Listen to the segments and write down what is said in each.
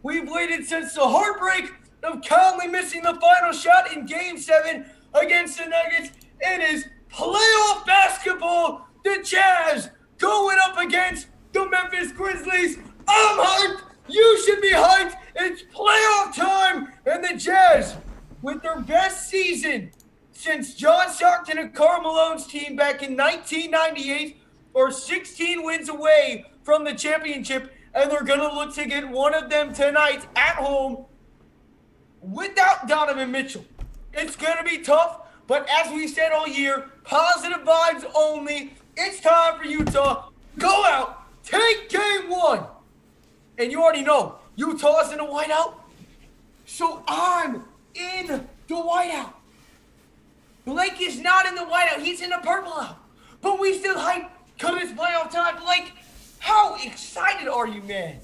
We've waited since the heartbreak of Conley missing the final shot in Game 7 against the Nuggets. It is playoff basketball. The Jazz going up against the Memphis Grizzlies. I'm hyped. You should be hyped. It's playoff time. And the Jazz, with their best season since John Stockton and Karl Malone's team back in 1998, are 16 wins away from the championship. And they're going to look to get one of them tonight at home without Donovan Mitchell. It's going to be tough, but as we said all year, positive vibes only. It's time for Utah. Go out, take Game 1. And you already know, Utah's in the whiteout, so I'm in the whiteout. Blake is not in the whiteout. He's in the purple out. But we still hype because it's playoff time. Blake, how excited are you, man?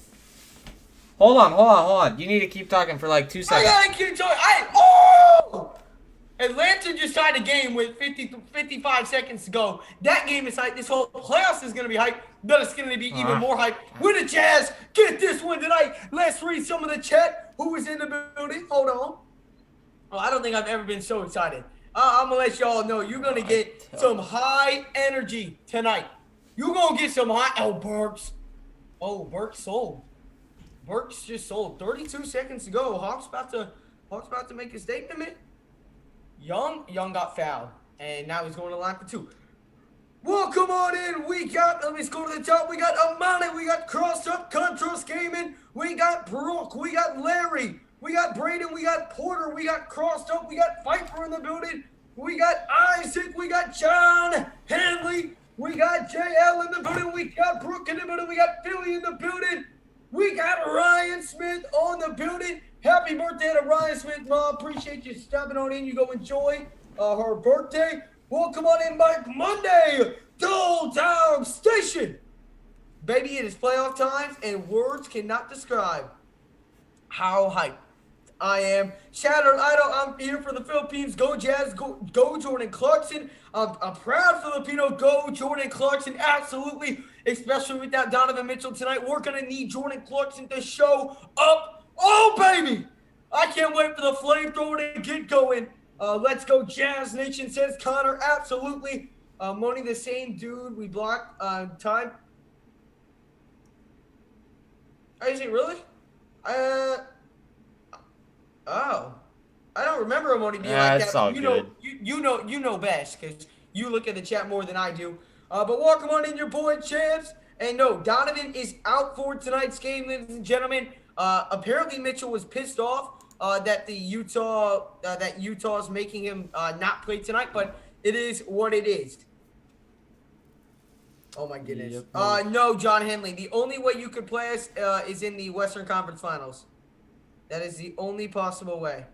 Hold on. You need to keep talking for like 2 seconds. I gotta keep talking. Atlanta just tied a game with 55 seconds to go. That game is hype. This whole playoffs is going to be hype, but it's going to be even more hype. With the Jazz, get this one tonight. Let's read some of the chat. Who is in the building? Hold on. Oh, I don't think I've ever been so excited. I'm going to let y'all know you're going to get some high energy tonight. You're going to get some high. Oh, Burks. Oh, Burks sold. Burks just sold. 32 seconds to go. Hawks about to make a statement, man. Young got fouled, and now he's going to line for 2. Well, come on in. Let me scroll to the top. We got Amani. We got Crossed Up, Contrast Gaming. We got Brooke. We got Larry. We got Braden. We got Porter. We got Crossed Up. We got Pfeiffer in the building. We got Isaac. We got John Hanley. We got JL in the building. We got Brooke in the building. We got Philly in the building. We got Ryan Smith on the building. Happy birthday to Ryan Smith, Mom. Appreciate you stopping on in. You go enjoy her birthday. Welcome on in, Mike Monday, the Old Town Station. Baby, it is playoff times, and words cannot describe how hyped I am. Shattered Idol, I'm here for the Philippines. Go Jazz, go Jordan Clarkson. I'm proud Filipino. Go Jordan Clarkson, absolutely. Especially without Donovan Mitchell tonight. We're going to need Jordan Clarkson to show up. Oh, baby! I can't wait for the flamethrower to get going. Let's go, Jazz Nation, says Connor. Absolutely. Money, the same dude we blocked time. Is he really? Oh. I don't remember Money being like that. All good. You know best because you look at the chat more than I do. But welcome on in, your boy Champs. And no, Donovan is out for tonight's game, ladies and gentlemen. Apparently Mitchell was pissed off that Utah's making him not play tonight, but it is what it is. Oh my goodness. Yep. No, John Henley. The only way you could play us is in the Western Conference Finals. That is the only possible way.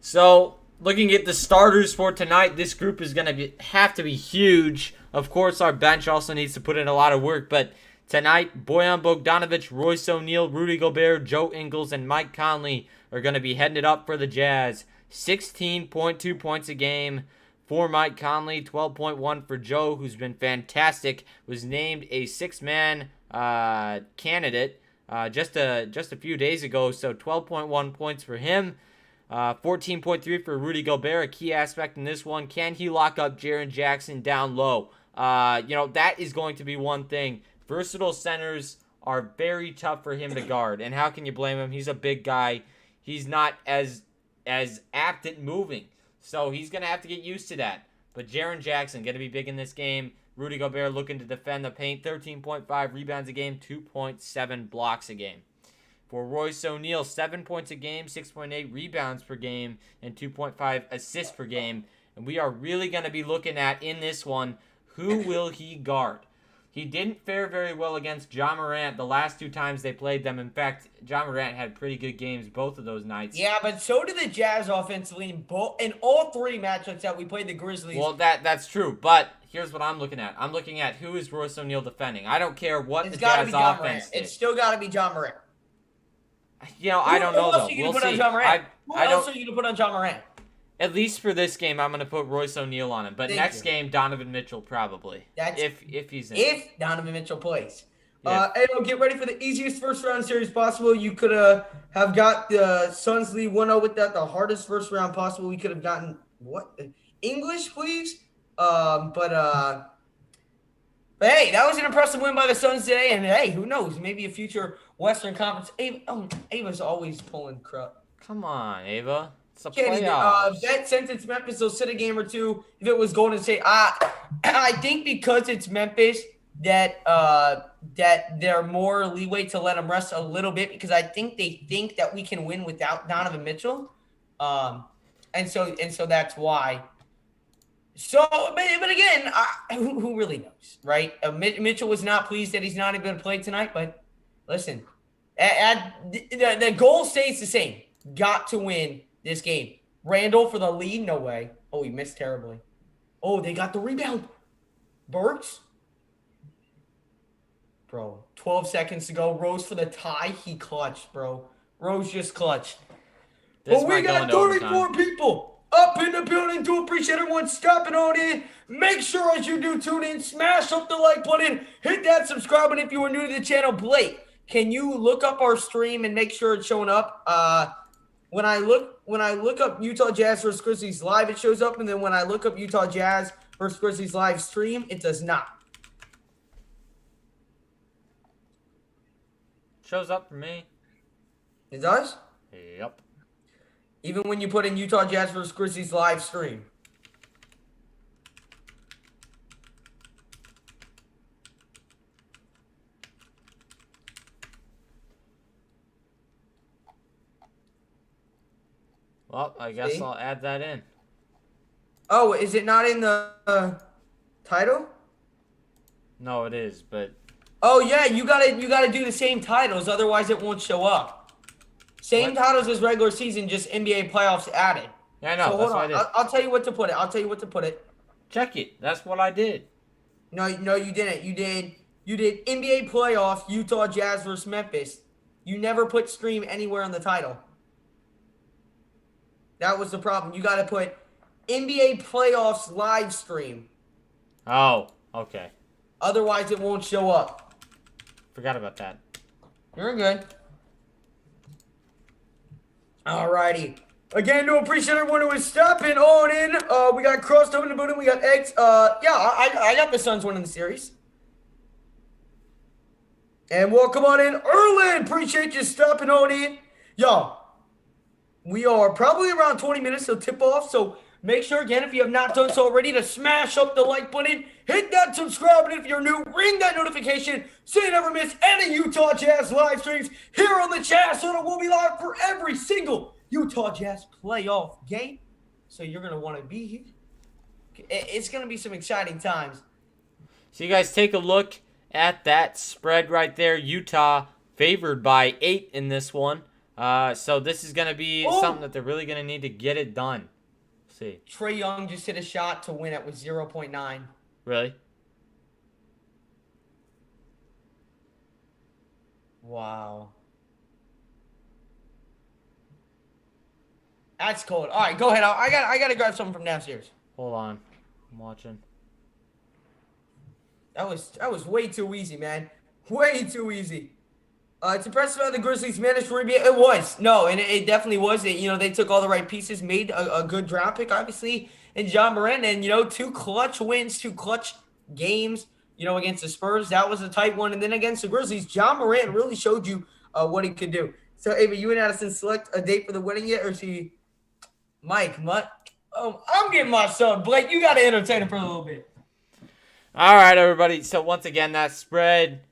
So, looking at the starters for tonight, this group is going to have to be huge. Of course, our bench also needs to put in a lot of work, but tonight, Bojan Bogdanovic, Royce O'Neal, Rudy Gobert, Joe Ingles, and Mike Conley are going to be heading it up for the Jazz. 16.2 points a game for Mike Conley, 12.1 for Joe, who's been fantastic, was named a six-man candidate just a few days ago, so 12.1 points for him. 14.3 for Rudy Gobert, a key aspect in this one. Can he lock up Jaren Jackson down low? That is going to be one thing. Versatile centers are very tough for him to guard, and how can you blame him? He's a big guy. He's not as apt at moving, so he's going to have to get used to that. But Jaren Jackson going to be big in this game. Rudy Gobert looking to defend the paint, 13.5 rebounds a game, 2.7 blocks a game. For Royce O'Neal, 7 points a game, 6.8 rebounds per game, and 2.5 assists per game. And we are really going to be looking at, in this one, who will he guard? He didn't fare very well against Ja Morant the last 2 times they played them. In fact, Ja Morant had pretty good games both of those nights. Yeah, but so did the Jazz offensively in all 3 matchups that we played the Grizzlies. Well, that's true, but here's what I'm looking at. I'm looking at who is Royce O'Neal defending. I don't care what the Jazz offense did. It's still got to be Ja Morant. I don't know, though. We'll see. Who else are you going to put on Ja Morant? At least for this game, I'm going to put Royce O'Neal on him. But next game, Donovan Mitchell probably. If he's in. If Donovan Mitchell plays. Yeah. Ayo, get ready for the easiest first round series possible. You could have got the Suns lead 1-0 with that. The hardest first round possible. We could have gotten what? English, please. But hey, that was an impressive win by the Suns today. And hey, who knows? Maybe a future Western Conference. Ava's always pulling crap. Come on, Ava. It's the Kenny, playoffs. bet since it's Memphis, they'll sit a game or two. If it was Golden State, I think because it's Memphis that they're more leeway to let them rest a little bit because I think they think that we can win without Donovan Mitchell, and so that's why. So, but again, who really knows, right? Mitchell was not pleased that he's not even going to play tonight, but listen, the goal stays the same. Got to win this game. Randall for the lead? No way. Oh, he missed terribly. Oh, they got the rebound. Burks? Bro, 12 seconds to go. Rose for the tie. He clutched, bro. Rose just clutched. This But we might go got into 34 overtime. people up in the building. Do appreciate everyone stopping on in. Make sure as you do tune in, smash up the like button, hit that subscribe button if you are new to the channel. Blake, can you look up our stream and make sure it's showing up? When I look up Utah Jazz versus Grizzlies live, it shows up, and then when I look up Utah Jazz versus Grizzlies live stream, it does not. Shows up for me. It does? Yep. Even when you put in Utah Jazz versus Grizzlies live stream. Well, I guess See? I'll add that in. Oh, is it not in the title? No, it is, but Oh yeah, you gotta do the same titles, otherwise it won't show up. Same What? titles as regular season, just NBA playoffs added. yeah, I know. So That's hold what I on, did. I'll tell you what to put it. Check it. That's what I did. No, you didn't. You did NBA playoffs, Utah Jazz versus Memphis. You never put stream anywhere in the title. That was the problem. You got to put NBA playoffs live stream. Oh, okay. Otherwise, it won't show up. Forgot about that. You're good. Alrighty. Again, do appreciate everyone who is stopping on in. We got Crossed over in the building. We got Eggs. I got the Suns winning the series. And welcome on in, Erlen. Appreciate you stopping on in. Yo, we are probably around 20 minutes till tip off. So make sure, again, if you have not done so already, to smash up the like button. Hit that subscribe button if you're new. Ring that notification so you never miss any Utah Jazz live streams here on the Jazz Soda. We'll be live for every single Utah Jazz playoff game. So you're going to want to be here. It's going to be some exciting times. So you guys take a look at that spread right there. Utah favored by 8 in this one. So this is going to be something that they're really going to need to get it done. Let's see. Trae Young just hit a shot to win it with 0.9. Really? Wow. That's cold. All right, go ahead. I got to grab something from downstairs. Hold on. I'm watching. That was way too easy, man. Way too easy. It's impressive how the Grizzlies managed to rebuild. It was. No, and it definitely was. They took all the right pieces, made a good draft pick, obviously, in John Morant. And, 2 clutch wins, 2 clutch games, against the Spurs. That was a tight one. And then against the Grizzlies, John Morant really showed you what he could do. So, Ava, you and Addison select a date for the wedding yet? Or she... Mike, I'm getting my son. Blake, you got to entertain him for a little bit. All right, everybody. So once again, that spread,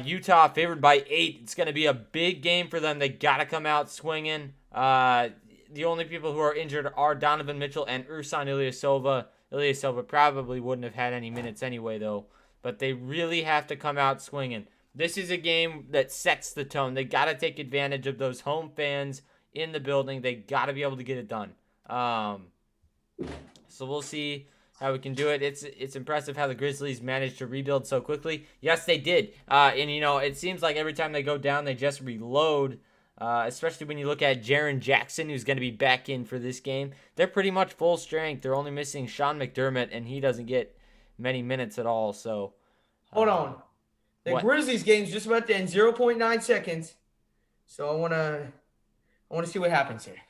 Utah favored by 8. It's going to be a big game for them. They got to come out swinging. The only people who are injured are Donovan Mitchell and Ersan Ilyasova. Ilyasova probably wouldn't have had any minutes anyway, though. But they really have to come out swinging. This is a game that sets the tone. They got to take advantage of those home fans in the building. They got to be able to get it done. So we'll see how we can do it. It's impressive how the Grizzlies managed to rebuild so quickly. Yes, they did. And it seems like every time they go down, they just reload. Especially when you look at Jaren Jackson, who's going to be back in for this game. They're pretty much full strength. They're only missing Sean McDermott, and he doesn't get many minutes at all. So Hold on. The What? Grizzlies game's just about to end. 0.9 seconds. So I wanna see what happens here.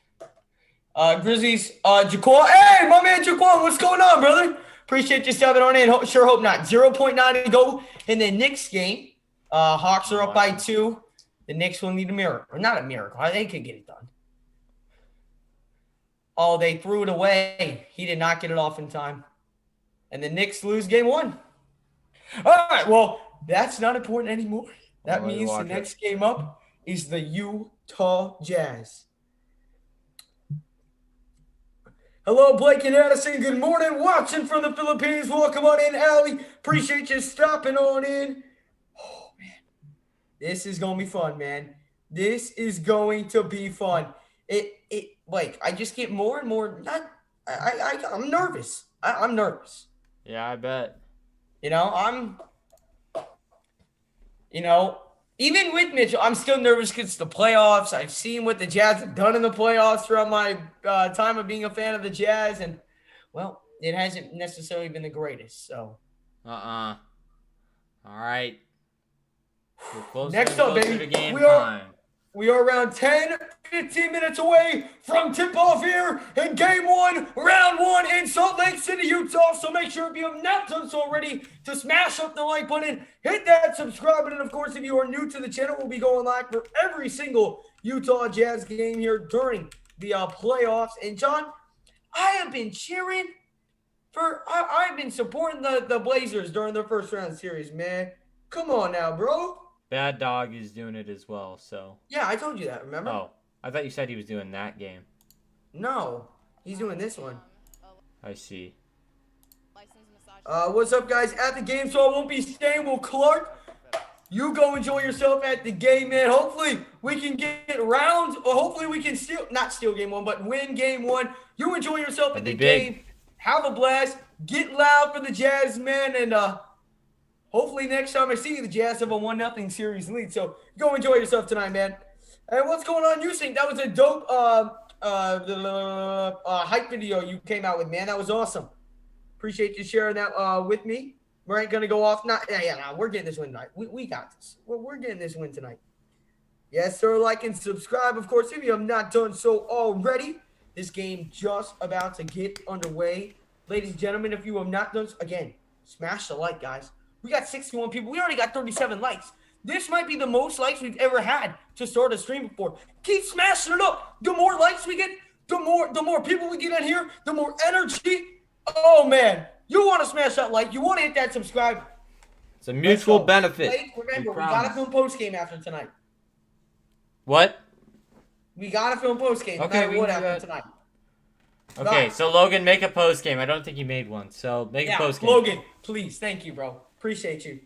Grizzlies, Jaquan. Hey, my man Jaquan, what's going on, brother? Appreciate you stepping on in. Sure hope not. 0.9 to go in the Knicks game. Hawks are up by 2. The Knicks will need a miracle. Or not a miracle. They could get it done. Oh, they threw it away. He did not get it off in time. And the Knicks lose game 1. All right, well, that's not important anymore. That means the next game up is the Utah Jazz. Hello, Blake and Addison. Good morning. Watching from the Philippines. Welcome on in, Allie. Appreciate you stopping on in. Oh, man. This is going to be fun, man. This is going to be fun. Blake, I just get more and more. I'm nervous. I'm nervous. Yeah, I bet. Even with Mitchell, I'm still nervous because it's the playoffs. I've seen what the Jazz have done in the playoffs throughout my time of being a fan of the Jazz. And, well, it hasn't necessarily been the greatest. So. All right. We're closer Next up, baby. To game time. We are around 10, 15 minutes away from tip-off here in Game 1, Round 1 in Salt Lake City, Utah. So make sure if you have not done so already to smash up the like button, hit that subscribe button. And, of course, if you are new to the channel, we'll be going live for every single Utah Jazz game here during the playoffs. And, John, I have been cheering for – I've been supporting the Blazers during their first-round series, man. Come on now, bro. Bad Dog is doing it as well, so. Yeah, I told you that, remember? Oh, I thought you said he was doing that game. No, he's doing this one. I see. What's up, guys? At the game, so I won't be staying. Well, Clark, you go enjoy yourself at the game, man. Hopefully, we can get rounds, or hopefully we can not steal game 1, but win game 1. You enjoy yourself at the game. Have a blast. Get loud for the Jazz, man, and hopefully next time I see you, the Jazz have a 1-0 series lead. So go enjoy yourself tonight, man. And what's going on, you think? That was a dope hype video you came out with, man. That was awesome. Appreciate you sharing that with me. We ain't going to go off. We're getting this win tonight. We got this. We're getting this win tonight. Yes, sir. Like and subscribe, of course, if you have not done so already. This game just about to get underway. Ladies and gentlemen, if you have not done so, again, smash the like, guys. We got 61 people. We already got 37 likes. This might be the most likes we've ever had to start a stream before. Keep smashing it up. The more likes we get, the more people we get in here, the more energy. Oh, man. You want to smash that like. You want to hit that subscribe. It's a mutual benefit. Blake, remember, we got to film post-game after tonight. What? We got to film post-game okay, no matter what after tonight. Okay, so Logan, make a post-game. I don't think he made one, so make a post-game. Logan, please. Thank you, bro. Appreciate you.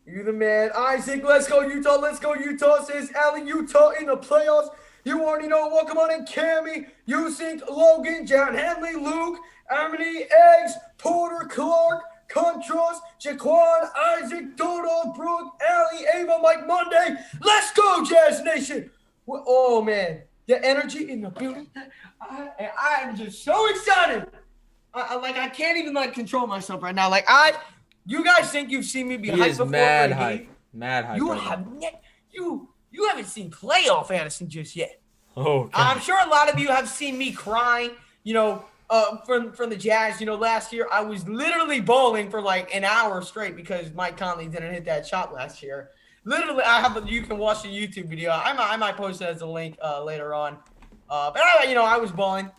You the man. Isaac, let's go Utah. Let's go Utah, says Allie. Utah in the playoffs. You already know. Welcome on in, Cammy, Usink, Logan, John Henley, Luke, Amity, Eggs, Porter, Clark, Contras, Jaquan, Isaac, Dodo, Brooke, Allie, Ava, Mike Monday. Let's go, Jazz Nation. Oh, man. The energy in the building. I am just so excited. I can't even, control myself right now. You guys think you've seen me be hyped before? Mad hype. Mad hype. You haven't seen playoff Addison just yet. Oh, God. I'm sure a lot of you have seen me crying, from the Jazz. Last year I was literally bawling for an hour straight because Mike Conley didn't hit that shot last year. Literally, you can watch the YouTube video. I might post it as a link later on. But I was bawling.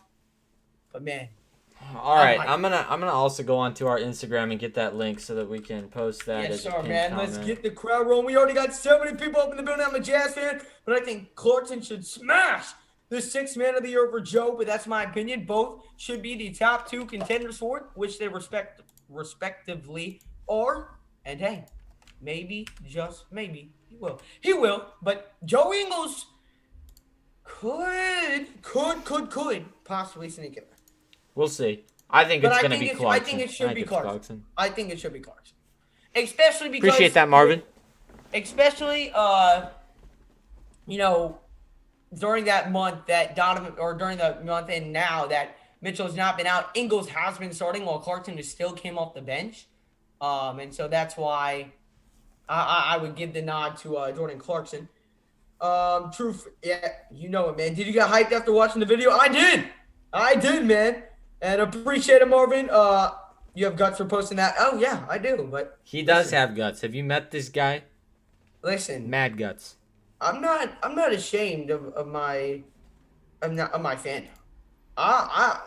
But man. All right, I'm gonna also go onto our Instagram and get that link so that we can post that. Yes, sir, man. Let's get the crowd rolling. We already got 70 people up in the building. I'm a Jazz fan, but I think Clarkson should smash the 6th man of the year over Joe. But that's my opinion. Both should be the top 2 contenders for it, which they respectively are. And hey, maybe, just maybe, he will. He will. But Joe Ingles could possibly sneak in there. We'll see. I think it's going to be Clarkson. I think it should be Clarkson. I think it should be Clarkson. Especially because... Appreciate that, Marvin. Especially, during that month that Donovan... Or during the month and now that Mitchell's not been out, Ingles has been starting while Clarkson still came off the bench. And so that's why I would give the nod to Jordan Clarkson. Truth, yeah, you know it, man. Did you get hyped after watching the video? I did, man. And appreciate it, Marvin. You have guts for posting that. Oh yeah, I do. But He does have guts. Have you met this guy? listen. Mad guts. I'm not ashamed of my of my fandom. I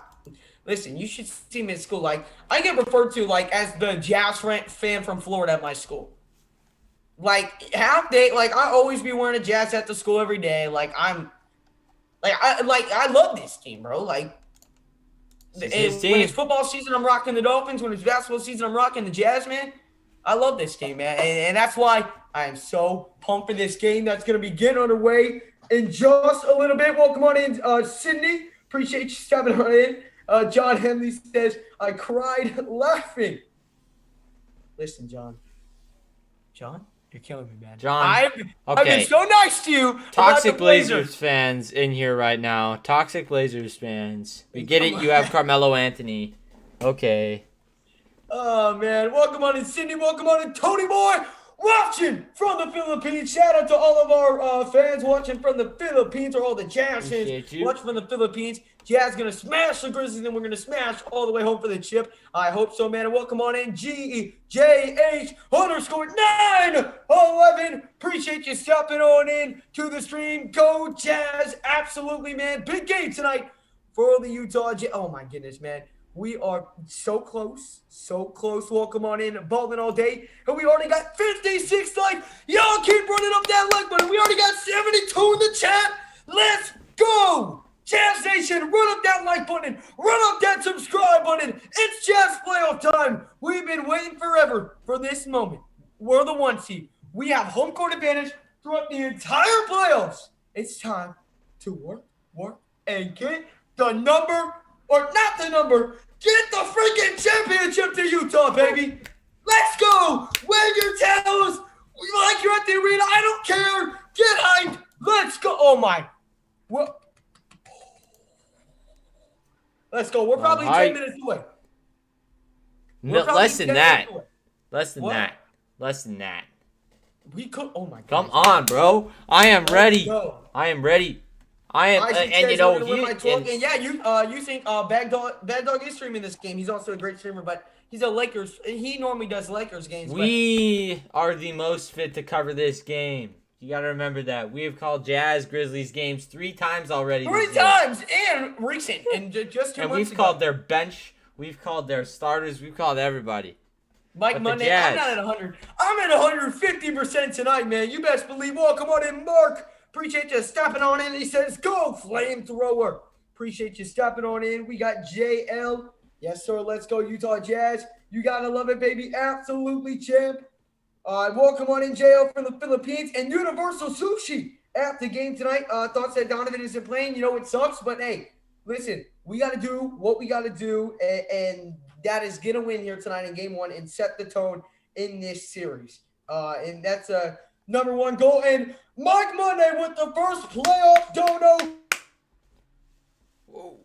listen. You should see me at school. Like I get referred to like as the Jazz fan from Florida at my school. Like half day, like I always be wearing a Jazz hat to school every day. I love this team, bro. Like when it's football season, I'm rocking the Dolphins. When it's basketball season, I'm rocking the Jazz, man. I love this team, man, and that's why I am so pumped for this game that's gonna be getting underway in just a little bit. Welcome on in, Sydney. Appreciate you stepping on in. John Henley says I cried laughing. Listen, John. You're killing me, man. John, I've been so nice to you. Toxic Blazers fans in here right now. Toxic Blazers fans. We get it. You have Carmelo Anthony. Okay. Oh, man. Welcome on in, Sydney. Welcome on in, Tony Boy. Watching from the Philippines. Shout out to all of our fans watching from the Philippines, or all the Jazz fans watching from the Philippines. Jazz going to smash the Grizzlies, and we're going to smash all the way home for the chip. I hope so, man. And welcome on in, GEJH_911. Appreciate you stepping on in to the stream. Go Jazz. Absolutely, man. Big game tonight for the Utah Jazz. Oh, my goodness, man. We are so close. Welcome on in, balling all day. And we already got 56 likes. Y'all keep running up that like button. We already got 72 in the chat. Let's go. Jazz Nation, run up that like button. Run up that subscribe button. It's Jazz playoff time. We've been waiting forever for this moment. We're the 1 seed. We have home court advantage throughout the entire playoffs. It's time to work, and get the number. Or not the number. Get the freaking championship to Utah, baby. Let's go. Wave your tails. Like you're at the arena. I don't care. Get hyped. Let's go. Oh, my. Let's go. We're probably 10 minutes away. No, less than that. Less than that. We could. Oh, my God. Come on, bro. I am ready. I am ready. And you know, you think Bad Dog is streaming this game. He's also a great streamer, but he's a Lakers. He normally does Lakers games. We are the most fit to cover this game. You got to remember that. We have called Jazz Grizzlies games 3 times already. 3 times and recent and just 2 months ago. And we've called their bench. We've called their starters. We've called everybody. Mike Monday, I'm not at 100. I'm at 150% tonight, man. You best believe. Welcome on in, Mark. Appreciate you stepping on in. He says, go, flamethrower. Appreciate you stepping on in. We got JL. Yes, sir. Let's go, Utah Jazz. You got to love it, baby. Absolutely, champ. Welcome on in, JL from the Philippines. And Universal Sushi at the game tonight. Thoughts that Donovan isn't playing. You know, it sucks. But, hey, listen, we got to do what we got to do. And that is get a win here tonight in game 1 and set the tone in this series. And that's a number 1 goal. And Mike Monday with the first playoff dono. Whoa.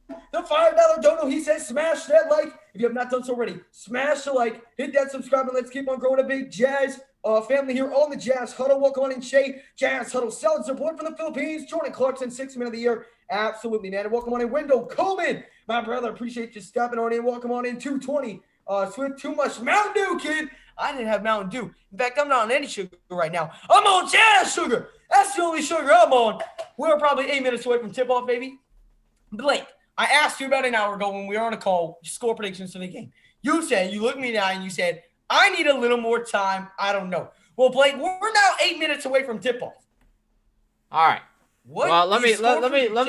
The $5 dono, he says, smash that like. If you have not done so already, smash the like, hit that subscribe, and let's keep on growing a big Jazz family here on the Jazz Huddle. Welcome on in, Shay. Jazz Huddle, solid support from the Philippines. Jordan Clarkson, 6th man of the year. Absolutely, man. And welcome on in, Wendell Coleman. My brother, appreciate you stepping on in. Welcome on in, 220. Swift, too much Mountain Dew, kid. I didn't have Mountain Dew. In fact, I'm not on any sugar right now. I'm on Jazz sugar. That's the only sugar I'm on. We're probably 8 minutes away from tip-off, baby. Blake, I asked you about an hour ago when we were on a call, score predictions for the game. You said, you looked me in the eye and you said, I need a little more time. I don't know. Well, Blake, we're now 8 minutes away from tip-off. All right. What? Well, let me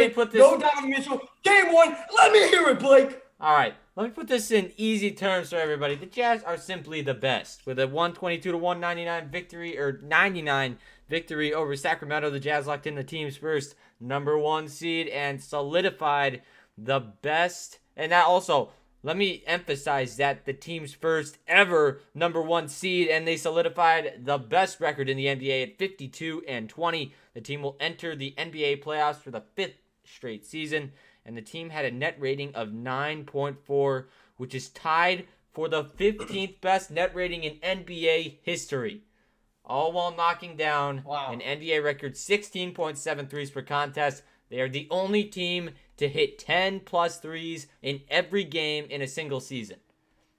put this. No Donovan Mitchell. Game 1. Let me hear it, Blake. All right. Let me put this in easy terms for everybody. The Jazz are simply the best. With a 122-199 victory, or 99 victory over Sacramento, the Jazz locked in the team's first number 1 seed and solidified the best. And that also, let me emphasize that the team's first ever number 1 seed, and they solidified the best record in the NBA at 52-20. The team will enter the NBA playoffs for the 5th straight season, and the team had a net rating of 9.4, which is tied for the 15th best net rating in NBA history. All while knocking down an NBA record 16.7 threes per contest. They are the only team to hit 10-plus threes in every game in a single season.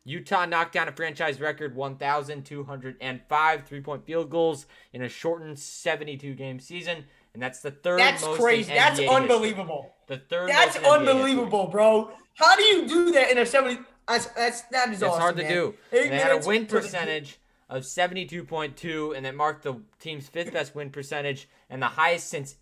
Utah knocked down a franchise record 1,205 three-point field goals in a shortened 72-game season, and that's the third most in NBA history. That's unbelievable. The third That's most in NBA unbelievable, history. bro. How do you do that in a 70? That is It's awesome, hard to man. do. And they had a win percentage of 72.2, and it marked the team's fifth best win percentage and the highest since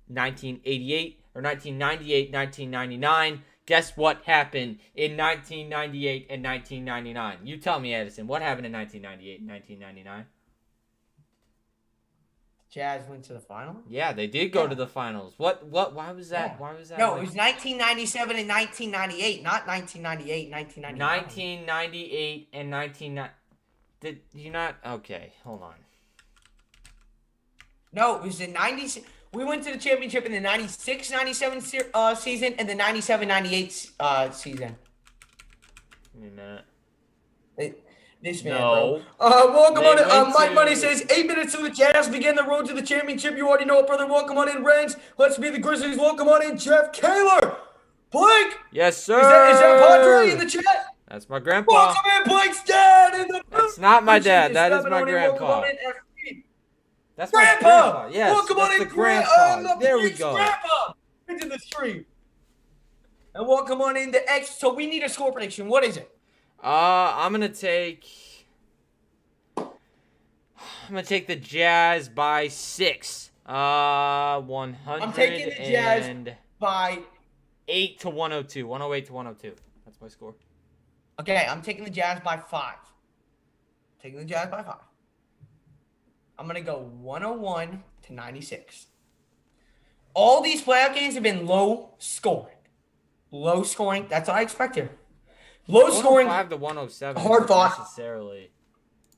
1988 or 1998, 1999. Guess what happened in 1998 and 1999? You tell me, Edison. What happened in 1998 and 1999? Jazz went to the final? Yeah, they did go to the finals. What? Why was that? Yeah. Why was that? No, it was 1997 and 1998, not 1998 and 1999. 1998 and 1990. Did you not? Okay, hold on. No, it was in 96. We went to the championship in the 96-97 season and the 97-98 season. Give me a minute. This man, No. bro. Welcome They on in. Mike to- Money says, 8 minutes to the Jazz begin the road to the championship. You already know it, brother. Welcome on in, Renz. Let's be the Grizzlies. Welcome on in, Jeff Kaler. Blake. Yes, sir. Is that Padre in the chat? That's my grandpa. Welcome in, Blake's dad in the That's not my dad. That is my Welcome grandpa. on in, FP. That's my Grandpa. grandpa. Yes, Welcome on that's in, the grandpa. There we Blake's go. Grandpa into the stream. And welcome on in the X. So we need a score prediction. What is it? I'm gonna take the Jazz by 6. 100. I'm taking the Jazz by 8 to 102. 108 to 102. That's my score. Okay, I'm taking the Jazz by 5. Taking the Jazz by 5. I'm going to go 101 to 96. All these playoff games have been low scoring. Low scoring. That's what I expected. Low scoring. 105 to 107. Hard Not fought. necessarily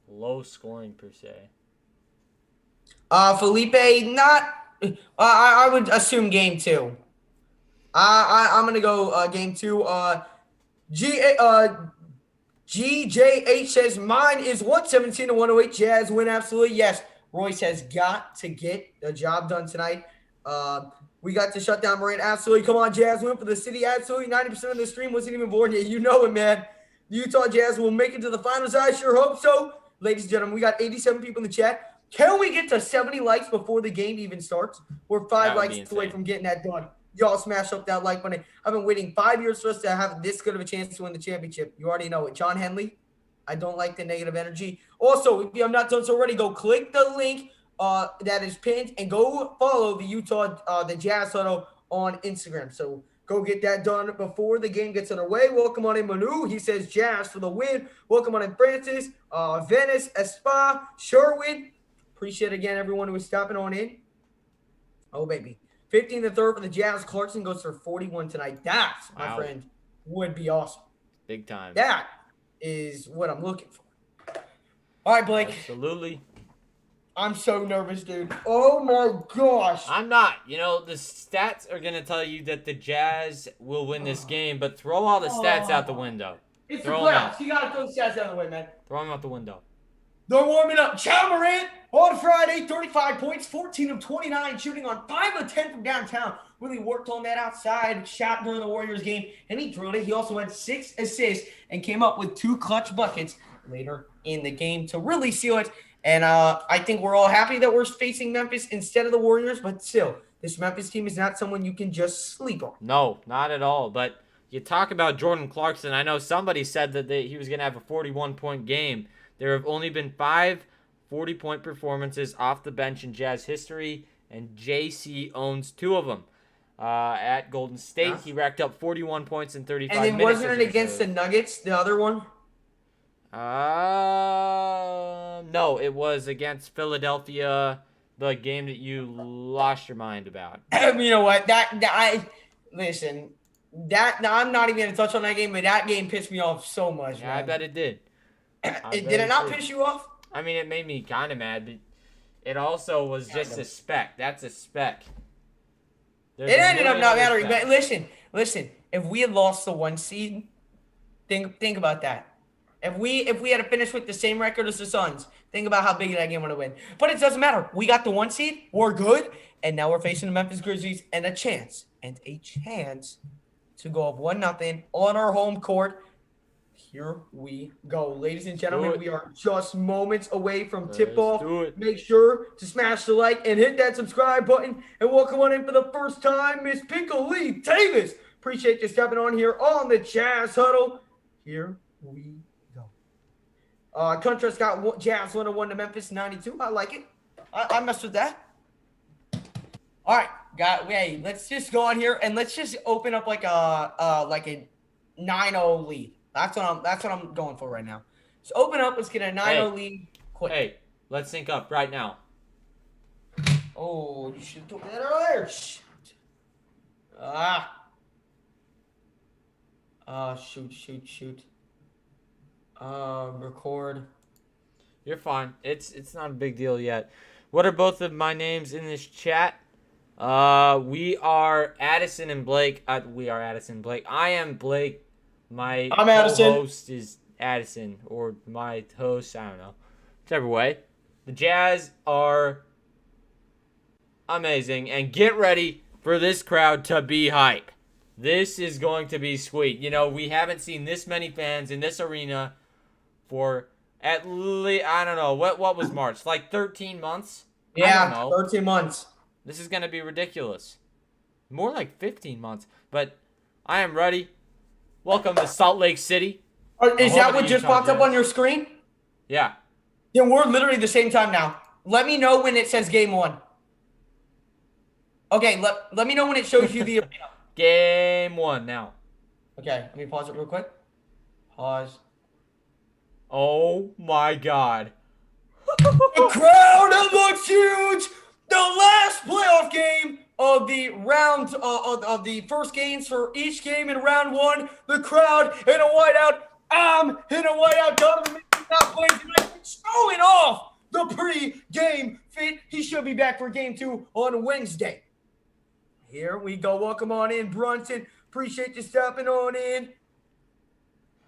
low scoring per se. Felipe, not. I would assume game 2. I'm going to go game 2. GJH says mine is 117 to 108. Jazz win absolutely. Yes, Royce has got to get the job done tonight. We got to shut down Morant. Absolutely. Come on, Jazz win for the city. Absolutely. 90% of the stream wasn't even born yet. You know it, man. The Utah Jazz will make it to the finals. I sure hope so. Ladies and gentlemen, we got 87 people in the chat. Can we get to 70 likes before the game even starts? We're 5 likes away from getting that done. Y'all smash up that like button. I've been waiting 5 years for us to have this good of a chance to win the championship. You already know it. John Henley, I don't like the negative energy. Also, if you have not done so already, go click the link that is pinned and go follow the the Jazz Huddle on Instagram. So go get that done before the game gets underway. Welcome on in, Manu. He says Jazz for the win. Welcome on in, Francis, Venice, Espa, Sherwin. Appreciate again everyone who is stopping on in. Oh, baby. 15 to 3rd for the Jazz. Clarkson goes for 41 tonight. That, my friend, would be awesome. Big time. That is what I'm looking for. All right, Blake. Absolutely. I'm so nervous, dude. Oh, my gosh. I'm not. You know, the stats are going to tell you that the Jazz will win this game, but throw all the stats out the window. It's throw the playoffs. You got to throw the stats out of the way, man. Throw them out the window. They're warming up. Ja Morant on Friday, 35 points, 14 of 29, shooting on 5 of 10 from downtown. Really worked on that outside shot during the Warriors game, and he drilled it. He also had 6 assists and came up with 2 clutch buckets later in the game to really seal it. And I think we're all happy that we're facing Memphis instead of the Warriors, but still, this Memphis team is not someone you can just sleep on. No, not at all. But you talk about Jordan Clarkson. I know somebody said that he was going to have a 41-point game. There have only been 5 40-point performances off the bench in Jazz history, and JC owns 2 of them. At Golden State, he racked up 41 points in 35 minutes. And then wasn't it against the Nuggets, the other one? No, it was against Philadelphia, the game that you lost your mind about. You know what? Listen, I'm not even going to touch on that game, but that game pissed me off so much, Yeah, man. I bet it did. Did it not piss you off? I mean, it made me kind of mad, but it also was just a spec. That's a spec. It ended up not mattering. But listen. If we had lost the 1 seed, think about that. If we had to finish with the same record as the Suns, think about how big that game would have been. But it doesn't matter. We got the 1 seed. We're good. And now we're facing the Memphis Grizzlies and a chance to go up 1-0 on our home court. Here we go. Ladies and gentlemen, we are just moments away from tip-off. Make sure to smash the like and hit that subscribe button. And welcome on in for the first time, Miss Pinkle Lee Davis. Appreciate you stepping on here on the Jazz Huddle. Here we go. Contrast got Jazz 101 to Memphis 92. I like it. I messed with that. All right, hey, let's just go on here and let's just open up like a 9-0 lead. That's what I'm going for right now. So open up. Let's get a 9-0 lead. Quick. Hey, let's sync up right now. Oh, you should have told me that earlier. Shit. Shoot. Record. You're fine. It's not a big deal yet. What are both of my names in this chat? We are Addison and Blake. We are Addison and Blake. I am Blake. I'm co-host is Addison, or my host, I don't know. Whichever way. The Jazz are amazing, and get ready for this crowd to be hype. This is going to be sweet. You know, we haven't seen this many fans in this arena for at least, I don't know, what was March? Like 13 months? Yeah, 13 months. This is going to be ridiculous. More like 15 months. But I am ready. Welcome to Salt Lake City. Is that what just popped up on your screen? Yeah. Then we're literally the same time now. Let me know when it says game 1. Okay, let me know when it shows you the arena. Game 1 now. Okay, let me pause it real quick. Pause. Oh my God. The crowd, it looks huge. The last playoff game of the round of the first games for each game in round 1. The crowd in a whiteout. I'm in a whiteout. Donovan Mitchell not playing tonight. Showing off the pre-game fit. He should be back for game 2 on Wednesday. Here we go. Welcome on in, Brunson. Appreciate you stepping on in.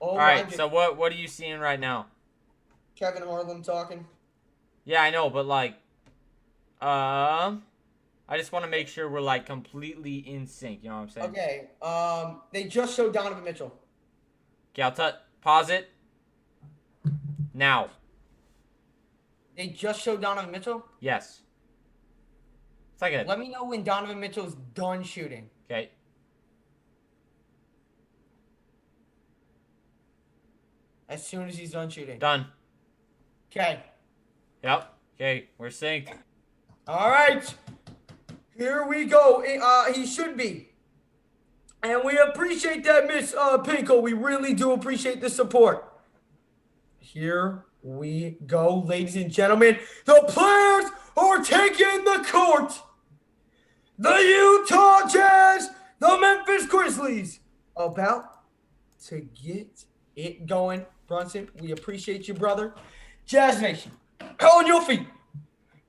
All right. So what are you seeing right now? Kevin Harlan talking. Yeah, I know, but like, I just want to make sure we're like completely in sync. You know what I'm saying? Okay. They just showed Donovan Mitchell. Okay, I'll pause it. Now. They just showed Donovan Mitchell? Yes. Second. Let me know when Donovan Mitchell's done shooting. Okay. As soon as he's done shooting. Done. Okay. Yep. Okay, we're synced. All right. Here we go. He should be. And we appreciate that, Miss Pinkle. We really do appreciate the support. Here we go, ladies and gentlemen. The players are taking the court. The Utah Jazz, the Memphis Grizzlies, about to get it going. Brunson, we appreciate you, brother. Jazz Nation, on your feet.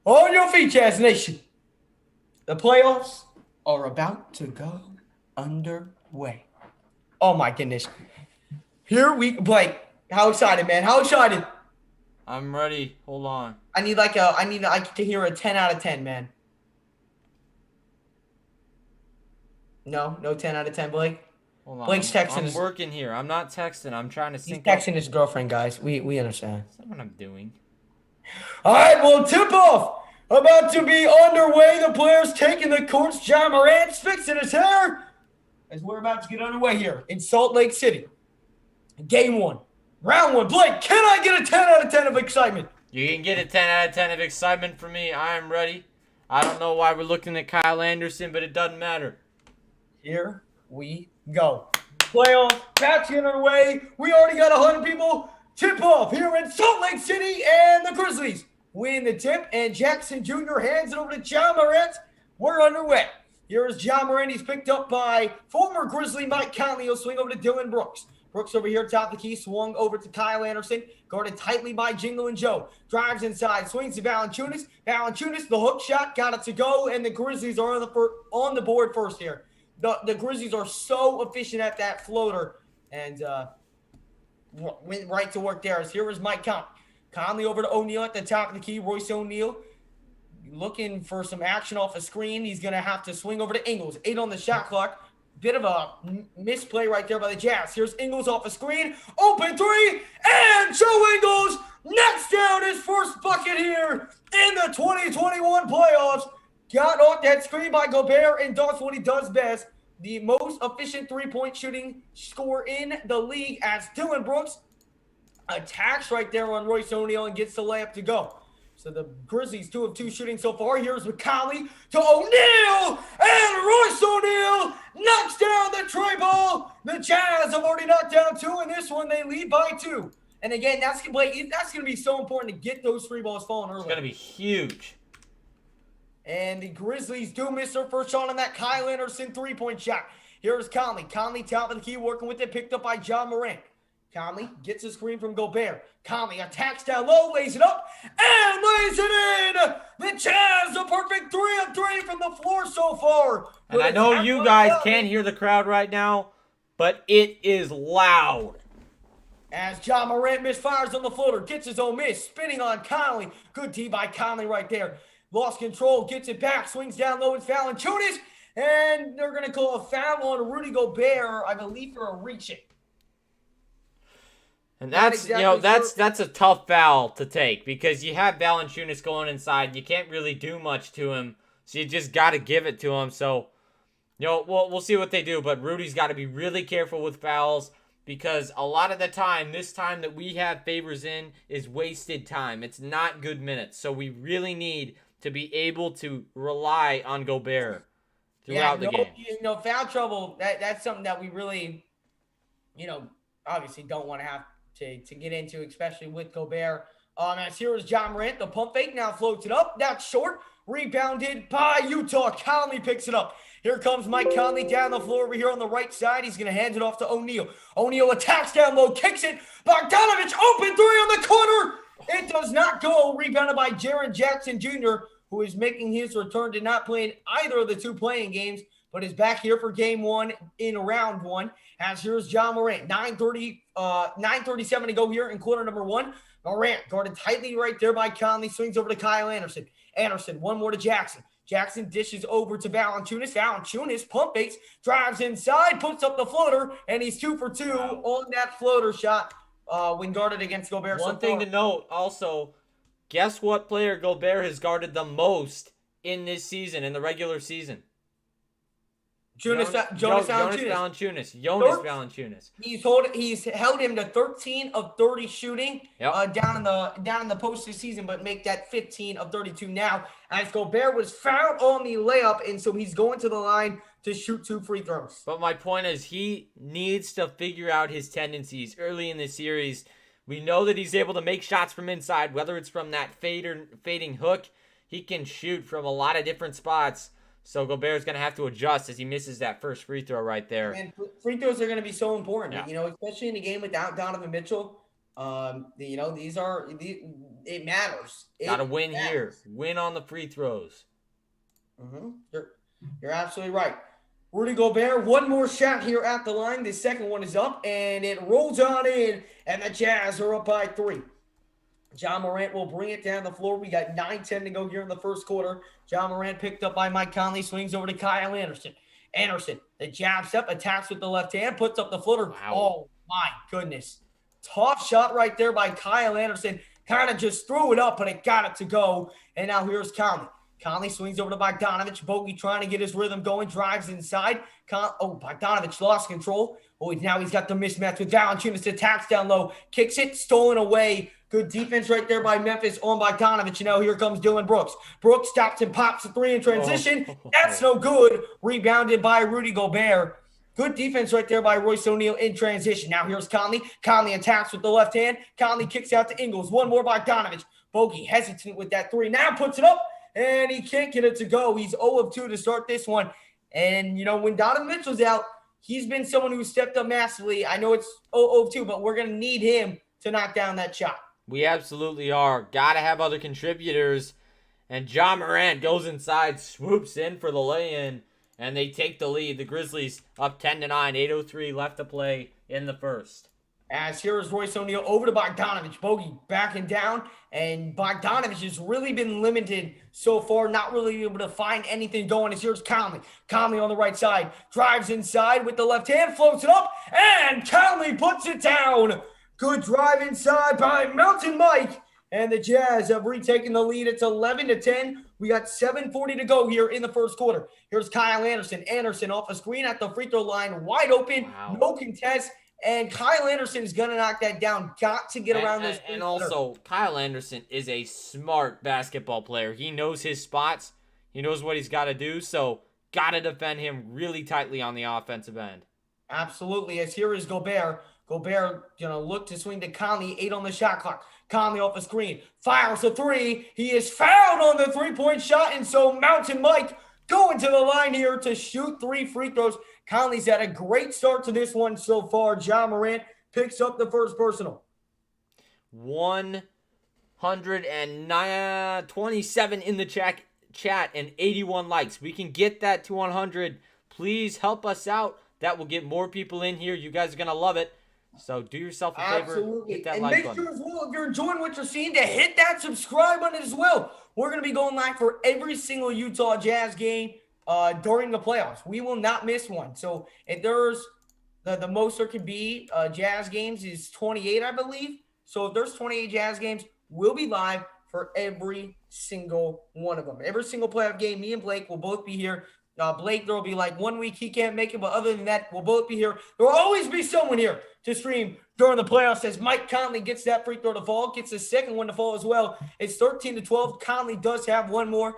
On your feet, Jazz Nation. The playoffs are about to go underway. Oh, my goodness. Blake, how excited, man? How excited? I'm ready. Hold on. I need to hear a 10 out of 10, man. No 10 out of 10, Blake. Hold on. Blake's texting. I'm working here. I'm not texting. I'm trying to sync. He's texting his girlfriend, guys. We understand. That's not what I'm doing. All right, well, tip-off about to be underway. The players taking the courts. Ja Morant's fixing his hair as we're about to get underway here in Salt Lake City. Game 1. Round 1. Blake, can I get a 10 out of 10 of excitement? You can get a 10 out of 10 of excitement from me. I am ready. I don't know why we're looking at Kyle Anderson, but it doesn't matter. Here we go. Playoff match getting underway. We already got 100 people. Tip off here in Salt Lake City, and the Grizzlies win the tip. And Jackson Jr. hands it over to Ja Morant. We're underway. Here is Ja Morant. He's picked up by former Grizzly Mike Conley. He'll swing over to Dylan Brooks. Brooks over here, top of the key, swung over to Kyle Anderson, guarded tightly by Jingle and Joe. Drives inside, swings to Valanciunas. Valanciunas, the hook shot, got it to go, and the Grizzlies are on the board first here. The Grizzlies are so efficient at that floater, and went right to work there. As here is Mike Conley. Conley over to O'Neal at the top of the key. Royce O'Neal looking for some action off the screen. He's going to have to swing over to Ingles. 8 on the shot clock. Bit of a misplay right there by the Jazz. Here's Ingles off the screen. Open three. And Joe Ingles knocks down his first bucket here in the 2021 playoffs. Got off that screen by Gobert and does what he does best. The most efficient three-point shooting scorer in the league as Dylan Brooks attacks right there on Royce O'Neal and gets the layup to go. So the Grizzlies 2 of 2 shooting so far. Here's Conley to O'Neal, and Royce O'Neal knocks down the tray ball. The Jazz have already knocked down 2 in this one. They lead by 2. And again, that's gonna be so important to get those free balls falling early. It's gonna be huge. And the Grizzlies do miss their first shot on that Kyle Anderson three-point shot. Here's Conley. Conley top of the key, working with it, picked up by John Morant. Conley gets a screen from Gobert. Conley attacks down low, lays it up, and lays it in. The Jazz, a perfect 3 of 3 from the floor so far. And I know you guys can't hear the crowd right now, but it is loud. As John Morant misfires on the floater, gets his own miss, spinning on Conley. Good D by Conley right there. Lost control, gets it back, swings down low, and Valanciunas. And they're going to call a foul on Rudy Gobert, I believe, for a reaching. And that's, that's a tough foul to take because you have Valanciunas going inside. You can't really do much to him, so you just got to give it to him. So, we'll see what they do, but Rudy's got to be really careful with fouls because a lot of the time, this time that we have favors in is wasted time. It's not good minutes, so we really need to be able to rely on Gobert throughout the game. Foul trouble, that's something that we really, obviously don't want to have to get into, especially with Gobert. As here is John Morant. The pump fake now floats it up. That's short. Rebounded by Utah. Conley picks it up. Here comes Mike Conley down the floor over here on the right side. He's going to hand it off to O'Neal. O'Neal attacks down low, kicks it. Bogdanovich, open 3 on the corner. It does not go. Rebounded by Jaren Jackson Jr., who is making his return to not playing either of the 2 playing games, but is back here for game 1 in round 1. As here's John Morant. 9:37 to go here in quarter number 1. Morant guarded tightly right there by Conley. Swings over to Kyle Anderson. Anderson, one more to Jackson. Jackson dishes over to Valanciunas. Valanciunas pump fakes, drives inside, puts up the floater, and he's 2 for 2 on that floater shot when guarded against Gobert. One thing to note also, guess what player Gobert has guarded the most in this season, in the regular season? Jonas Valanciunas. He's held him to 13 of 30 shooting down in the postseason, but make that 15 of 32 now. As Gobert was fouled on the layup, and so he's going to the line to shoot 2 free throws. But my point is, he needs to figure out his tendencies early in the series. We know that he's able to make shots from inside, whether it's from that fading hook. He can shoot from a lot of different spots. So Gobert's going to have to adjust as he misses that first free throw right there. And free throws are going to be so important, especially in a game without Donovan Mitchell. It matters. Got to win here. Win on the free throws. Mm-hmm. You're absolutely right. Rudy Gobert, one more shot here at the line. The second one is up, and it rolls on in, and the Jazz are up by 3. John Morant will bring it down the floor. We got 9:10 to go here in the first quarter. John Morant picked up by Mike Conley, swings over to Kyle Anderson. Anderson, the jab step, attacks with the left hand, puts up the footer. Wow. Oh, my goodness. Tough shot right there by Kyle Anderson. Kind of just threw it up, but it got it to go. And now here's Conley. Conley swings over to Bogdanovich. Bogey trying to get his rhythm going, drives inside. Bogdanovich lost control. Now he's got the mismatch with Valanciunas. Attacks down low, kicks it, stolen away. Good defense right there by Memphis on Bogdanovich. Here comes Dylan Brooks. Brooks stops and pops a 3 in transition. That's no good. Rebounded by Rudy Gobert. Good defense right there by Royce O'Neal in transition. Now here's Conley. Conley attacks with the left hand. Conley kicks out to Ingles. One more Bogdanovich. Bogey hesitant with that 3. Now puts it up, and he can't get it to go. He's 0 of 2 to start this one. And, when Donovan Mitchell's out, he's been someone who stepped up massively. I know it's 0 of 2, but we're going to need him to knock down that shot. We absolutely are. Got to have other contributors. And John Morant goes inside, swoops in for the lay-in, and they take the lead. The Grizzlies up 10-9, 8:03 left to play in the first. As here is Royce O'Neal over to Bogdanovich. Bogey backing down, and Bogdanovich has really been limited so far, not really able to find anything going. As here's Conley. Conley on the right side, drives inside with the left hand, floats it up, and Conley puts it down. Good drive inside by Mountain Mike. And the Jazz have retaken the lead. It's 11-10. We got 7:40 to go here in the first quarter. Here's Kyle Anderson. Anderson off a screen at the free throw line, wide open, no contest. And Kyle Anderson's going to knock that down. Got to get around this. And also, Kyle Anderson is a smart basketball player. He knows his spots. He knows what he's got to do. So, got to defend him really tightly on the offensive end. Absolutely. As here is Gobert. Gobert, look to swing to Conley. 8 on the shot clock. Conley off a screen. Fires a 3. He is fouled on the three-point shot. And so, Mountain Mike going to the line here to shoot 3 free throws. Conley's had a great start to this one so far. Ja Morant picks up the first personal. 127 in the chat and 81 likes. We can get that to 100. Please help us out. That will get more people in here. You guys are going to love it. So do yourself a favor. Absolutely. Hit that and like make button. sure as well, if you're enjoying what you're seeing, to hit that subscribe button as well. We're going to be going live for every single Utah Jazz game during the playoffs. We will not miss one. So if there's the most there could be Jazz games is 28, I believe. So if there's 28 Jazz games, we'll be live for every single one of them. Every single playoff game, me and Blake will both be here. Blake, there will be like 1 week he can't make it, but other than that, we'll both be here. There will always be someone here to stream during the playoffs as Mike Conley gets that free throw to fall, gets the second one to fall as well. It's 13-12. Conley does have one more.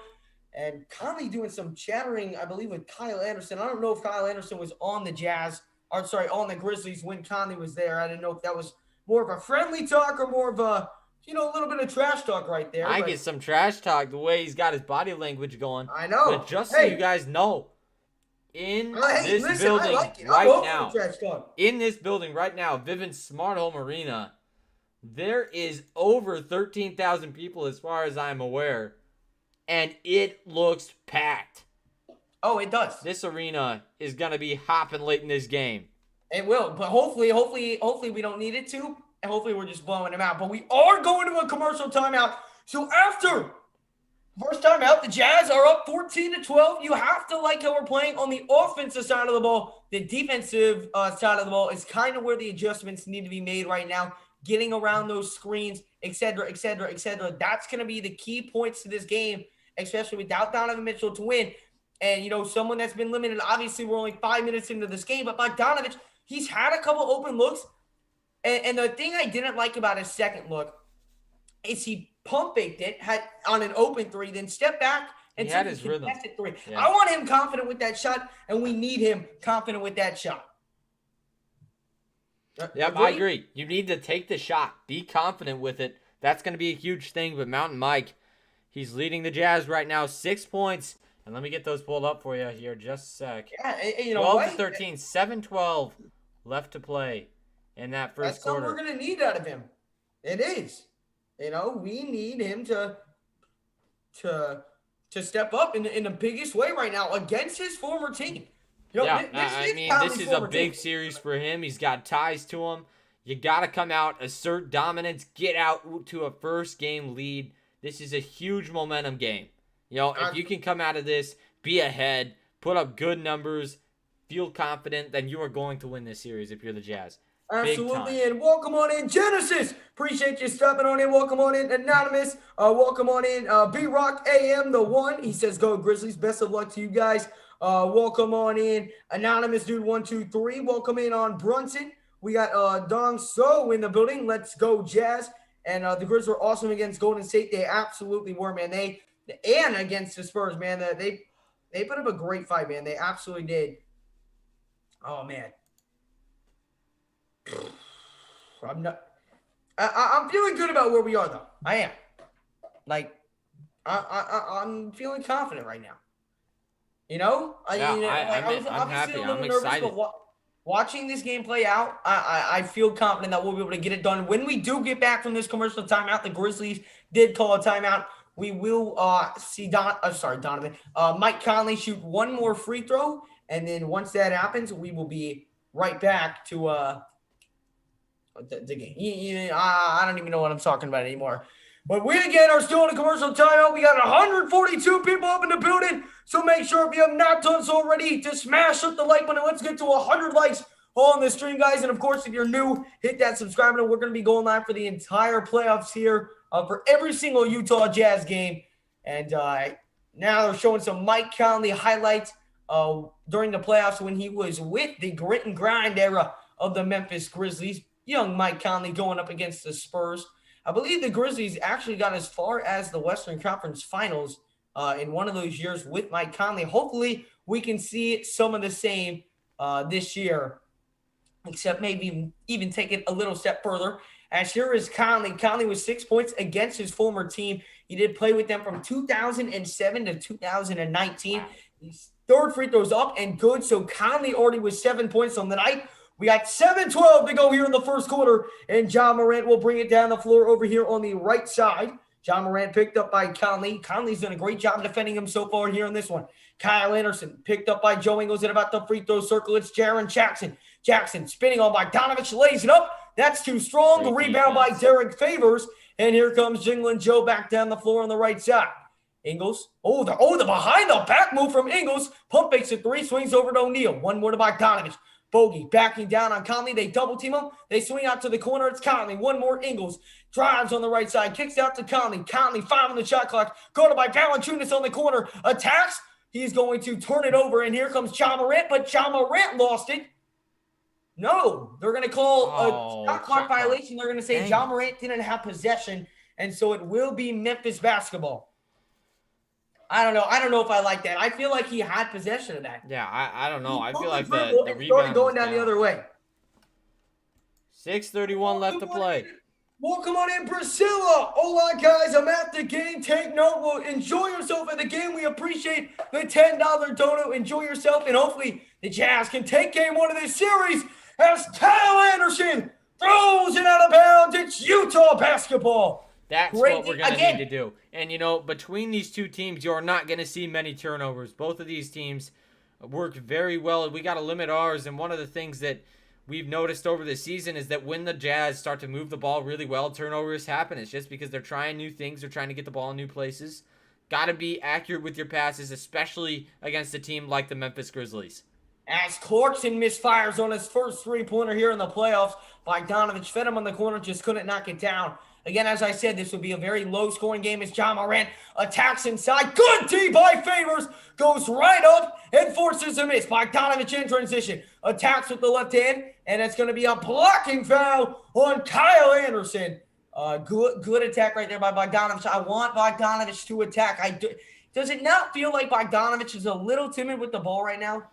And Conley doing some chattering, I believe, with Kyle Anderson. I don't know if Kyle Anderson was on the on the Grizzlies when Conley was there. I didn't know if that was more of a friendly talk or more of a, a little bit of trash talk right there. I get some trash talk the way he's got his body language going. I know. But just so you guys know, in this building right now, Vivint Smart Home Arena, there is over 13,000 people as far as I'm aware. And it looks packed. Oh, it does. This arena is going to be hopping late in this game. It will, but hopefully we don't need it to. And hopefully we're just blowing them out. But we are going to a commercial timeout. So after first timeout, the Jazz are up 14-12. You have to like how we're playing on the offensive side of the ball. The defensive side of the ball is kind of where the adjustments need to be made right now. Getting around those screens, et cetera, et cetera, et cetera. That's going to be the key points to this game, especially without Donovan Mitchell to win. And, someone that's been limited, obviously we're only 5 minutes into this game, but Bogdanovich, he's had a couple open looks. And the thing I didn't like about his second look is he pump faked it, had on an open 3, then stepped back and took a contested 3. Yeah. I want him confident with that shot, and we need him confident with that shot. Yep, I agree. You need to take the shot. Be confident with it. That's going to be a huge thing. But Mountain Mike, he's leading the Jazz right now. 6 points. And let me get those pulled up for you here just a sec. Yeah, 12-13, 7-12 left to play in that first quarter. That's what we're going to need out of him. It is. We need him to step up in the biggest way right now against his former team. This is a big series for him. He's got ties to him. You got to come out, assert dominance, get out to a first game lead. This is a huge momentum game. If you can come out of this, be ahead, put up good numbers, feel confident, then you are going to win this series if you're the Jazz. Absolutely, and welcome on in, Genesis. Appreciate you stopping on in. Welcome on in, Anonymous. Welcome on in, B-Rock AM, the one. He says, go Grizzlies. Best of luck to you guys. Welcome on in, Anonymous Dude 123. Welcome in on Brunson. We got Dong So in the building. Let's go Jazz. And the Grizzlies were awesome against Golden State. They absolutely were, man. And against the Spurs, man. They put up a great fight, man. They absolutely did. Oh man. I'm feeling good about where we are, though. I am. I'm feeling confident right now. I'm happy. I'm excited. But watching this game play out, I feel confident that we'll be able to get it done. When we do get back from this commercial timeout, the Grizzlies did call a timeout. We will see Donovan. Mike Conley shoot one more free throw, and then once that happens, we will be right back to the game. I don't even know what I'm talking about anymore. But we again are still in a commercial timeout. We got 142 people up in the building. So make sure if you have not done so already to smash up the like button. Let's get to 100 likes on the stream, guys. And of course, if you're new, hit that subscribe button. We're going to be going live for the entire playoffs here for every single Utah Jazz game. And now they're showing some Mike Conley highlights during the playoffs when he was with the grit and grind era of the Memphis Grizzlies. Young Mike Conley going up against the Spurs. I believe the Grizzlies actually got as far as the Western Conference Finals in one of those years with Mike Conley. Hopefully, we can see some of the same this year, except maybe even take it a little step further. As here is Conley. Conley was 6 points against his former team. He did play with them from 2007 to 2019. His third free throws up and good. So Conley already was 7 points on the night. We got 7:12 to go here in the first quarter, and John Morant will bring it down the floor over here on the right side. John Morant picked up by Conley. Conley's done a great job defending him so far here in this one. Kyle Anderson picked up by Joe Ingles at about the free throw circle. It's Jaren Jackson. Jackson spinning on Bogdanovich, lays it up. That's too strong. The rebound by Derek Favors. And here comes Jingling Joe back down the floor on the right side. Ingles. The behind the back move from Ingles. Pump fakes a three, swings over to O'Neal. One more to Bogdanovich. Bogey backing down on Conley. They double team him. They swing out to the corner. It's Conley. One more. Ingles drives on the right side. Kicks out to Conley. Conley 5 on the shot clock. Guarded by Valanciunas on the corner. Attacks. He's going to turn it over. And here comes John Morant. But John Morant lost it. No. They're going to call a shot clock violation. They're going to say John Morant didn't have possession. And so it will be Memphis basketball. I don't know if I like that. I feel like he had possession of that. Yeah, I don't know. I feel like the rebound started going down the other way. 6:31 left to play. Welcome on in, Priscilla. Hola, guys. I'm at the game. Take note. Well, enjoy yourself at the game. We appreciate the $10 donut. Enjoy yourself, and hopefully the Jazz can take game one of this series as Kyle Anderson throws it out of bounds. It's Utah basketball. That's what we're going to need to do. And, between these two teams, you're not going to see many turnovers. Both of these teams work very well. We got to limit ours. And one of the things that we've noticed over the season is that when the Jazz start to move the ball really well, turnovers happen. It's just because they're trying new things. They're trying to get the ball in new places. Got to be accurate with your passes, especially against a team like the Memphis Grizzlies. As Clarkson misfires on his first three-pointer here in the playoffs, Bogdanovich fed him on the corner, just couldn't knock it down. Again, as I said, this would be a very low-scoring game as John Morant attacks inside. Good D by Favors. Goes right up and forces a miss. Bogdanovich in transition. Attacks with the left hand, and it's going to be a blocking foul on Kyle Anderson. Good attack right there by Bogdanovich. I want Bogdanovich to attack. Does it not feel like Bogdanovich is a little timid with the ball right now?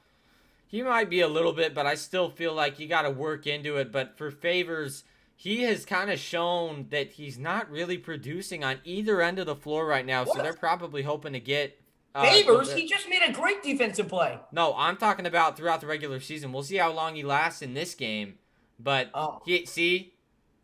He might be a little bit, but I still feel like you got to work into it. But for Favors, he has kind of shown that he's not really producing on either end of the floor right now, so they're probably hoping to get... Favors? He just made a great defensive play. No, I'm talking about throughout the regular season. We'll see how long he lasts in this game, but see?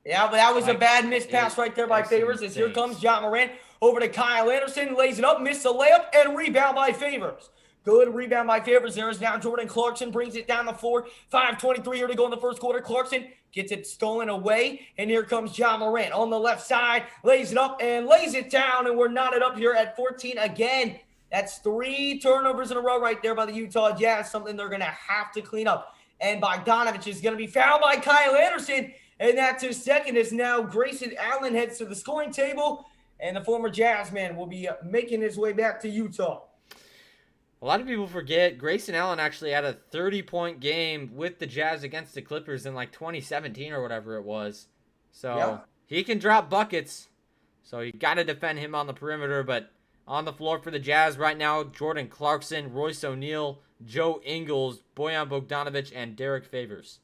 Yeah, but that was a bad missed pass right there by Favors as here comes John Morant over to Kyle Anderson, lays it up, missed the layup, and rebound by Favors. Good rebound by Favors. There is now Jordan Clarkson, brings it down the floor. 5:23 here to go in the first quarter. Clarkson gets it stolen away, and here comes John Morant on the left side, lays it up and lays it down, and we're knotted up here at 14 again. That's 3 turnovers in a row right there by the Utah Jazz, something they're going to have to clean up. And Bogdanovich is going to be fouled by Kyle Anderson, and that's his second as now Grayson Allen heads to the scoring table, and the former Jazz man will be making his way back to Utah. A lot of people forget Grayson Allen actually had a 30-point game with the Jazz against the Clippers in like 2017 or whatever it was. So he can drop buckets. So you got to defend him on the perimeter. But on the floor for the Jazz right now, Jordan Clarkson, Royce O'Neal, Joe Ingles, Bojan Bogdanovic, and Derek Favors.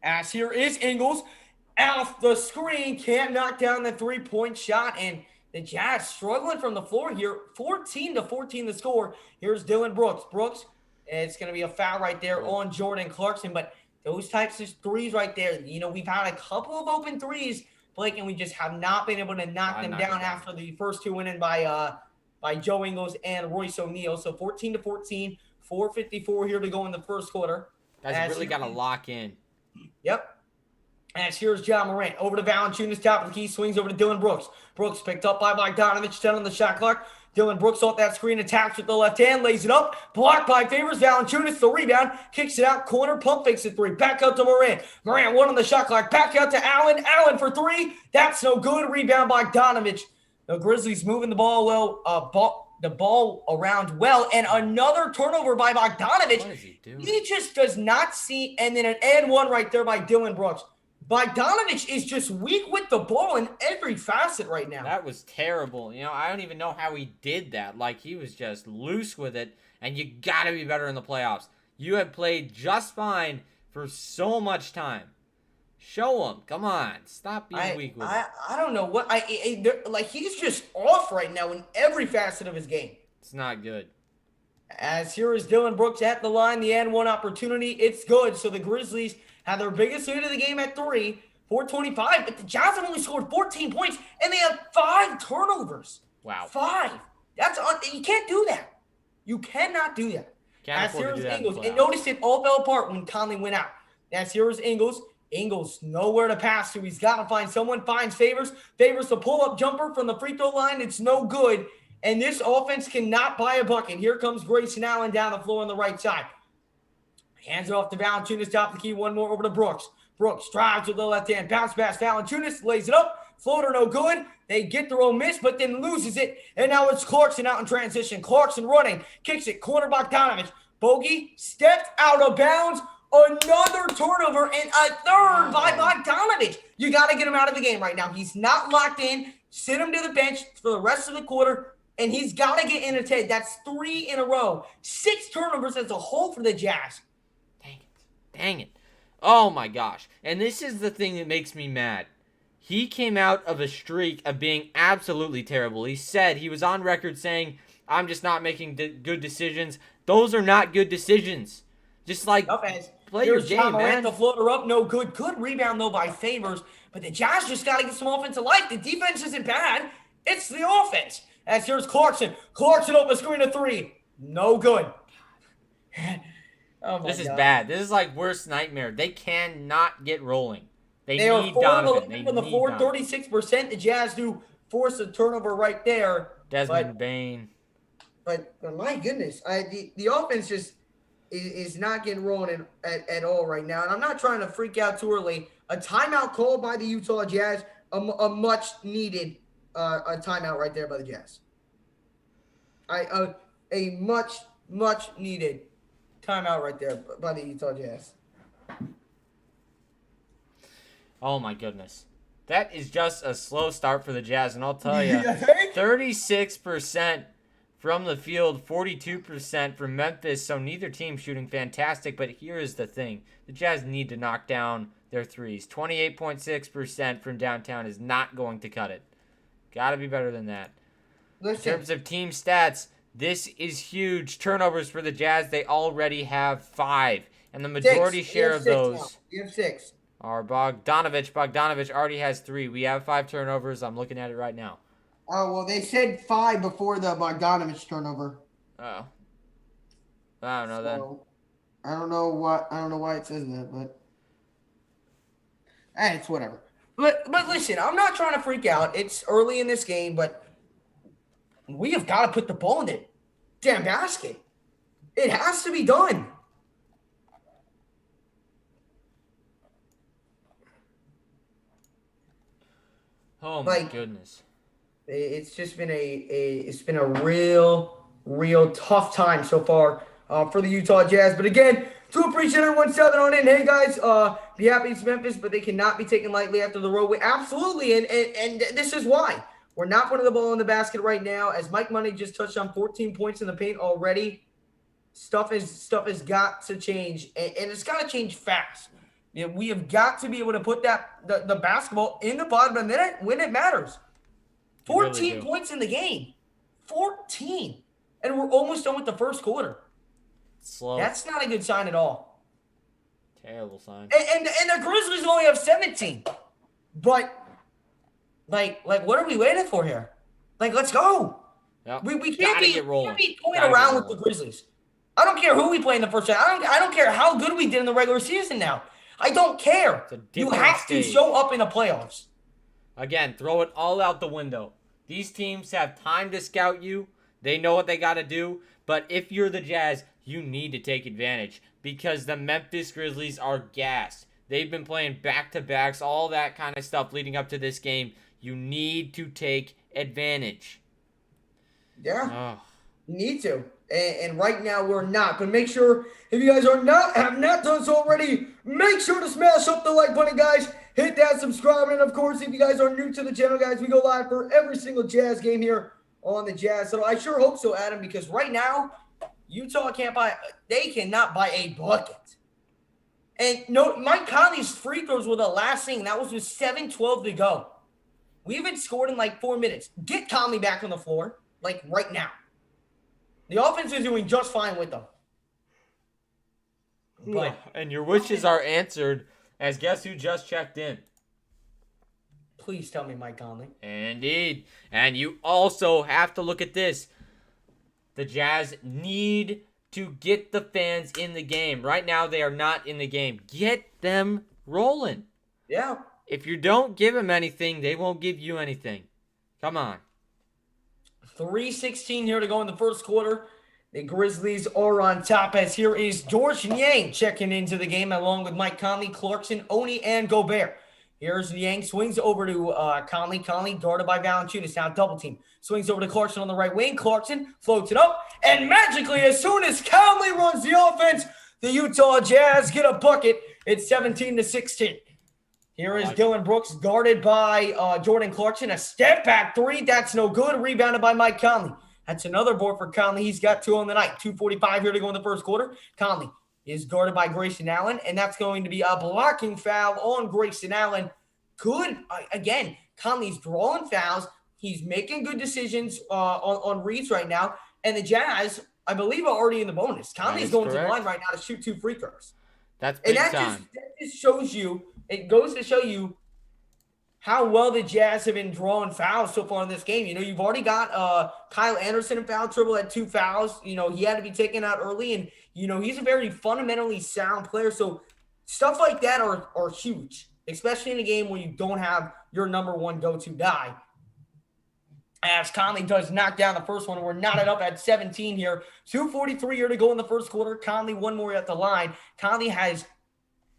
As here is Ingles. Off the screen, can't knock down the three-point shot, and the Jazz struggling from the floor here. 14-14 the score. Here's Dylan Brooks. Brooks, it's going to be a foul right there on Jordan Clarkson. But those types of threes right there, we've had a couple of open threes, Blake, and we just have not been able to knock them down after the first two went in by Joe Ingles and Royce O'Neal. So 14-14, 4:54 here to go in the first quarter. Guys really got to lock in. Yep. As here's John Morant. Over to Valanciunas, top of the key, swings over to Dylan Brooks. Brooks picked up by Bogdanovich, 10 on the shot clock. Dylan Brooks off that screen, attacks with the left hand, lays it up, blocked by Favors. Valanciunas, the rebound, kicks it out, corner, pump fakes it 3. Back out to Morant. Morant, 1 on the shot clock, back out to Allen. Allen for 3. That's no good. Rebound by Bogdanovich. The Grizzlies moving the ball around well, and another turnover by Bogdanovich. What is he doing? He just does not see, and then an and 1 right there by Dylan Brooks. Bogdanovich is just weak with the ball in every facet right now. That was terrible. I don't even know how he did that. Like, he was just loose with it, and you got to be better in the playoffs. You have played just fine for so much time. Show him. Come on. Stop being weak with it. I don't know what he's just off right now in every facet of his game. It's not good. As here is Dylan Brooks at the line, the and 1 opportunity. It's good. So the Grizzlies have their biggest lead of the game at 3, 4:25, but the Jazz have only scored 14 points, and they have 5 turnovers. Wow. 5. You can't do that. You cannot do that. Can't As afford here to is do that in the Ingles, and playoffs. notice it all fell apart when Conley went out. As here is Ingles. Ingles nowhere to pass to. He's got to find someone. Finds Favors. Favors the pull-up jumper from the free throw line. It's no good. And this offense cannot buy a bucket. Here comes Grayson Allen down the floor on the right side. Hands it off to Valanciunas, top of the key. 1 more over to Brooks. Brooks drives with the left hand. Bounce pass. Valanciunas lays it up. Floater no good. They get the roll miss, but then loses it. And now it's Clarkson out in transition. Clarkson running. Kicks it. Corner Bogdanovich. Bogey stepped out of bounds. Another turnover and a third by Bogdanovich. You got to get him out of the game right now. He's not locked in. Sit him to the bench for the rest of the quarter, and he's got to get in his head. That's 3 in a row. 6 turnovers as a whole for the Jazz. Dang it. Oh, my gosh. And this is the thing that makes me mad. He came out of a streak of being absolutely terrible. He said, he was on record saying, I'm just not making good decisions. Those are not good decisions. Just like, play your game, man. The floater up, no good. Good rebound, though, by Favors. But the Jazz just got to get some offensive life. The defense isn't bad. It's the offense. As here's Clarkson. Clarkson open screen of 3. No good. Oh my This is God. bad. This is like worst nightmare. They cannot get rolling. They They are need 4 Donovan. They from the need floor, Donovan. 36%. The Jazz do force a turnover right there. Desmond Bain. But my goodness, the offense just is not getting rolling at all right now. And I'm not trying to freak out too early. A timeout called by the Utah Jazz, a much needed a timeout right there by the Jazz. A much needed timeout right there by the Utah Jazz. Oh, my goodness. That is just a slow start for the Jazz, and I'll tell you, You think? 36% from the field, 42% from Memphis, so neither team shooting fantastic, but here is the thing. The Jazz need to knock down their threes. 28.6% from downtown is not going to cut it. Got to be better than that. Listen, In terms of team stats, this is huge. Turnovers for the Jazz, they already have 5, and the majority share of those You have 6. are Bogdanovich. Bogdanovich already has 3. We have 5 turnovers. I'm looking at it right now. Oh, well, they said 5 before the Bogdanovich turnover. Oh. I don't know then. I don't know why it says that, but it's whatever. But listen, I'm not trying to freak out. It's early in this game, but we have got to put the ball in the damn basket. It has to be done. Oh my Like- goodness. It's just been a real tough time so far for the Utah Jazz. But again, do appreciate everyone stepping on in. Hey guys, be happy it's Memphis, but they cannot be taken lightly after the road. Absolutely, and this is why we're not putting the ball in the basket right now. As Mike Money just touched on, 14 points in the paint already. Stuff has got to change, and it's got to change fast. You know, we have got to be able to put the basketball in the bottom of the net when it matters. 14 points in the game. 14. And we're almost done with the first quarter. Slow. That's not a good sign at all. Terrible sign. And the Grizzlies only have 17. But, like what are we waiting for here? Like, let's go. Yep. We can't be toying Gotta around get with the Grizzlies. I don't care who we play in the first round. I don't care how good we did in the regular season now. I don't care. It's a You different have stage. to show up in the playoffs. Again, throw it all out the window. These teams have time to scout you. They know what they got to do. But if you're the Jazz, you need to take advantage because the Memphis Grizzlies are gassed. They've been playing back-to-backs, all that kind of stuff leading up to this game. You need to take advantage. Yeah, you need to. And right now we're not. But make sure, if you guys have not done so already, make sure to smash up the like button, guys. Hit that subscribe. And, of course, if you guys are new to the channel, guys, we go live for every single Jazz game here on the Jazz. So I sure hope so, Adam, because right now Utah cannot buy a bucket. And no, Mike Conley's free throws were the last thing. That was with 7:12 to go. We haven't scored in like 4 minutes. Get Conley back on the floor, like right now. The offense is doing just fine with them. But, and your wishes are answered, as guess who just checked in? Please tell me Mike Conley. Indeed. And you also have to look at this. The Jazz need to get the fans in the game. Right now, they are not in the game. Get them rolling. Yeah. If you don't give them anything, they won't give you anything. Come on. 3:16 here to go in the first quarter. The Grizzlies are on top as here is George Niang checking into the game along with Mike Conley, Clarkson, Oni, and Gobert. Here's Niang, swings over to Conley. Conley guarded by Valanciunas, now double team. Swings over to Clarkson on the right wing. Clarkson floats it up, and magically, as soon as Conley runs the offense, the Utah Jazz get a bucket. It's 17-16. Here is Dylan Brooks guarded by Jordan Clarkson. A step back three. That's no good. Rebounded by Mike Conley. That's another board for Conley. He's got 2 on the night. 2:45 here to go in the first quarter. Conley is guarded by Grayson Allen, and that's going to be a blocking foul on Grayson Allen. Good. Again, Conley's drawing fouls. He's making good decisions on reads right now. And the Jazz, I believe, are already in the bonus. Conley's going to the line right now to shoot 2 free throws. That's big time. That just shows you, it goes to show you how well the Jazz have been drawing fouls so far in this game. You know, you've already got Kyle Anderson in foul trouble at 2 fouls. You know, he had to be taken out early. And, you know, he's a very fundamentally sound player. So stuff like that are huge, especially in a game where you don't have your number one go-to guy. As Conley does knock down the first one. We're knotted up at 17 here. 2:43 here to go in the first quarter. Conley one more at the line. Conley has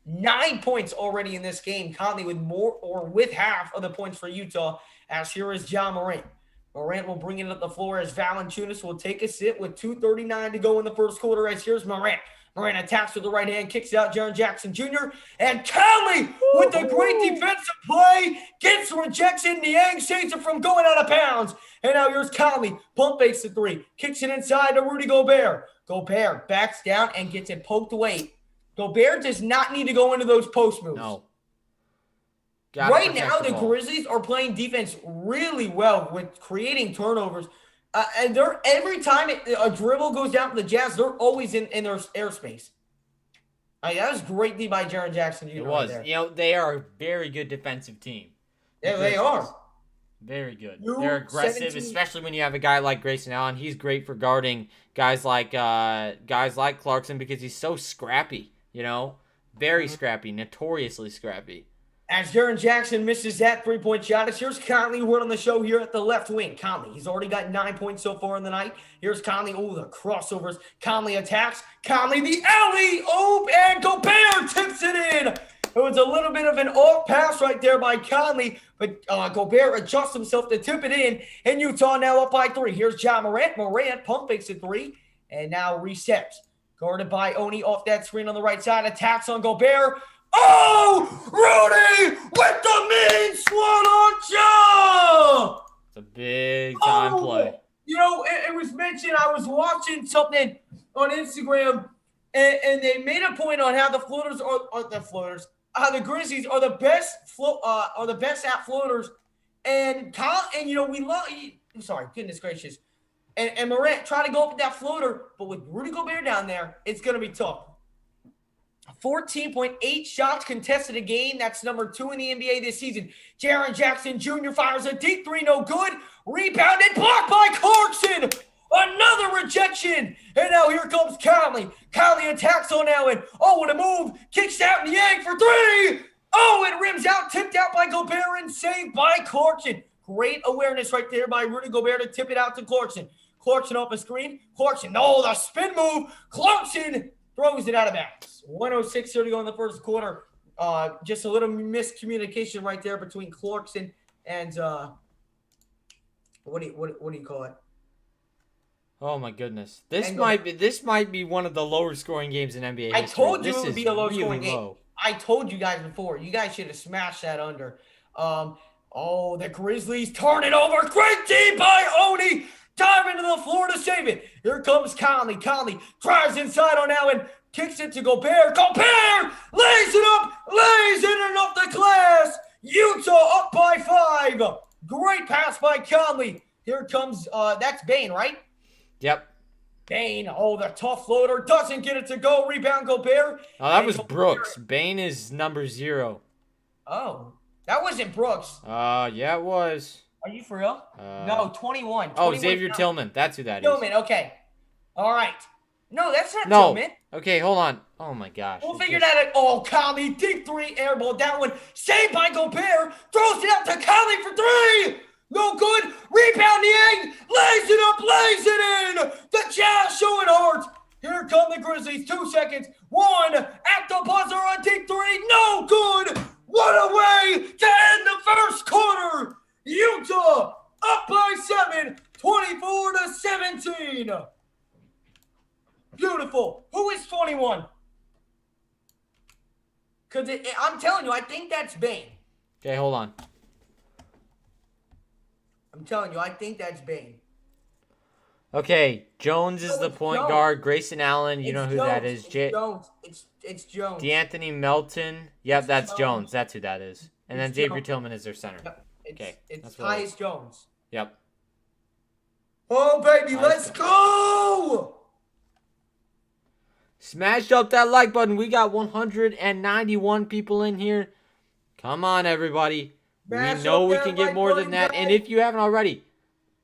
9 points already in this game. Conley with more or with half of the points for Utah. As here is John Morant. Morant will bring it up the floor as Valanciunas will take a sit with 2:39 to go in the first quarter. As here's Morant. Morant attacks with the right hand, kicks it out Jaren Jackson Jr. And Conley with a great defensive play gets rejection. Niang saves it from going out of bounds. And now here's Conley. Pump fakes the 3. Kicks it inside to Rudy Gobert. Gobert backs down and gets it poked away. Gobert does not need to go into those post moves. No. Right now, the Grizzlies are playing defense really well with creating turnovers. And they're every time a dribble goes down to the Jazz, they're always in their airspace. That was great D by Jaren Jackson Jr. It was. Right there. You know, they are a very good defensive team. Yeah, they are. Very good. They're aggressive, especially when you have a guy like Grayson Allen. He's great for guarding guys like Clarkson because he's so scrappy. You know, very scrappy, notoriously scrappy. As Jaren Jackson misses that 3-point shot, here's Conley running the show here at the left wing. Conley, he's already got 9 points so far in the night. Here's Conley. Oh, the crossovers. Conley attacks. Conley, the alley-oop, and Gobert tips it in. It was a little bit of an off pass right there by Conley, but Gobert adjusts himself to tip it in, and Utah now up by 3. Here's John Morant. Morant pump fakes a 3, and now resets. Guarded by Oni off that screen on the right side. Attacks on Gobert. Oh, Rudy with the mean swan on jump. It's a big time play. You know, it was mentioned, I was watching something on Instagram, and they made a point on how the Grizzlies are the best at floaters. And you know, we love. I'm sorry, goodness gracious. And Morant trying to go up with that floater, but with Rudy Gobert down there, it's going to be tough. 14.8 shots contested a game. That's number 2 in the NBA this season. Jaren Jackson Jr. fires a deep 3, no good. Rebounded, blocked by Clarkson. Another rejection. And now here comes Conley. Conley attacks on Allen. Oh, what a move. Kicks out in the egg for three. Oh, it rims out. Tipped out by Gobert and saved by Clarkson. Great awareness right there by Rudy Gobert to tip it out to Clarkson. Clarkson off a screen. Clarkson, oh, the spin move. Clarkson throws it out of bounds. 106 here to go in the first quarter. Just a little miscommunication right there between Clarkson and what do you call it? Oh my goodness. This might be one of the lower scoring games in NBA history. I told you this it would be a low scoring game. Low. I told you guys before. You guys should have smashed that under. Oh, the Grizzlies turn it over. Great D by Oni. Dive into the floor to save it. Here comes Conley. Conley drives inside on Allen. Kicks it to Gobert. Gobert lays it up. Lays it in off the glass. Utah up by 5. Great pass by Conley. Here comes, that's Bane, right? Yep. Bane, oh, the tough floater. Doesn't get it to go. Rebound Gobert. Oh, that was Brooks. Bane is number 0. Oh, that wasn't Brooks. Yeah, it was. Are you for real? No, 21. Oh, Xavier Tillman. That's who that is. Tillman, okay. All right. No, that's not Tillman. Okay, hold on. Oh, my gosh. We'll figure that out. Oh, Conley, deep 3, air ball. That one saved by Gobert. Throws it out to Conley for 3. No good. Rebound the egg. Lays it up. Lays it in. The Jazz showing heart. Here come the Grizzlies. 2 seconds. 1 at the buzzer on deep 3. No good. What a way to end the first quarter. Utah up by 7, 24-17. Beautiful. Who is 21? Because I'm telling you, I think that's Bane. Okay, hold on. I'm telling you, I think that's Bane. Okay, Jones is the point guard. Grayson Allen, you know who that is. Jones. It's Jones. DeAnthony Melton. Yep, that's Jones. That's who that is. And then Xavier Tillman is their center. Yep. Okay. It's Tyus Jones. Yep. Oh, baby, let's go! Smash up that like button. We got 191 people in here. Come on, everybody. We know we can get more than that. And if you haven't already,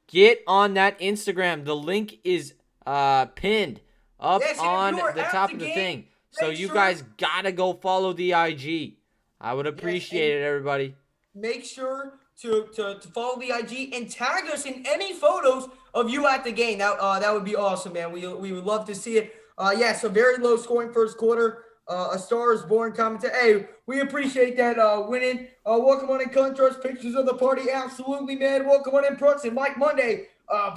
get on that Instagram. The link is pinned up on the top of the thing. So you guys got to go follow the IG. I would appreciate it, everybody. Make sure to follow the IG and tag us in any photos of you at the game. That would be awesome, man. We would love to see it. So very low scoring first quarter. A Star is Born commentator. Hey, we appreciate that winning. Welcome on in, Contrast. Pictures of the party. Absolutely, man. Welcome on in, Brooks and Mike Monday.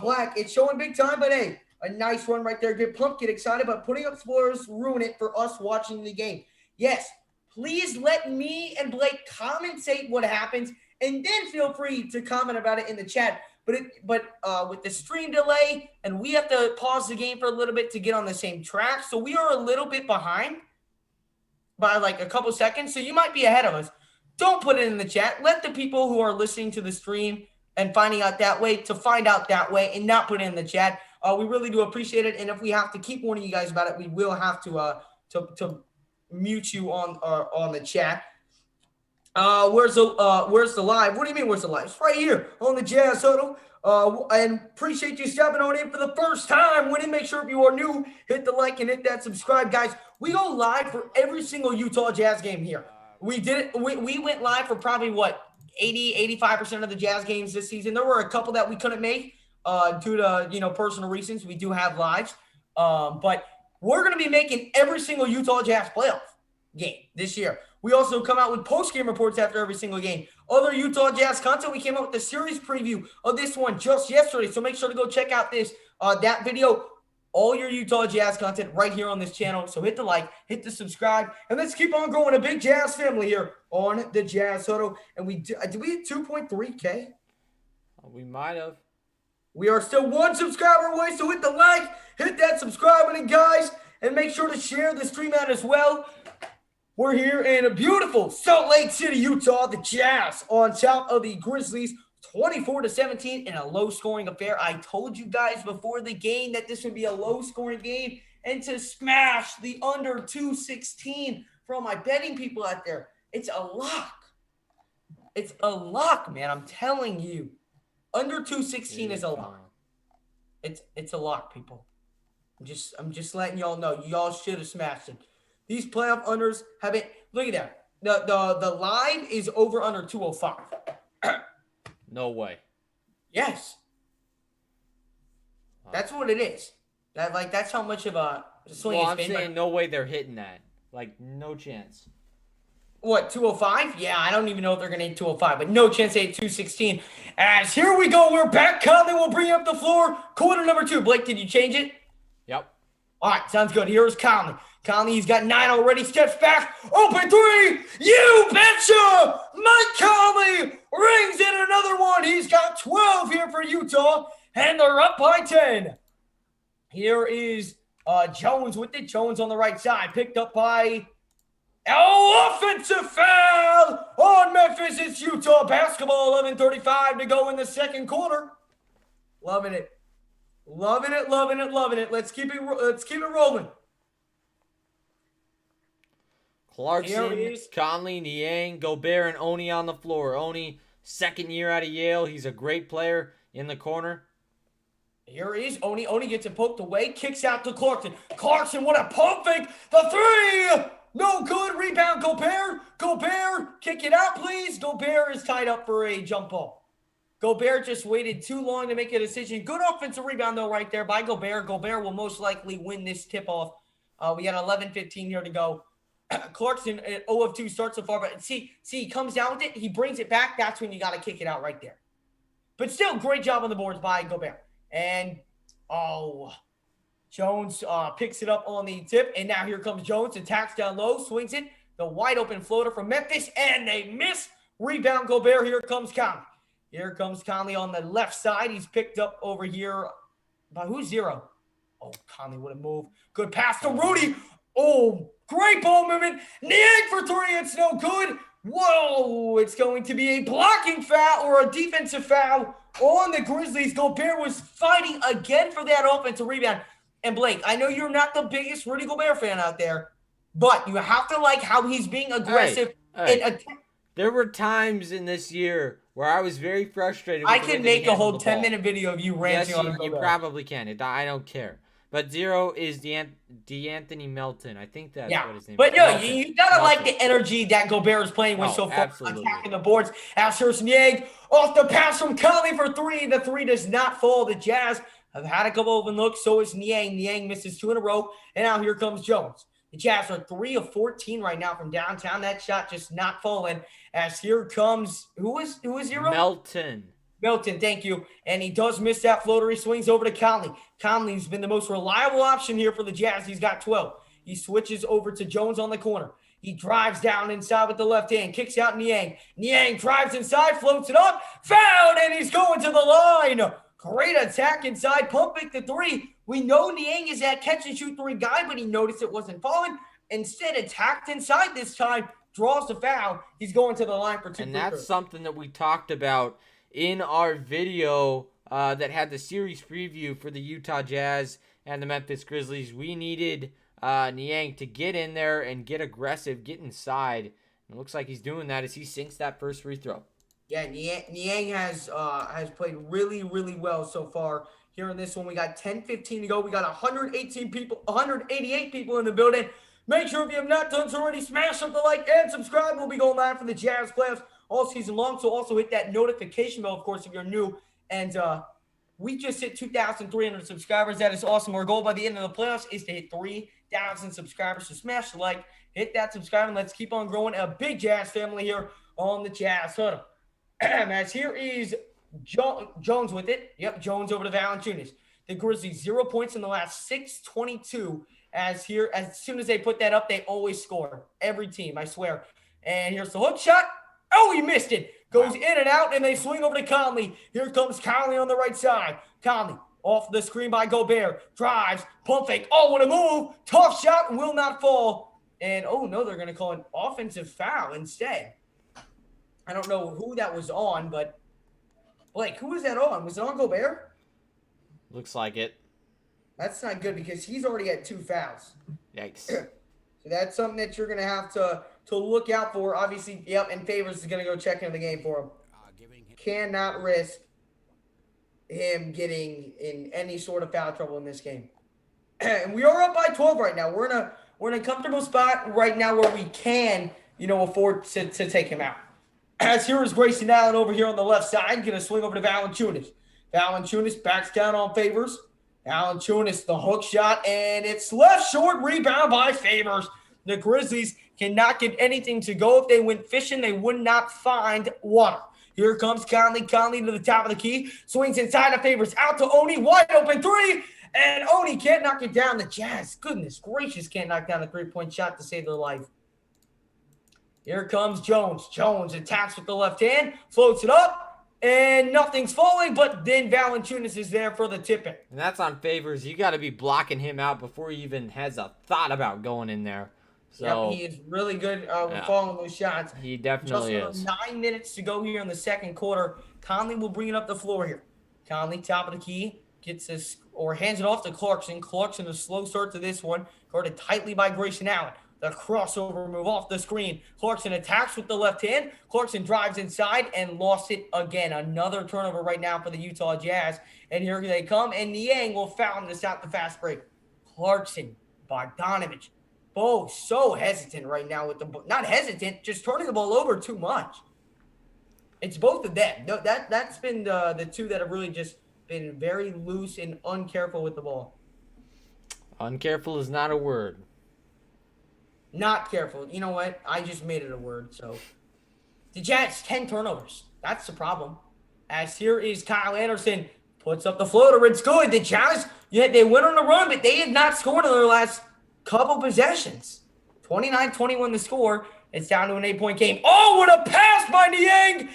Black, it's showing big time, but hey, a nice run right there. Get pumped, get excited, but putting up spoilers ruin it for us watching the game. Yes, please let me and Blake commentate what happens, and then feel free to comment about it in the chat. But with the stream delay, and we have to pause the game for a little bit to get on the same track, so we are a little bit behind by like a couple seconds. So you might be ahead of us. Don't put it in the chat. Let the people who are listening to the stream and finding out that way to find out that way, and not put it in the chat. We really do appreciate it. And if we have to keep warning you guys about it, we will have to mute you on the chat. Where's the live? What do you mean, where's the live? It's right here on the Jazz Huddle. And appreciate you stepping on in for the first time. Winning, make sure if you are new, hit the like and hit that subscribe, guys. We go live for every single Utah Jazz game here. We did it. We went live for probably 85% of the Jazz games this season. There were a couple that we couldn't make due to personal reasons. We do have lives, but we're going to be making every single Utah Jazz playoff game this year. We also come out with post-game reports after every single game. Other Utah Jazz content, we came out with the series preview of this one just yesterday. So make sure to go check out that video. All your Utah Jazz content right here on this channel. So hit the like, hit the subscribe, and let's keep on growing a big Jazz family here on the Jazz Huddle. And did we hit 2.3K? We might have. We are still 1 subscriber away, so hit the like, hit that subscribe button, guys, and make sure to share the stream out as well. We're here in a beautiful Salt Lake City, Utah. The Jazz on top of the Grizzlies, 24-17 in a low-scoring affair. I told you guys before the game that this would be a low-scoring game, and to smash the under 216 for all my betting people out there, it's a lock. It's a lock, man. I'm telling you. Under 216 is a lock. It's a lock, people. I'm just letting y'all know. Y'all should have smashed it. These playoff unders haven't. Look at that. The line is over under 205. No way. Yes. Wow. That's what it is. That's how much of a swing Well, it's I'm been. saying no way they're hitting that. Like, no chance. What, 205? Yeah, I don't even know if they're going to hit 205, but no chance they hit 216. As here we go, we're back. Conley will bring up the floor. Quarter number 2. Blake, did you change it? Yep. All right, sounds good. Here's Conley. Conley, he's got 9 already. Steps back. Open 3. You betcha! Mike Conley rings in another one. He's got 12 here for Utah, and they're up by 10. Here is Jones with it. Jones on the right side. Picked up by... offensive foul on Memphis. It's Utah basketball. 11:35 to go in the second quarter. Loving it. Loving it, loving it, loving it. Let's keep it rolling. Clarkson, Conley, Niang, Gobert, and Oni on the floor. Oni, second year out of Yale. He's a great player in the corner. Here is Oni. Oni gets it poked away. Kicks out to Clarkson. Clarkson, what a pump fake. The 3. No good. Rebound, Gobert. Gobert, kick it out, please. Gobert is tied up for a jump ball. Gobert just waited too long to make a decision. Good offensive rebound, though, right there by Gobert. Gobert will most likely win this tip-off. We got 11:15 here to go. Clarkson at 0 of 2 starts so far, but see, he comes down with it. He brings it back. That's when you got to kick it out right there. But still, great job on the boards by Gobert. And, Jones picks it up on the tip, and now here comes Jones, attacks down low, swings it. The wide open floater from Memphis, and they miss. Rebound, Gobert. Here comes Conley. Here comes Conley on the left side. He's picked up over here by who's 0? Oh, Conley, what a move. Good pass to Rudy. Oh, great ball movement. Niang for 3. It's no good. Whoa, it's going to be a blocking foul or a defensive foul on the Grizzlies. Gobert was fighting again for that offensive rebound. And Blake, I know you're not the biggest Rudy Gobert fan out there, but you have to like how he's being aggressive. There were times in this year where I was very frustrated. I can make a whole 10-minute video of you ranting on Gobert. You probably can. I don't care. But 0 is DeAnthony Melton. I think that's what his name is. But no, you gotta like the energy that Gobert is playing with so far, attacking the boards. Here's Niang off the pass from Conley for 3. The 3 does not fall. The Jazz have had a couple open looks. So is Niang. Niang misses 2 in a row. And now here comes Jones. The Jazz are 3 of 14 right now from downtown. That shot just not falling. As here comes who is 0? Melton, thank you. And he does miss that floater. He swings over to Conley. Conley's been the most reliable option here for the Jazz. He's got 12. He switches over to Jones on the corner. He drives down inside with the left hand, kicks out Niang. Niang drives inside, floats it up, fouled, and he's going to the line. Great attack inside, pumping the 3. We know Niang is that catch-and-shoot 3 guy, but he noticed it wasn't falling. Instead, attacked inside this time, draws the foul. He's going to the line for 2. And that's something that we talked about in our video that had the series preview for the Utah Jazz and the Memphis Grizzlies. We needed Niang to get in there and get aggressive, get inside. It looks like he's doing that as he sinks that first free throw. Yeah, Niang has played really, really well so far. Here in this one, we got 10:15 to go. We got 188 people in the building. Make sure if you have not done so already, smash up the like and subscribe. We'll be going live for the Jazz playoffs all season long. So also hit that notification bell, of course, if you're new. And we just hit 2,300 subscribers. That is awesome. Our goal by the end of the playoffs is to hit 3,000 subscribers. So smash the like, hit that subscribe, and let's keep on growing a big Jazz family here on the Jazz Huddle. As here is Jones with it. Yep, Jones over to Valanciunas. The Grizzlies 0 points in the last 6:22. As soon as they put that up, they always score. Every team, I swear. And here's the hook shot. Oh, he missed it. Goes in and out, and they swing over to Conley. Here comes Conley on the right side. Conley off the screen by Gobert. Drives, pump fake. Oh, what a move. Tough shot, will not fall. And, oh, no, they're going to call an offensive foul instead. I don't know who that was on, but, Blake, who was that on? Was it on Gobert? Looks like it. That's not good because he's already had 2 fouls. Yikes. So that's something that you're going to have to look out for. Obviously, yep, and Favors is going to go check into the game for him. Cannot risk him getting in any sort of foul trouble in this game. And we are up by 12 right now. We're in a comfortable spot right now where we can, afford to take him out. As here is Grayson Allen over here on the left side, going to swing over to Valanciunas. Valanciunas backs down on Favors. Valanciunas, the hook shot, and it's left short, rebound by Favors. The Grizzlies cannot get anything to go. If they went fishing, they would not find water. Here comes Conley. Conley to the top of the key. Swings inside of Favors. Out to Oni. Wide open three. And Oni can't knock it down. The Jazz, goodness gracious, can't knock down a three-point shot to save their life. Here comes Jones. Jones attacks with the left hand. Floats it up. And nothing's falling. But then Valanciunas is there for the tip-in. And that's on Favors. You got to be blocking him out before he even has a thought about going in there. So, yep, he is really good with following those shots. He definitely is. is. 9 minutes to go here in the second quarter. Conley will bring it up the floor here. Conley, top of the key, gets this or hands it off to Clarkson. Clarkson, a slow start to this one, guarded tightly by Grayson Allen. The crossover move off the screen. Clarkson attacks with the left hand. Clarkson drives inside and lost it again. Another turnover right now for the Utah Jazz. And here they come. And Niang will foul this out the fast break. Clarkson, Bogdanovich. Both so hesitant right now with the – not hesitant, just turning the ball over too much. It's both of them. No, that's been the two that have really just been very loose and uncareful with the ball. Uncareful is not a word. Not careful. You know what? I just made it a word. So the Jazz, 10 turnovers. That's the problem. As here is Kyle Anderson. Puts up the floater. It's good. The Jazz, they went on a run, but they had not scored in their last couple possessions. 29-21 the score. It's down to an 8-point game. Oh, what a pass by Niang.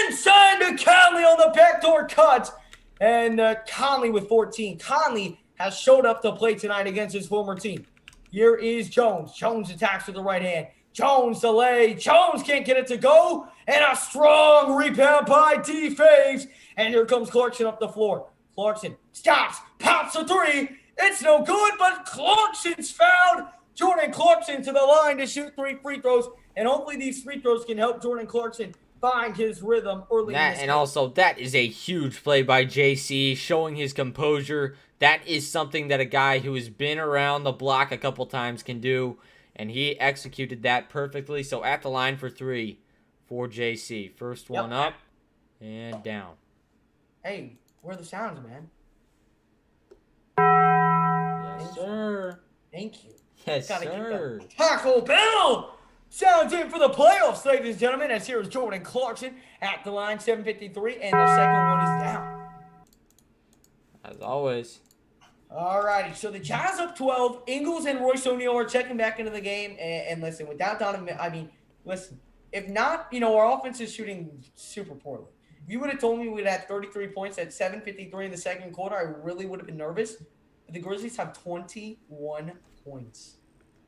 Inside to Conley on the backdoor cut. And Conley with 14. Conley has showed up to play tonight against his former team. Here is Jones. Jones attacks with the right hand. Jones delay. Jones can't get it to go. And a strong rebound by D. Faves. And here comes Clarkson up the floor. Clarkson stops. Pops a three. It's no good, but Clarkson's fouled. Jordan Clarkson to the line to shoot 3 free throws. And hopefully these free throws can help Jordan Clarkson find his rhythm early in this game. Also, that is a huge play by JC, showing his composure. That is something that a guy who has been around the block a couple times can do, and he executed that perfectly. So at the line for 3 for JC. First one up and down. Hey, where are the sounds, man? Yes, sir. Thank you. Yes, sir. Taco Bell! Sounds in for the playoffs, ladies and gentlemen, as here is Jordan Clarkson at the line, 7:53, and the second one is down. As always. All righty, so the Jazz up 12. Ingles and Royce O'Neal are checking back into the game. And listen, without Donovan, listen, if not, our offense is shooting super poorly. If you would have told me we'd have 33 points at 7:53 in the second quarter, I really would have been nervous. But the Grizzlies have 21 points.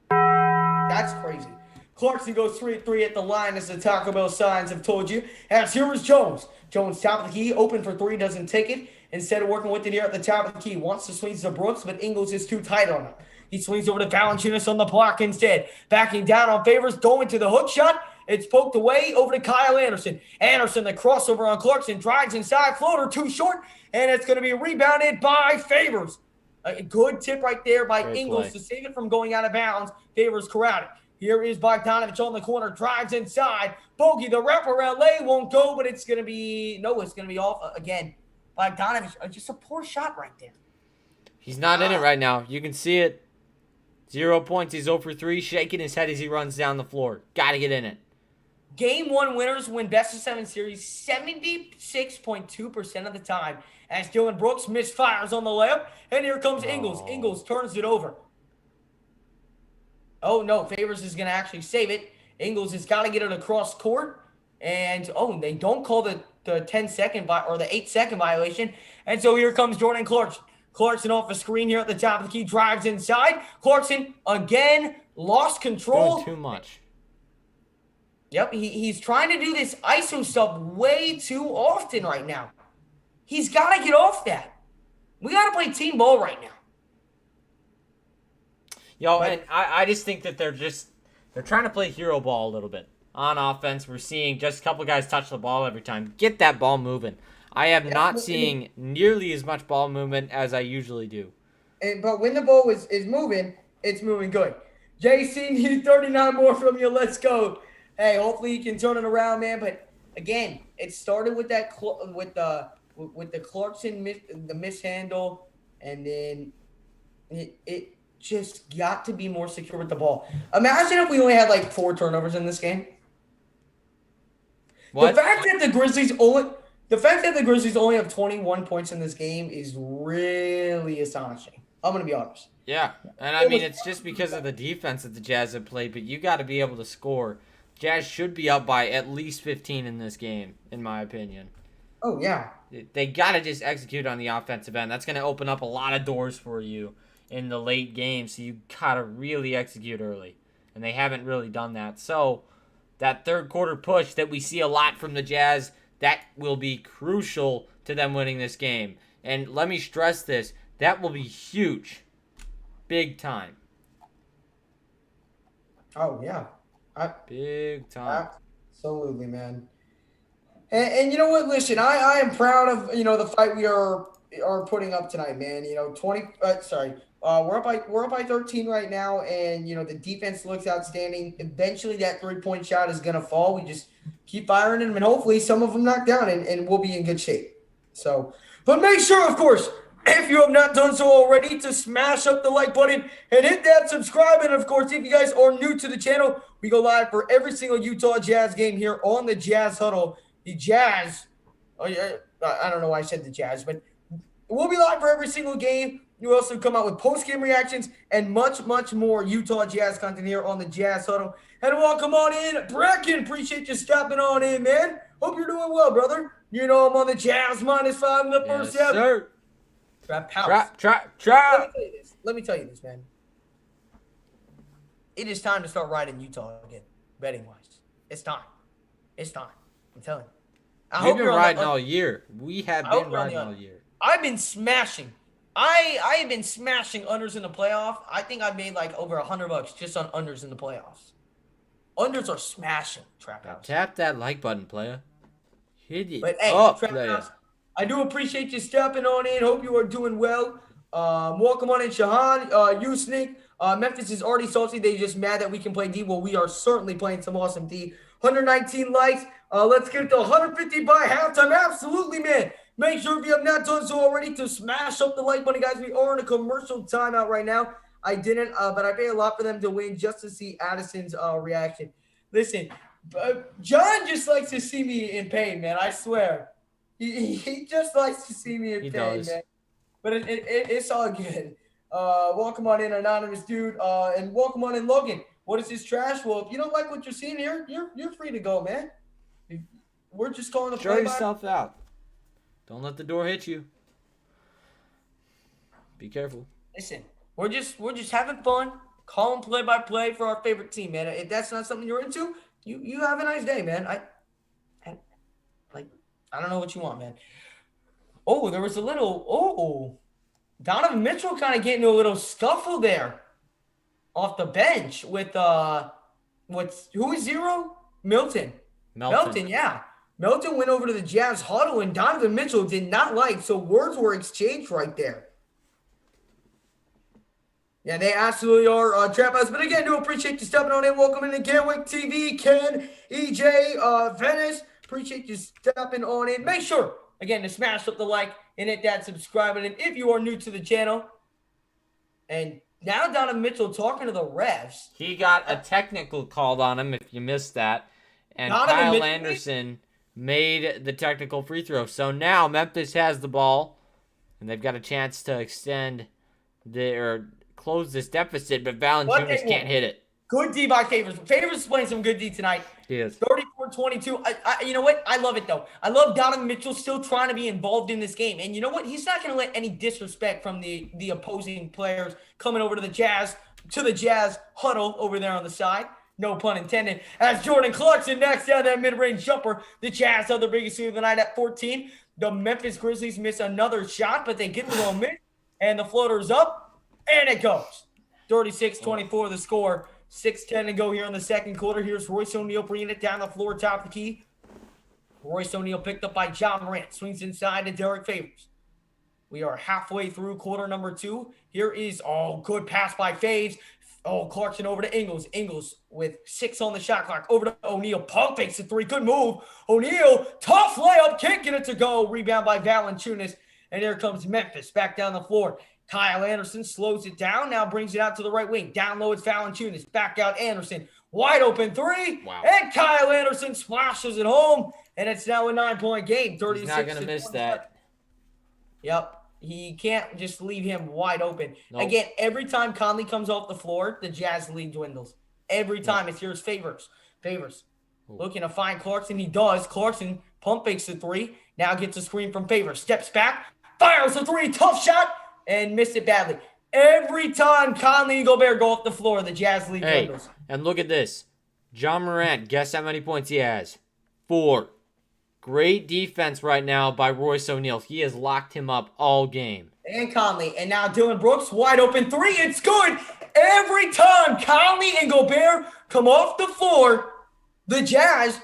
That's crazy. Clarkson goes 3-3 at the line, as the Taco Bell signs have told you. As here is Jones. Jones, top of the key, open for 3, doesn't take it. Instead of working with it here at the top of the key, wants to swing to Brooks, but Ingles is too tight on him. He swings over to Valanciunas on the block instead. Backing down on Favors, going to the hook shot. It's poked away over to Kyle Anderson. Anderson, the crossover on Clarkson, drives inside, floater too short, and it's going to be rebounded by Favors. A good tip right there by Great Ingles play to save it from going out of bounds. Favors corralled it. Here is Bogdanovich on the corner, drives inside. Bogey, the wraparound lay won't go, but it's going to be off again. Bogdanovich, just a poor shot right there. He's not in it right now. You can see it. 0 points. He's 0 for 3, shaking his head as he runs down the floor. Got to get in it. Game 1 winners win best of 7 series 76.2% of the time. As Dylan Brooks misfires on the layup, and here comes Ingles. Ingles turns it over. Oh, no, Favors is going to actually save it. Ingles has got to get it across court. And, they don't call the 10-second or the 8-second violation. And so here comes Jordan Clarkson. Clarkson off the screen here at the top of the key, drives inside. Clarkson, again, lost control. Doing too much. Yep, he's trying to do this ISO stuff way too often right now. He's got to get off that. We got to play team ball right now. And I just think that they're trying to play hero ball a little bit. On offense, we're seeing just a couple guys touch the ball every time. Get that ball moving. I have not seen nearly as much ball movement as I usually do. But when the ball is moving, it's moving good. JC, need 39 more from you. Let's go. Hey, hopefully you can turn it around, man. But again, it started with that with the Clarkson the mishandle, and then it just got to be more secure with the ball. Imagine if we only had like 4 turnovers in this game. What? The fact that the Grizzlies only have 21 points in this game is really astonishing. I'm going to be honest. Yeah, and I mean, it's just because of the defense that the Jazz have played, but you got to be able to score. Jazz should be up by at least 15 in this game, in my opinion. Oh, yeah. They got to just execute on the offensive end. That's going to open up a lot of doors for you in the late game, so you got to really execute early. And they haven't really done that. So that third quarter push that we see a lot from the Jazz, that will be crucial to them winning this game. And let me stress this, that will be huge. Big time. Oh, yeah. Big time. Absolutely, man. And you know what? Listen, I am proud of, the fight we are putting up tonight, man. We're up by 13 right now, and the defense looks outstanding. Eventually that 3-point shot is gonna fall. We just keep firing them, and hopefully some of them knock down, and we'll be in good shape. So, but make sure, of course, if you have not done so already, to smash up the like button and hit that subscribe. And of course, if you guys are new to the channel, we go live for every single Utah Jazz game here on the Jazz Huddle. The Jazz, I don't know why I said the Jazz, but we'll be live for every single game. You also come out with post-game reactions and much, much more Utah Jazz content here on the Jazz Huddle. And welcome on in, Bracken. Appreciate you stopping on in, man. Hope you're doing well, brother. I'm on the Jazz -5 in the first half. Sir. Trap house. Trap. Let me tell you this, man. It is time to start riding Utah again, betting-wise. It's time. I'm telling you. We've been riding all year. We have been riding all year. I've been smashing. I have been smashing unders in the playoff. I think I've made like over $100 just on unders in the playoffs. Unders are smashing, Trap House. Tap that like button, player. Hit it. But hey, up, Trap player. House, I do appreciate you stepping on in. Hope you are doing well. Welcome on in, Shahan. You Sneak. Memphis is already salty. They just mad that we can play D. Well, we are certainly playing some awesome D. 119 likes. Let's get it to 150 by halftime. Absolutely, man. Make sure if you have not done so already to smash up the like button, guys. We are in a commercial timeout right now. I didn't, but I pay a lot for them to win just to see Addison's reaction. Listen, John just likes to see me in pain, man. I swear. He just likes to see me in pain, man. But it's all good. Welcome on in, anonymous dude, and welcome on in, Logan. What is this trash? Well, if you don't like what you're seeing here, you're free to go, man. We're just calling the play. Show yourself out. Don't let the door hit you. Be careful. Listen, we're just having fun, calling play-by-play for our favorite team, man. If that's not something you're into, you have a nice day, man. I don't know what you want, man. Oh, there was a little Donovan Mitchell kind of getting into a little scuffle there off the bench with who is zero? Milton, yeah. Milton went over to the Jazz huddle, and Donovan Mitchell did not like, so words were exchanged right there. Yeah, they absolutely are Trap House. But again, do appreciate you stepping on in. Welcome in to Canwick TV, Ken, EJ, Venice. Appreciate you stepping on in. Make sure, again, to smash up the like and hit that subscribe button if you are new to the channel. And now Donovan Mitchell talking to the refs. He got a technical called on him, if you missed that. And Kyle Anderson made the technical free throw. So now Memphis has the ball, and they've got a chance to extend or close this deficit, but Valanciunas can't hit it. Good D by Favors. Favors is playing some good D tonight. He is. 34-22. You know what? I love it, though. I love Donovan Mitchell still trying to be involved in this game. And you know what? He's not going to let any disrespect from the opposing players coming over to the Jazz huddle over there on the side. No pun intended. As Jordan Clarkson knocks down that mid-range jumper, the Jazz have the biggest lead of the night at 14. The Memphis Grizzlies miss another shot, but they get the moment, and the floater's up, and it goes. 36-24 the score. 6:10 to go here in the second quarter. Here's Royce O'Neal bringing it down the floor, top of the key. Royce O'Neal picked up by John Morant. Swings inside to Derek Favors. We are halfway through quarter number 2. Here is, good pass by Faves. Clarkson over to Ingles. Ingles with 6 on the shot clock. Over to O'Neal. Pump fakes a 3. Good move. O'Neal, tough layup. Can't get it to go. Rebound by Valanciunas. And here comes Memphis back down the floor. Kyle Anderson slows it down. Now brings it out to the right wing. Down low, it's Valanciunas. Back out Anderson. Wide open 3. Wow. And Kyle Anderson splashes it home. And it's now a 9-point game. 36. He's not going to miss that. Yep. He can't just leave him wide open. Nope. Again, every time Conley comes off the floor, the Jazz lead dwindles. Every time. It's here's Favors. Looking to find Clarkson. He does. Clarkson pump fakes the 3. Now gets a screen from Favors. Steps back. Fires a 3. Tough shot. And missed it badly. Every time Conley and Gobert go off the floor, the Jazz lead dwindles. And look at this. John Morant, guess how many points he has? 4. Great defense right now by Royce O'Neal. He has locked him up all game. And Conley. And now Dillon Brooks, wide open 3. It's good. Every time Conley and Gobert come off the floor, the Jazz,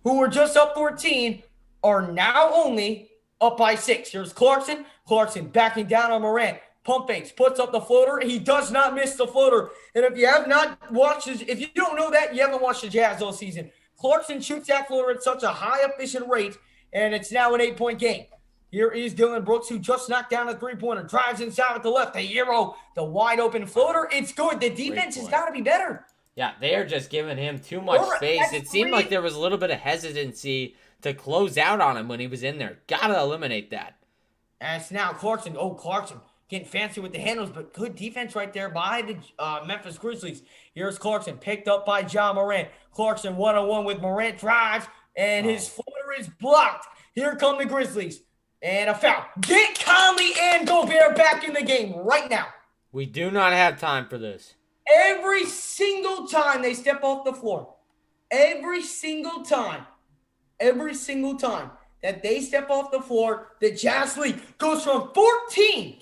who were just up 14, are now only up by 6. Here's Clarkson. Clarkson backing down on Morant. Pump fakes, puts up the floater. He does not miss the floater. And if you have not watched this, if you don't know that, you haven't watched the Jazz all season. Clarkson shoots that floater at such a high efficient rate, and it's now an 8-point game. Here is Dillon Brooks, who just knocked down a 3-pointer. Drives inside with the left. The Euro, the wide open floater. It's good. The defense has got to be better. Yeah, they are just giving him too much space. It seemed like there was a little bit of hesitancy to close out on him when he was in there. Got to eliminate that. And it's now Clarkson. Clarkson getting fancy with the handles, but good defense right there by the Memphis Grizzlies. Here's Clarkson, picked up by John Morant. Clarkson one-on-one with Morant, drives, and his floater is blocked. Here come the Grizzlies. And a foul. Get Conley and Gobert back in the game right now. We do not have time for this. Every single time they step off the floor, every single time that they step off the floor, the Jazz lead goes from 14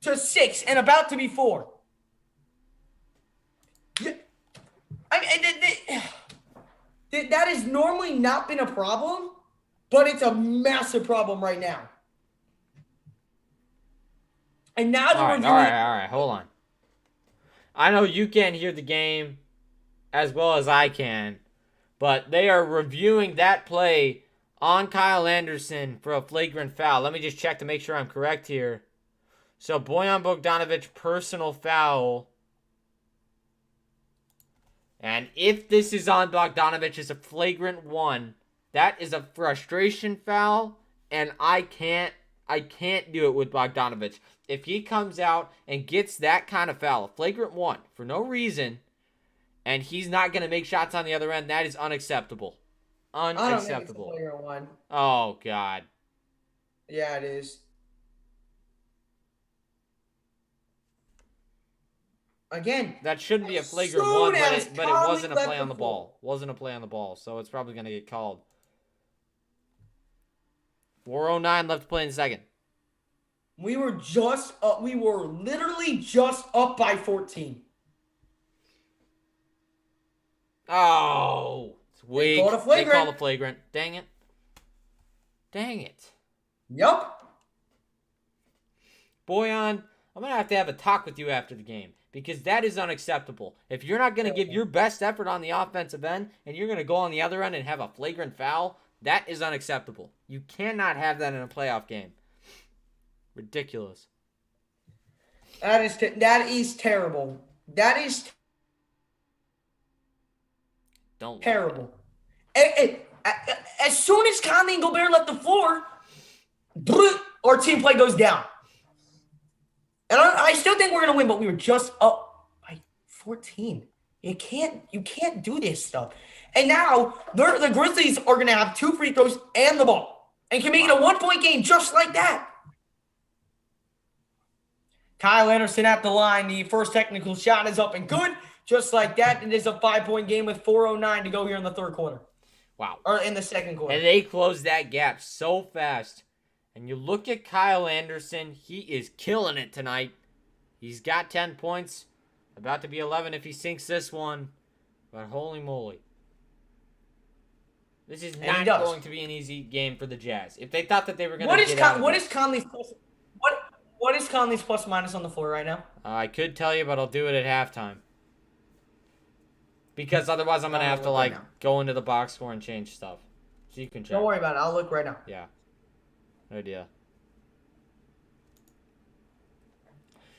to 6 and about to be 4. That has normally not been a problem, but it's a massive problem right now. And now all right, hold on. I know you can't hear the game as well as I can, but they are reviewing that play on Kyle Anderson for a flagrant foul. Let me just check to make sure I'm correct here. So Bojan Bogdanovic, personal foul. And if this is on Bogdanovic, it's a flagrant 1. That is a frustration foul, and I can't do it with Bogdanovic. If he comes out and gets that kind of foul, a flagrant 1, for no reason, and he's not going to make shots on the other end, that is unacceptable. Unacceptable. I don't think it's a flagrant 1. Oh, God. Yeah, it is. Again, that shouldn't be a flagrant 1, but it wasn't a play on the ball. Wasn't a play on the ball, so it's probably going to get called. 4:09 left to play in the second. We were literally just up by 14. Oh, it's weak. They call the flagrant. Dang it. Yup. Bojan, I'm going to have a talk with you after the game, because that is unacceptable. If you're not going to give your best effort on the offensive end and you're going to go on the other end and have a flagrant foul, that is unacceptable. You cannot have that in a playoff game. Ridiculous. That is terrible. That is terrible. As soon as Conley and Gobert left the floor, our team play goes down. And I still think we're going to win, but we were just up by 14. You can't do this stuff. And now the Grizzlies are going to have 2 free throws and the ball and can make it a 1-point game just like that. Kyle Anderson at the line. The first technical shot is up and good. Just like that, it is a 5-point game with 4:09 to go here in the third quarter. Wow. Or in the second quarter. And they closed that gap so fast. And you look at Kyle Anderson, he is killing it tonight. He's got 10 points. About to be 11 if he sinks this one. But holy moly. This is And he not does. going to be an easy game for the Jazz. If they thought that they were going What to is get out of what this- is Conley's what is Conley's plus minus on the floor right now? I could tell you, but I'll do it at halftime. Because otherwise I'm going to have to, like, go into the box score and change stuff. So you can check. Don't worry about it. I'll look right now. Yeah. No idea.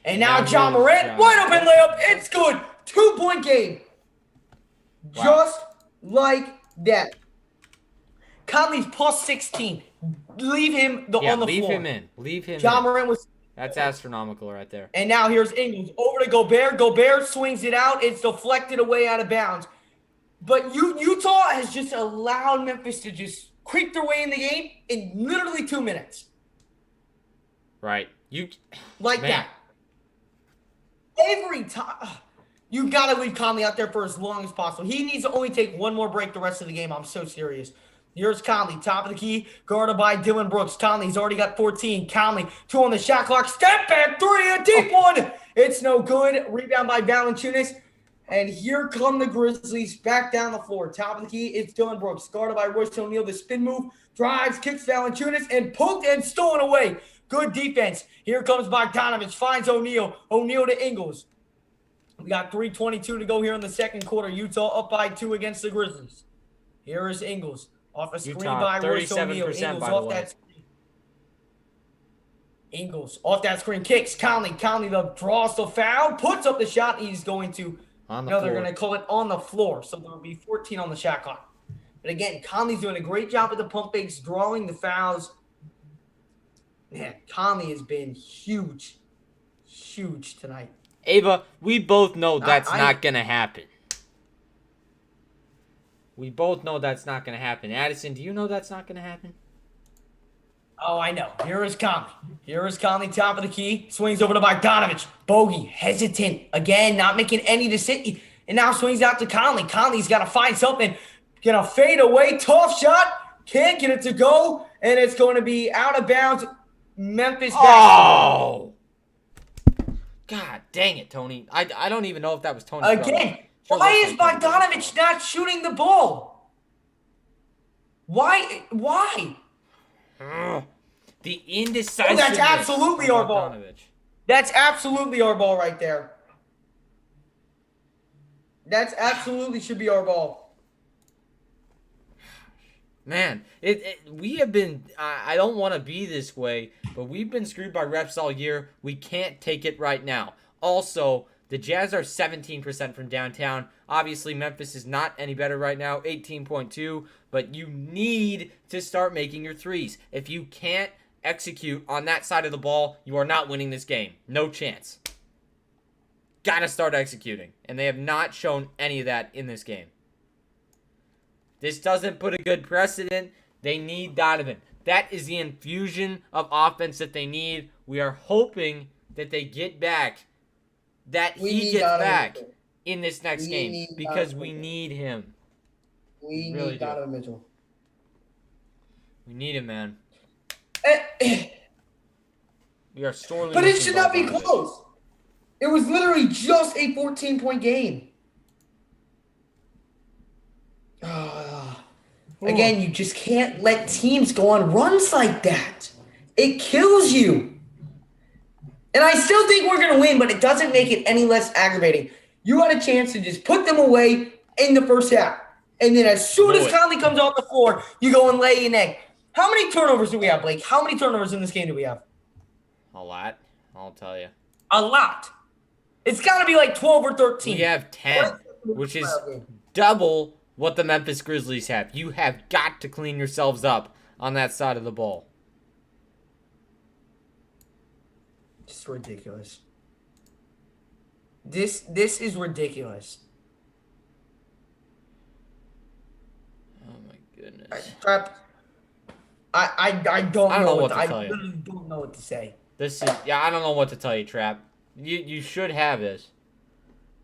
And now Now John here's Morant, John. wide open layup. It's good. 2-point game. Wow. Just like that. Conley's plus 16. Leave him on the leave floor. him in. Leave him John in. Morant was. That's astronomical right there. And now here's Ingles over to Gobert. Gobert swings it out. It's deflected away out of bounds. But Utah has just allowed Memphis to just creep their way in the game in literally 2 minutes. Right. Like Man. that. Every time. You got to leave Conley out there for as long as possible. He needs to only take one more break the rest of the game. I'm so serious. Here's Conley, top of the key, guarded by Dylan Brooks. Conley's already got 14. Conley, 2 on the shot clock. Step back, 3, a deep one. It's no good. Rebound by Valanciunas. And here come the Grizzlies back down the floor. Top of the key, it's Dylan Brooks, guarded by Royce O'Neal. The spin move, drives, kicks Valanciunas, and poked and stolen away. Good defense. Here comes Bogdanovich, finds O'Neal. O'Neal to Ingles. We got 3:22 to go here in the second quarter. Utah up by 2 against the Grizzlies. Here is Ingles. Off a screen Utah, by Royce O'Neal. 37% Ingles by the off way. that screen. Ingles off that screen. Kicks. Conley draws the foul. Puts up the shot. He's going to. On the No, floor. they're going to call it on the floor. So there will be 14 on the shot clock. But again, Conley's doing a great job at the pump fakes, drawing the fouls. Man, Conley has been huge. Huge tonight. Ava, we both know that's I- not going to happen. We both know that's not going to happen. Addison, do you know that's not going to happen? Oh, I know. Here is Conley. Here is Conley, top of the key. Swings over to Bogdanovich. Bogey, hesitant. Again, not making any decision. And now swings out to Conley. Conley's got to find something. Gonna fade away. Tough shot. Can't get it to go. And it's going to be out of bounds. Memphis back. Oh! God dang it, Tony. I don't even know if that was Tony. Again, why is Bogdanovich not shooting the ball? Why? The indecisiveness. Oh, that's absolutely of our ball. Bogdanovich. That's absolutely our ball right there. That's absolutely should be our ball. Man, we have been, I don't want to be this way, but we've been screwed by refs all year. We can't take it right now. Also, the Jazz are 17% from downtown. Obviously, Memphis is not any better right now, 18.2, but you need to start making your threes. If you can't execute on that side of the ball, you are not winning this game. No chance. Gotta start executing, and they have not shown any of that in this game. This doesn't put a good precedent. They need Donovan. That is the infusion of offense that they need. We are hoping that they get back, that he gets back in this next game because we need him. We really need do. Donovan Mitchell. We need him, man. We are sorely But it missing should not be Bogdanovich. close. It was literally just a 14-point game. Again, you just can't let teams go on runs like that. It kills you. And I still think we're going to win, but it doesn't make it any less aggravating. You had a chance to just put them away in the first half. And then as soon as Conley comes off the floor, you go and lay an egg. How many turnovers do we have, Blake? How many turnovers in this game do we have? A lot, I'll tell you. A lot. It's got to be like 12 or 13. We have 10, which is double what the Memphis Grizzlies have. You have got to clean yourselves up on that side of the ball. Just ridiculous. This is ridiculous. Oh my goodness. I don't know what to tell you. I literally don't know what to say. I don't know what to tell you, Trap. You should have this.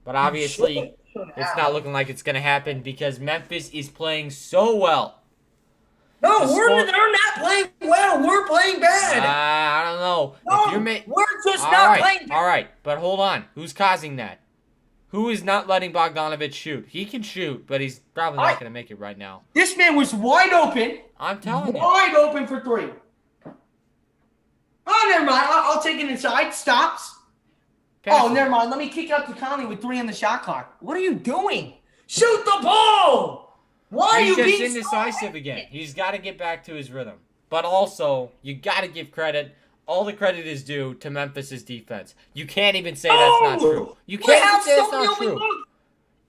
But obviously, it's not looking like it's going to happen because Memphis is playing so well. No, they're not playing well. We're playing bad. I don't know. No, we're just not playing bad. All right, but hold on. Who's causing that? Who is not letting Bogdanovic shoot? He can shoot, but he's probably not going to make it right now. This man was wide open. I'm telling you. Wide open for three. Oh, never mind. I'll take it inside. Stops. Never mind. Let me kick it up to Conley with 3 on the shot clock. What are you doing? Shoot the ball! Why are you being He's just indecisive again. He's got to get back to his rhythm. But also, you got to give credit. All the credit is due to Memphis' defense. You can't even say that's not true. You can't even say that's not true.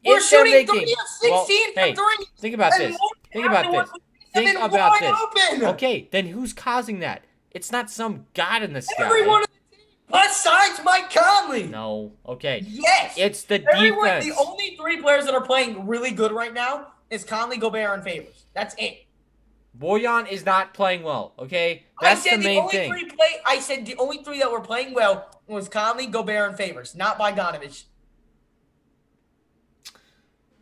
We're shooting 3 of 16 hey, for 3. Think about this. Think about this. Think about this. Okay, then who's causing that? It's not some god in the sky. Everyone besides Mike Conley. No. Okay. Yes. It's the defense. The only 3 players that are playing really good right now is Conley, Gobert, and Favors. That's it. Bojan is not playing well, okay? That's the main thing. I said the only 3 that were playing well was Conley, Gobert, and Favors, not Bogdanovic.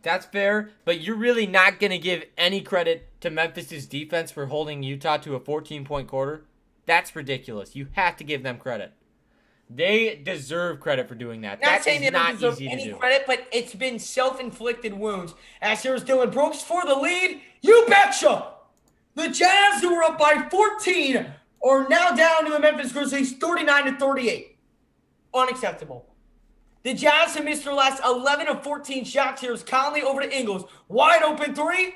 That's fair, but you're really not going to give any credit to Memphis' defense for holding Utah to a 14-point quarter? That's ridiculous. You have to give them credit. They deserve credit for doing that. That is not easy to do. Credit, but it's been self-inflicted wounds. As here's Dylan Brooks for the lead. You betcha! The Jazz, who were up by 14, are now down to the Memphis Grizzlies 39-38. Unacceptable. The Jazz have missed their last 11 of 14 shots. Here's Conley over to Ingles. Wide open 3.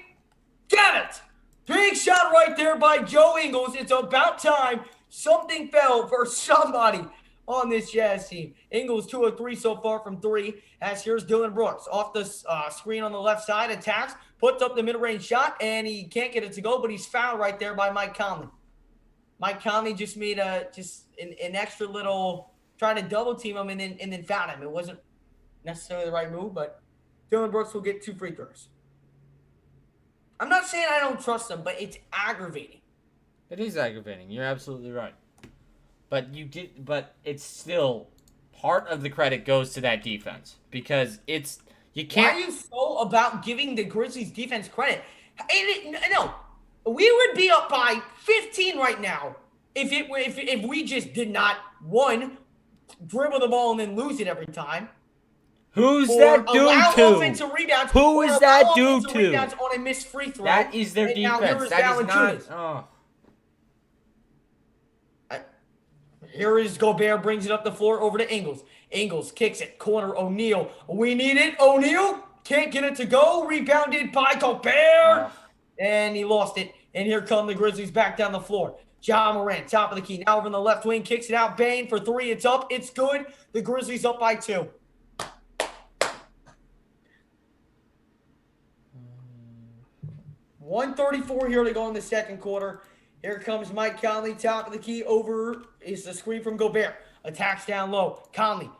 Got it! Big shot right there by Joe Ingles. It's about time something fell for somebody on this Jazz team. Ingles 2 of 3 so far from 3. As here's Dylan Brooks off the screen on the left side, attacks, puts up the mid-range shot, and he can't get it to go, but he's fouled right there by Mike Conley. Mike Conley just made an extra little, trying to double team him and then fouled him. It wasn't necessarily the right move, but Dylan Brooks will get 2 free throws. I'm not saying I don't trust him, but it's aggravating. It is aggravating. You're absolutely right. But it's still part of the credit goes to that defense because you can't. Why are you so about giving the Grizzlies defense credit? No, we would be up by 15 right now if we just did not dribble the ball and then lose it every time. Who's that due to? Offensive rebounds, Who is that due to? Rebounds on a missed free throw. That is their defense. That is not. Oh. Here is Gobert, brings it up the floor over to Ingles. Ingles kicks it, corner O'Neal. We need it. O'Neal can't get it to go. Rebounded by Gobert. And he lost it. And here come the Grizzlies back down the floor. Ja Morant, top of the key. Now over in the left wing, kicks it out. Bane for 3. It's up. It's good. The Grizzlies up by 2. $134 here to go in the second quarter. Here comes Mike Conley, top of the key. Over is the screen from Gobert. Attacks down low. Conley,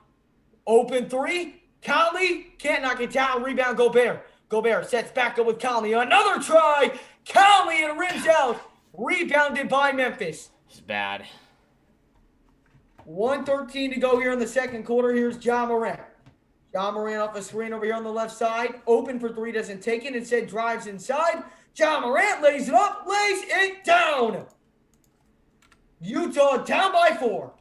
open 3. Conley can't knock it down. Rebound Gobert. Gobert sets back up with Conley. Another try. Conley and rims out. Rebounded by Memphis. It's bad. 1:13 to go here in the second quarter. Here's Ja Morant. Ja Morant off the screen over here on the left side. Open for 3, doesn't take it. Instead drives inside. Ja Morant lays it up, lays it down. Utah down by 4.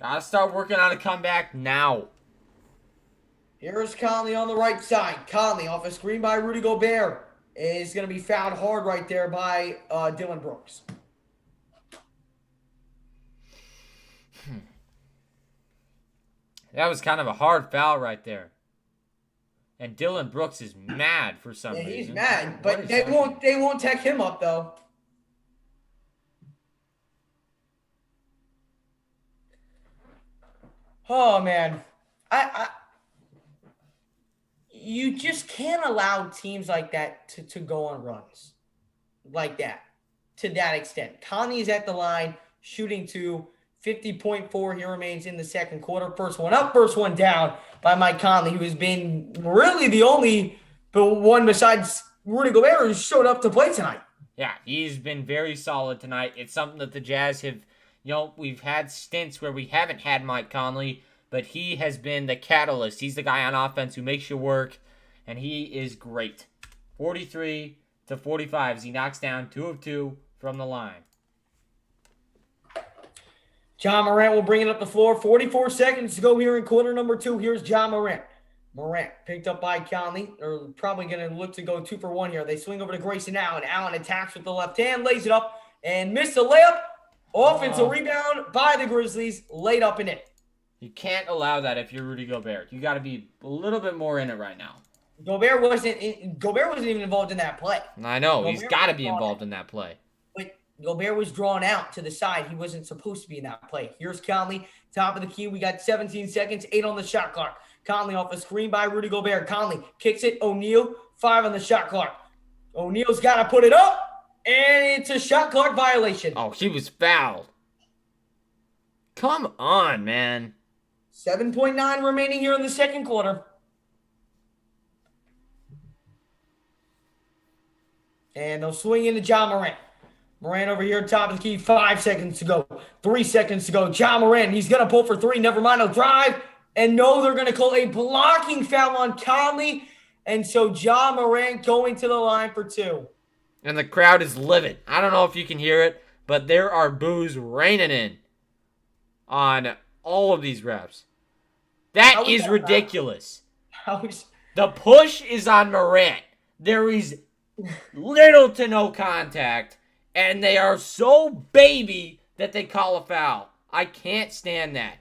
Gotta start working on a comeback now. Here's Conley on the right side. Conley off a screen by Rudy Gobert is going to be fouled hard right there by Dylan Brooks. That was kind of a hard foul right there. And Dylan Brooks is mad for some reason. He's mad, but they won't tech him up though. Oh man, you just can't allow teams like that to go on runs like that to that extent. Conley is at the line, shooting 2, 50.4. He remains in the second quarter. First one up, first one down by Mike Conley, who has been really the only one besides Rudy Gobert who showed up to play tonight. Yeah, he's been very solid tonight. It's something that the Jazz have, we've had stints where we haven't had Mike Conley, but he has been the catalyst. He's the guy on offense who makes you work, and he is great. 43-45 as he knocks down 2 of 2 from the line. John Morant will bring it up the floor. 44 seconds to go here in quarter number 2. Here's John Morant. Morant picked up by Conley. They're probably going to look to go 2 for 1 here. They swing over to Grayson Allen. Allen attacks with the left hand, lays it up, and missed a layup. Offensive rebound by the Grizzlies, laid up and in. You can't allow that if you're Rudy Gobert. You got to be a little bit more in it right now. Gobert wasn't even involved in that play. I know. He's got to be involved in that play. But Gobert was drawn out to the side. He wasn't supposed to be in that play. Here's Conley, top of the key. We got 17 seconds, 8 on the shot clock. Conley off a screen by Rudy Gobert. Conley kicks it. O'Neal, 5 on the shot clock. O'Neal's got to put it up, and it's a shot clock violation. Oh, he was fouled. Come on, man. 7.9 remaining here in the second quarter. And they'll swing into John Morant. Morant over here, top of the key, 5 seconds to go. 3 seconds to go. John Morant, he's going to pull for 3. Never mind, he'll drive. And no, they're going to call a blocking foul on Conley. And so John Morant going to the line for 2. And the crowd is livid. I don't know if you can hear it, but there are boos raining in on all of these refs. That is ridiculous. The push is on Morant. There is little to no contact, and they are so baby that they call a foul. I can't stand that.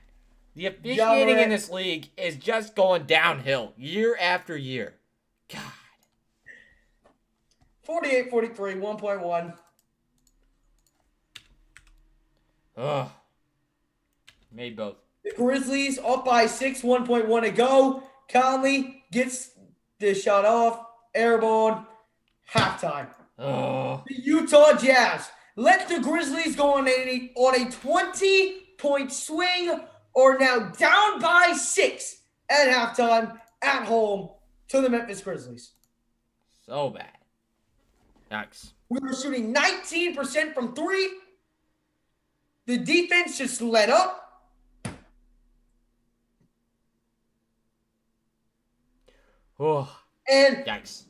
The officiating in this league is just going downhill year after year. God. 48-43, 1.1. Ugh. Made both. The Grizzlies up by 6, 1.1 to go. Conley gets the shot off. Airborne. Halftime. Oh. The Utah Jazz let the Grizzlies go on a 20-point swing, or now down by 6 at halftime at home to the Memphis Grizzlies. So bad. Yikes. We were shooting 19% from 3. The defense just let up. Oh. And yikes.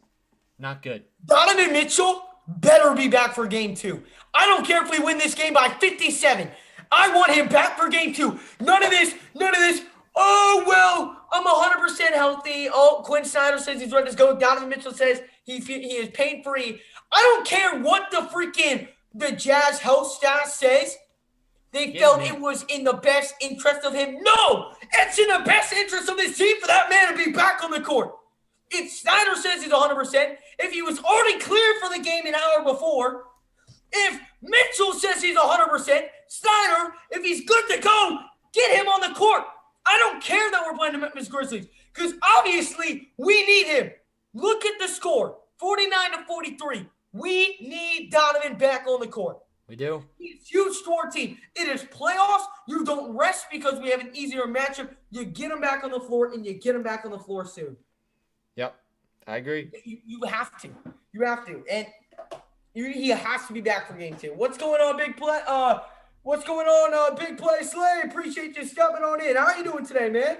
Not good. Donovan Mitchell better be back for game 2. I don't care if we win this game by 57. I want him back for game 2. None of this. Oh, well, I'm 100% healthy. Oh, Quinn Snyder says he's ready to go. Donovan Mitchell says he is pain-free. I don't care what the Jazz health staff says. They felt it was in the best interest of him. No! It's in the best interest of this team for that man to be back on the court. If Snyder says he's 100%, if he was already cleared for the game an hour before, if Mitchell says he's 100%, Snyder, if he's good to go, get him on the court. I don't care that we're playing the Memphis Grizzlies, because obviously we need him. Look at the score, 49-43. We need Donovan back on the court. We do. He's huge to our team. It is playoffs. You don't rest because we have an easier matchup. You get him back on the floor, and you get him back on the floor soon. Yep, I agree. You have to. You have to. And he has to be back for game 2. What's going on, Big Play? What's going on, Big Play Slay? Appreciate you stepping on in. How are you doing today, man?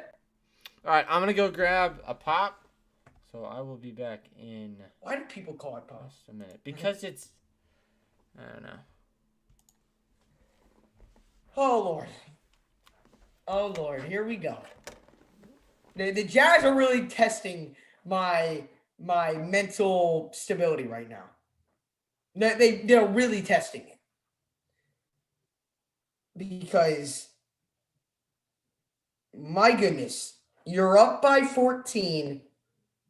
All right, I'm going to go grab a pop. So I will be back in... Why do people call it pop? Just a minute. Because it's... I don't know. Oh, Lord. Oh, Lord. Here we go. The Jazz are really testing my mental stability right now. They're really testing it. Because, my goodness, you're up by 14,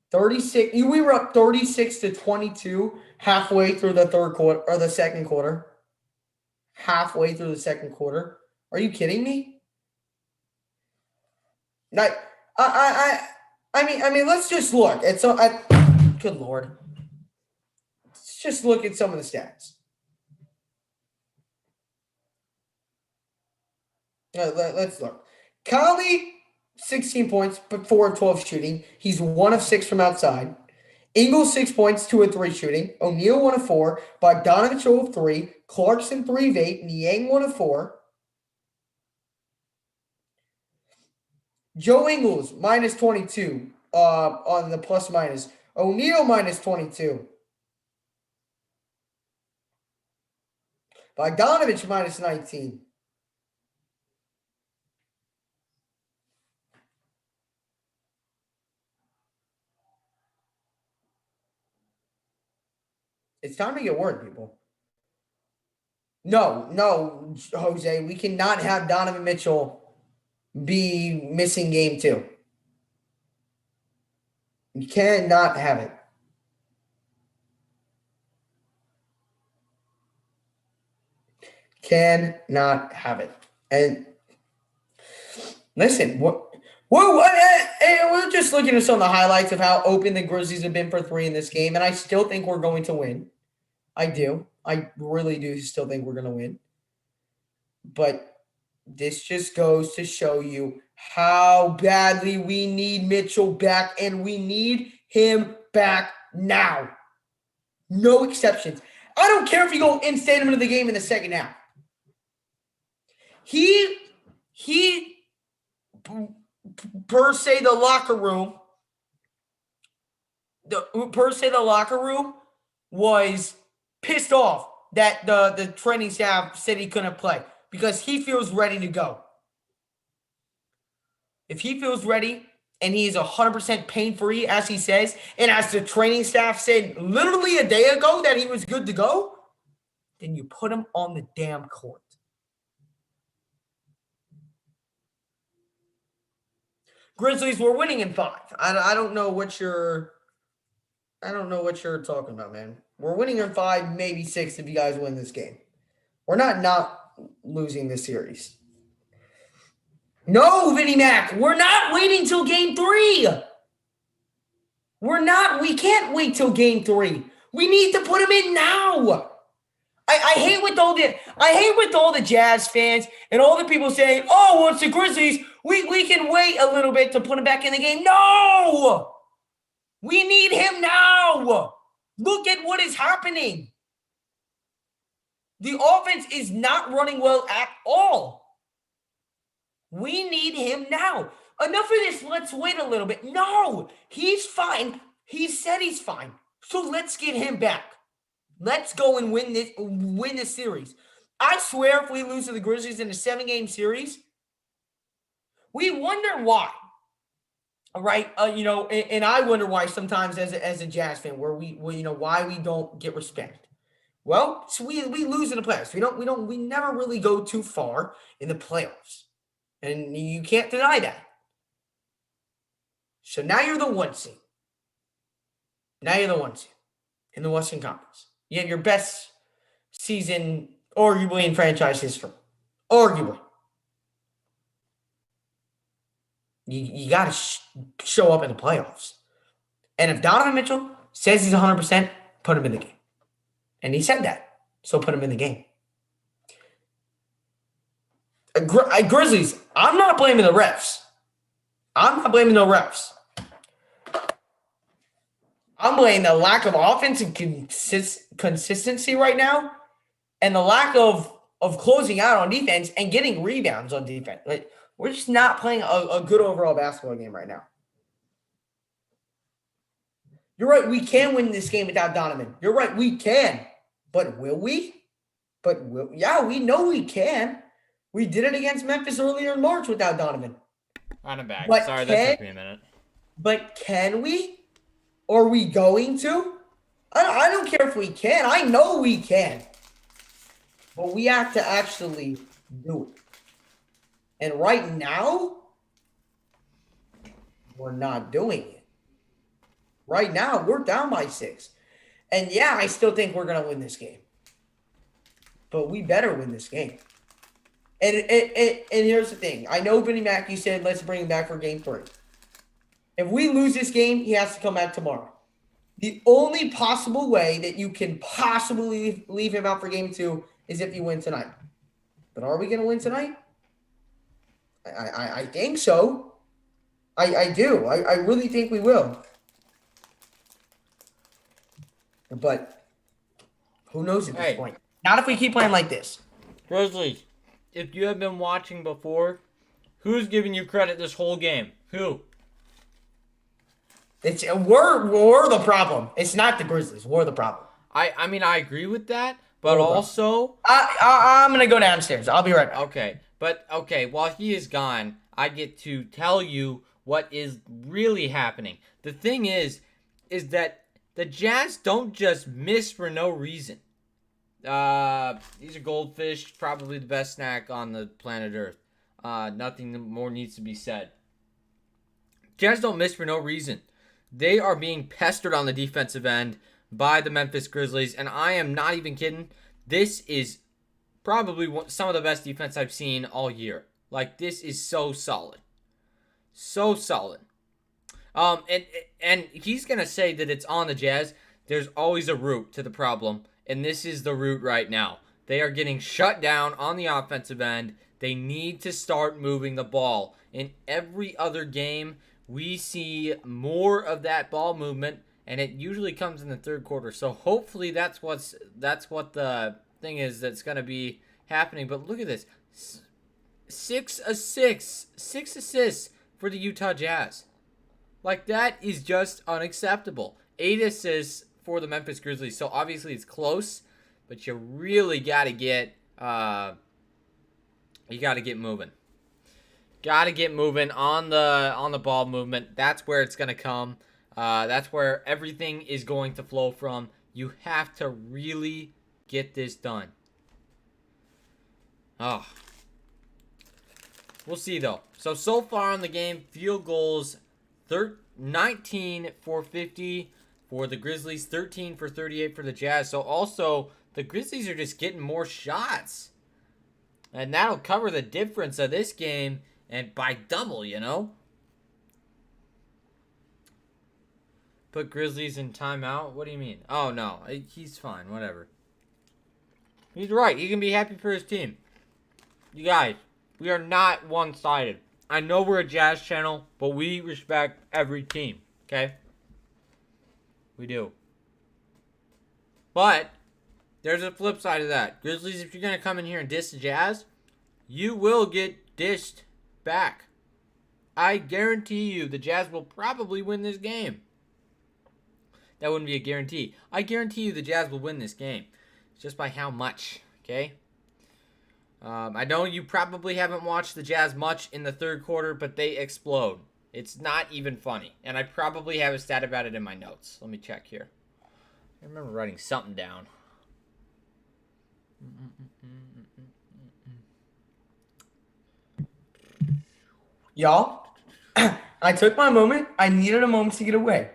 36. We were up 36-22 halfway through the third quarter, or the second quarter. Halfway through the second quarter. Are you kidding me? Like, I mean, let's just look at some. Good Lord. Let's just look at some of the stats. Let's look. Conley, 16 points, but 4 of 12 shooting. He's 1 of 6 from outside. Ingles, 6 points, 2 of 3 shooting. O'Neal, 1 of 4. Bogdanovich, 0 of 3. Clarkson, 3 of 8. Niang, 1 of 4. Joe Ingles, minus 22 on the plus minus. O'Neal, minus 22. Bogdanovich, minus 19. It's time to get word, people. No, Jose. We cannot have Donovan Mitchell be missing game 2. You cannot have it. Cannot have it. And listen, we're just looking at some of the highlights of how open the Grizzlies have been for 3 in this game, and I still think we're going to win. I do. I really do still think we're going to win. But this just goes to show you how badly we need Mitchell back, and we need him back now. No exceptions. I don't care if you go instant him into the game in the second half. He per se the locker room was pissed off that the training staff said he couldn't play because he feels ready to go. If he feels ready and he is 100% pain-free, as he says, and as the training staff said literally a day ago that he was good to go, then you put him on the damn court. Grizzlies were winning in 5. I don't know what you're talking about, man. We're winning in 5, maybe 6 if you guys win this game. We're not losing this series. No, Vinnie Mac, we're not waiting till game 3. We can't wait till game 3. We need to put him in now. I hate with all the Jazz fans and all the people saying, "Oh, well, it's the Grizzlies. We can wait a little bit to put him back in the game." No! We need him now. Look at what is happening. The offense is not running well at all. We need him now. Enough of this. Let's wait a little bit. No, he's fine. He said he's fine. So let's get him back. Let's go and win this series. I swear if we lose to the Grizzlies in a 7-game series, we wonder why. All right, and I wonder why sometimes as a Jazz fan, where why we don't get respect. Well, so we lose in the playoffs. We never really go too far in the playoffs, and you can't deny that. So now you're the 1 seed. Now you're the 1 seed in the Western Conference. You have your best season, arguably, in franchise history. Arguably. You got to show up in the playoffs. And if Donovan Mitchell says he's 100%, put him in the game. And he said that. So put him in the game. Grizzlies, I'm not blaming the refs. I'm not blaming the refs. I'm blaming the lack of offensive consistency right now and the lack of closing out on defense and getting rebounds on defense. Like, we're just not playing a good overall basketball game right now. You're right. We can win this game without Donovan. You're right. We can. But will we? Yeah, we know we can. We did it against Memphis earlier in March without Donovan. On him back. Sorry, that took me a minute. But can we? Are we going to? I don't care if we can. I know we can. But we have to actually do it. And right now, we're not doing it. Right now, we're down by 6. And yeah, I still think we're going to win this game. But we better win this game. And here's the thing. I know Vinnie Mac, you said, let's bring him back for game 3. If we lose this game, he has to come back tomorrow. The only possible way that you can possibly leave him out for game 2 is if you win tonight. But are we going to win tonight? I think so. I do. I really think we will. But who knows at this point? Not if we keep playing like this. Grizzlies, if you have been watching before, who's giving you credit this whole game? Who? We're the problem. It's not the Grizzlies. We're the problem. I mean, I agree with that, but also... I'm going to go downstairs. I'll be right back. Okay, while he is gone, I get to tell you what is really happening. The thing is that The Jazz don't just miss for no reason. These are goldfish, probably the best snack on the planet Earth. Nothing more needs to be said. Jazz don't miss for no reason. They are being pestered on the defensive end by the Memphis Grizzlies, and I am not even kidding. This is probably some of the best defense I've seen all year. Like, this is so solid. So solid. And he's going to say that it's on the Jazz. There's always a root to the problem, and this is the root right now. They are getting shut down on the offensive end. They need to start moving the ball. In every other game, we see more of that ball movement, and it usually comes in the third quarter. So hopefully that's what the thing is that's going to be happening. But look at this. 6 assists for the Utah Jazz. Like, that is just unacceptable. 8 assists for the Memphis Grizzlies. So obviously it's close, but you really got to get moving. Got to get moving on the ball movement. That's where it's going to come. That's where everything is going to flow from. You have to really get this done. Oh. We'll see, though. So far in the game, field goals, 19 for 50 for the Grizzlies, 13 for 38 for the Jazz. So also, the Grizzlies are just getting more shots. And that'll cover the difference of this game, and by double, you know? Put Grizzlies in timeout? What do you mean? Oh, no. He's fine. Whatever. He's right. He can be happy for his team. You guys, we are not one-sided. I know we're a Jazz channel, but we respect every team. Okay? We do. But there's a flip side of that. Grizzlies, if you're going to come in here and diss the Jazz, you will get dissed back. I guarantee you the Jazz will probably win this game. That wouldn't be a guarantee. I guarantee you the Jazz will win this game. It's just by how much, okay? I know you probably haven't watched the Jazz much in the third quarter, but they explode. It's not even funny. And I probably have a stat about it in my notes. Let me check here. I remember writing something down. Y'all, I took my moment. I needed a moment to get away.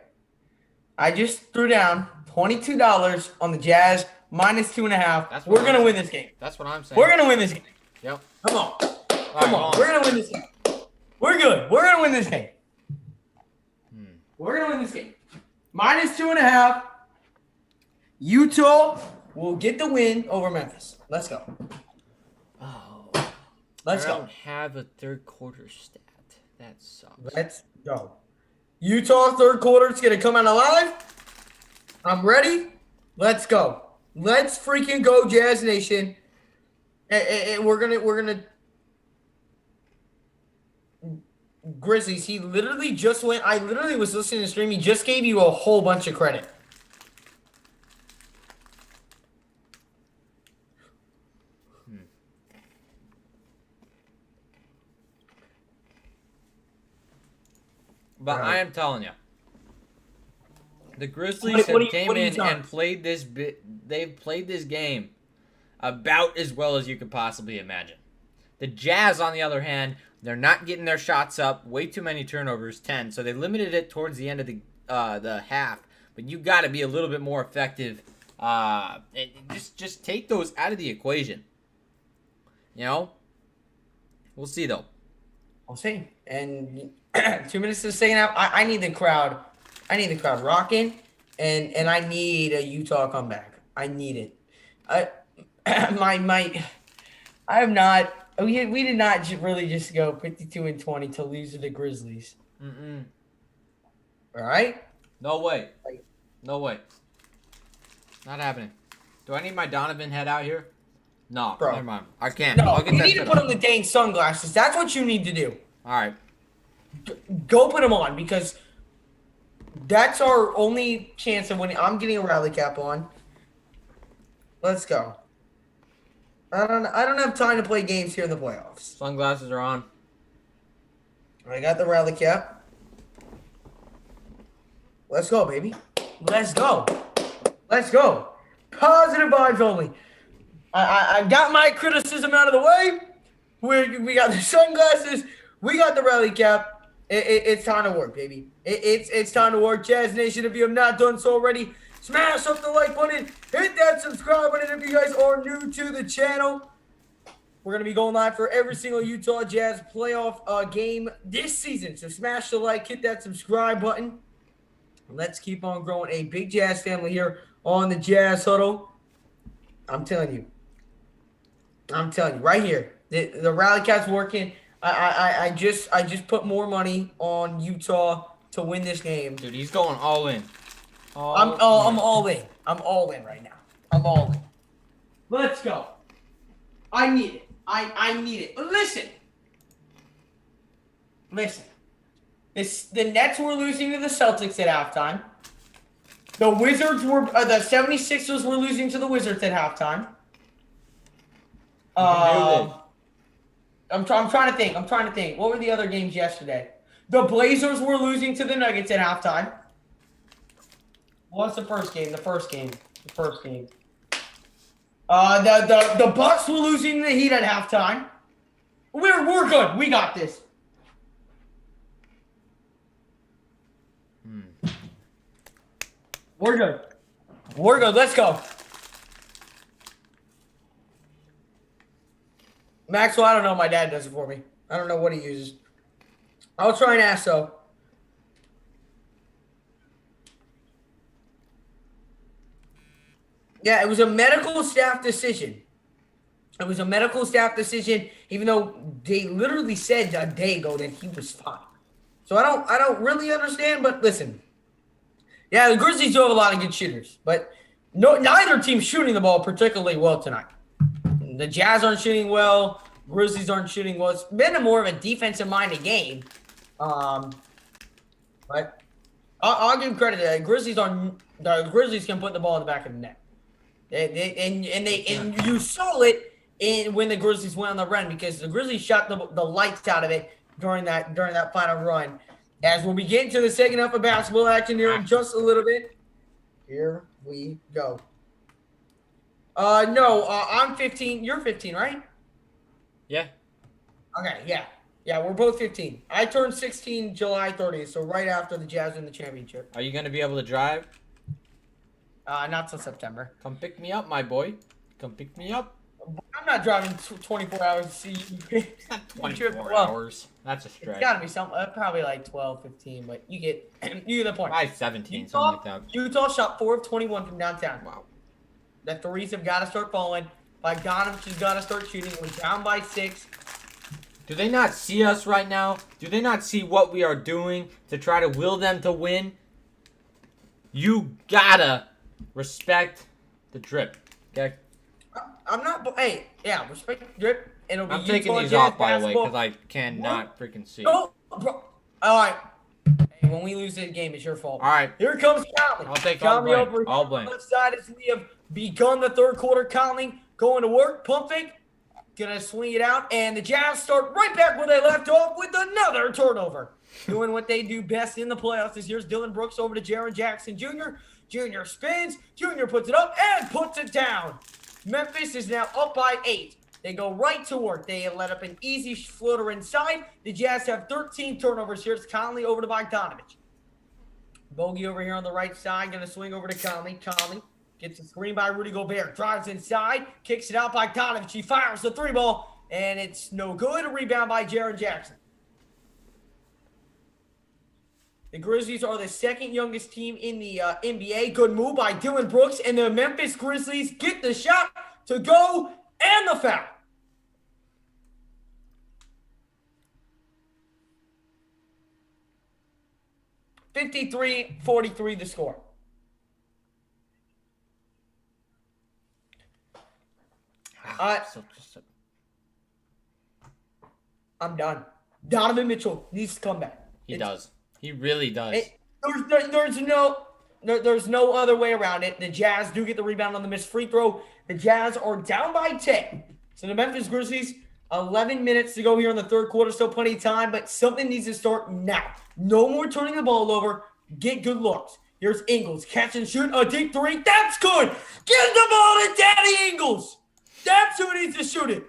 I just threw down $22 on the Jazz minus 2.5. We're going to win this game. That's what I'm saying. We're going to win this game. Yep. Come on. Come on. We're going to win this game. We're good. We're going to win this game. We're going to win this game. Minus 2.5. Utah will get the win over Memphis. Let's go. Oh. Let's go. I don't have a third quarter stat. That sucks. Let's go. Utah third quarter is going to come out alive. I'm ready. Let's go. Let's freaking go, Jazz Nation. And we're gonna Grizzlies. He literally just went. I literally was listening to the stream. He just gave you a whole bunch of credit. But right. I am telling you, the Grizzlies came in and played this they've played this game about as well as you could possibly imagine. The Jazz, on the other hand, they're not getting their shots up. Way too many turnovers, 10. So they limited it towards the end of the half. But you got to be a little bit more effective. Just take those out of the equation. You know? We'll see, though. We'll see. And 2 minutes to the second half. I need the crowd. I need the crowd rocking, and I need a Utah comeback. I need it. I have not. We did not really just go 52-20 to lose to the Grizzlies. Mm-mm. All right. No way. No way. Not happening. Do I need my Donovan head out here? No, bro. Never mind. I can't. No, you need to put on the dang sunglasses. That's what you need to do. All right. Go put them on because that's our only chance of winning. I'm getting a rally cap on. Let's go. I don't have time to play games here in the playoffs. Sunglasses are on. I got the rally cap. Let's go, baby. Let's go. Let's go. Positive vibes only. I got my criticism out of the way. We got the sunglasses. We got the rally cap. It's time to work, baby. It's time to work. Jazz Nation, if you have not done so already, smash up the like button. Hit that subscribe button if you guys are new to the channel. We're going to be going live for every single Utah Jazz playoff game this season. So smash the like, hit that subscribe button. Let's keep on growing a big Jazz family here on the Jazz Huddle. I'm telling you, right here, the rally cap's working. I just put more money on Utah to win this game. Dude, he's going all in. I'm all in. I'm all in right now. I'm all in. Let's go. I need it. I need it. But listen. The Nets were losing to the Celtics at halftime. The 76ers were losing to the Wizards at halftime. I'm trying to think. What were the other games yesterday? The Blazers were losing to the Nuggets at halftime. What's the first game? The first game. The Bucks were losing to the Heat at halftime. We're good. We got this. We're good. Let's go. Maxwell, I don't know. My dad does it for me. I don't know what he uses. I'll try and ask, though. Yeah, it was a medical staff decision. Even though they literally said a day ago that he was fine. So I don't really understand, but listen. Yeah, the Grizzlies do have a lot of good shooters, but neither team's shooting the ball particularly well tonight. The Jazz aren't shooting well. Grizzlies aren't shooting well. It's been more of a defensive-minded game. But I'll give credit to that. The Grizzlies can put the ball in the back of the net. And you saw it when the Grizzlies went on the run because the Grizzlies shot the lights out of it during that final run. As we'll be getting to the second half of basketball action here in just a little bit. Here we go. I'm 15. You're 15, right? Yeah. Okay, yeah, we're both 15. I turned 16 July 30th, so right after the Jazz win the championship. Are you going to be able to drive? Not till September. Come pick me up, my boy. Come pick me up. I'm not driving 24 hours to see you. It's not 24 hours. That's a stretch. It's got to be something, probably like 12, 15, but you get the point. 5-17, something like that. Utah shot 4 of 21 from downtown. Wow. The threes have got to start falling. Bogdanovich has got to start shooting. We're down by 6. Do they not see us right now? Do they not see what we are doing to try to will them to win? You gotta respect the drip, okay? I'm not. Hey, yeah, respect the drip. It'll be I'm taking these off, by the way, because I cannot freaking see. No, bro. All right. Hey, when we lose this game, it's your fault. All right. Here comes Conley. I'll take all the blame. All blame. Left side as we have begun the third quarter. Conley going to work. Pump fake. Gonna swing it out, and the Jazz start right back where they left off with another turnover. Doing what they do best in the playoffs this year's Dylan Brooks over to Jaren Jackson Jr. Jr. spins. Jr. puts it up and puts it down. Memphis is now up by 8. They go right to work. They let up an easy floater inside. The Jazz have 13 turnovers here. It's Conley over to Bogdanovich. Bogey over here on the right side. Going to swing over to Conley. Conley gets a screen by Rudy Gobert. Drives inside. Kicks it out by Bogdanovich. He fires the 3-ball. And it's no good. A rebound by Jaren Jackson. The Grizzlies are the second youngest team in the NBA. Good move by Dylan Brooks. And the Memphis Grizzlies get the shot to go and the foul. (53-43) the score. I'm done. Donovan Mitchell needs to come back. He does. He really does. There's no other way around it. The Jazz do get the rebound on the missed free throw. The Jazz are down by 10. So the Memphis Grizzlies, 11 minutes to go here in the third quarter. Still plenty of time, but something needs to start now. No more turning the ball over. Get good looks. Here's Ingles. Catch and shoot. A deep three. That's good. Give the ball to Daddy Ingles. That's who needs to shoot it.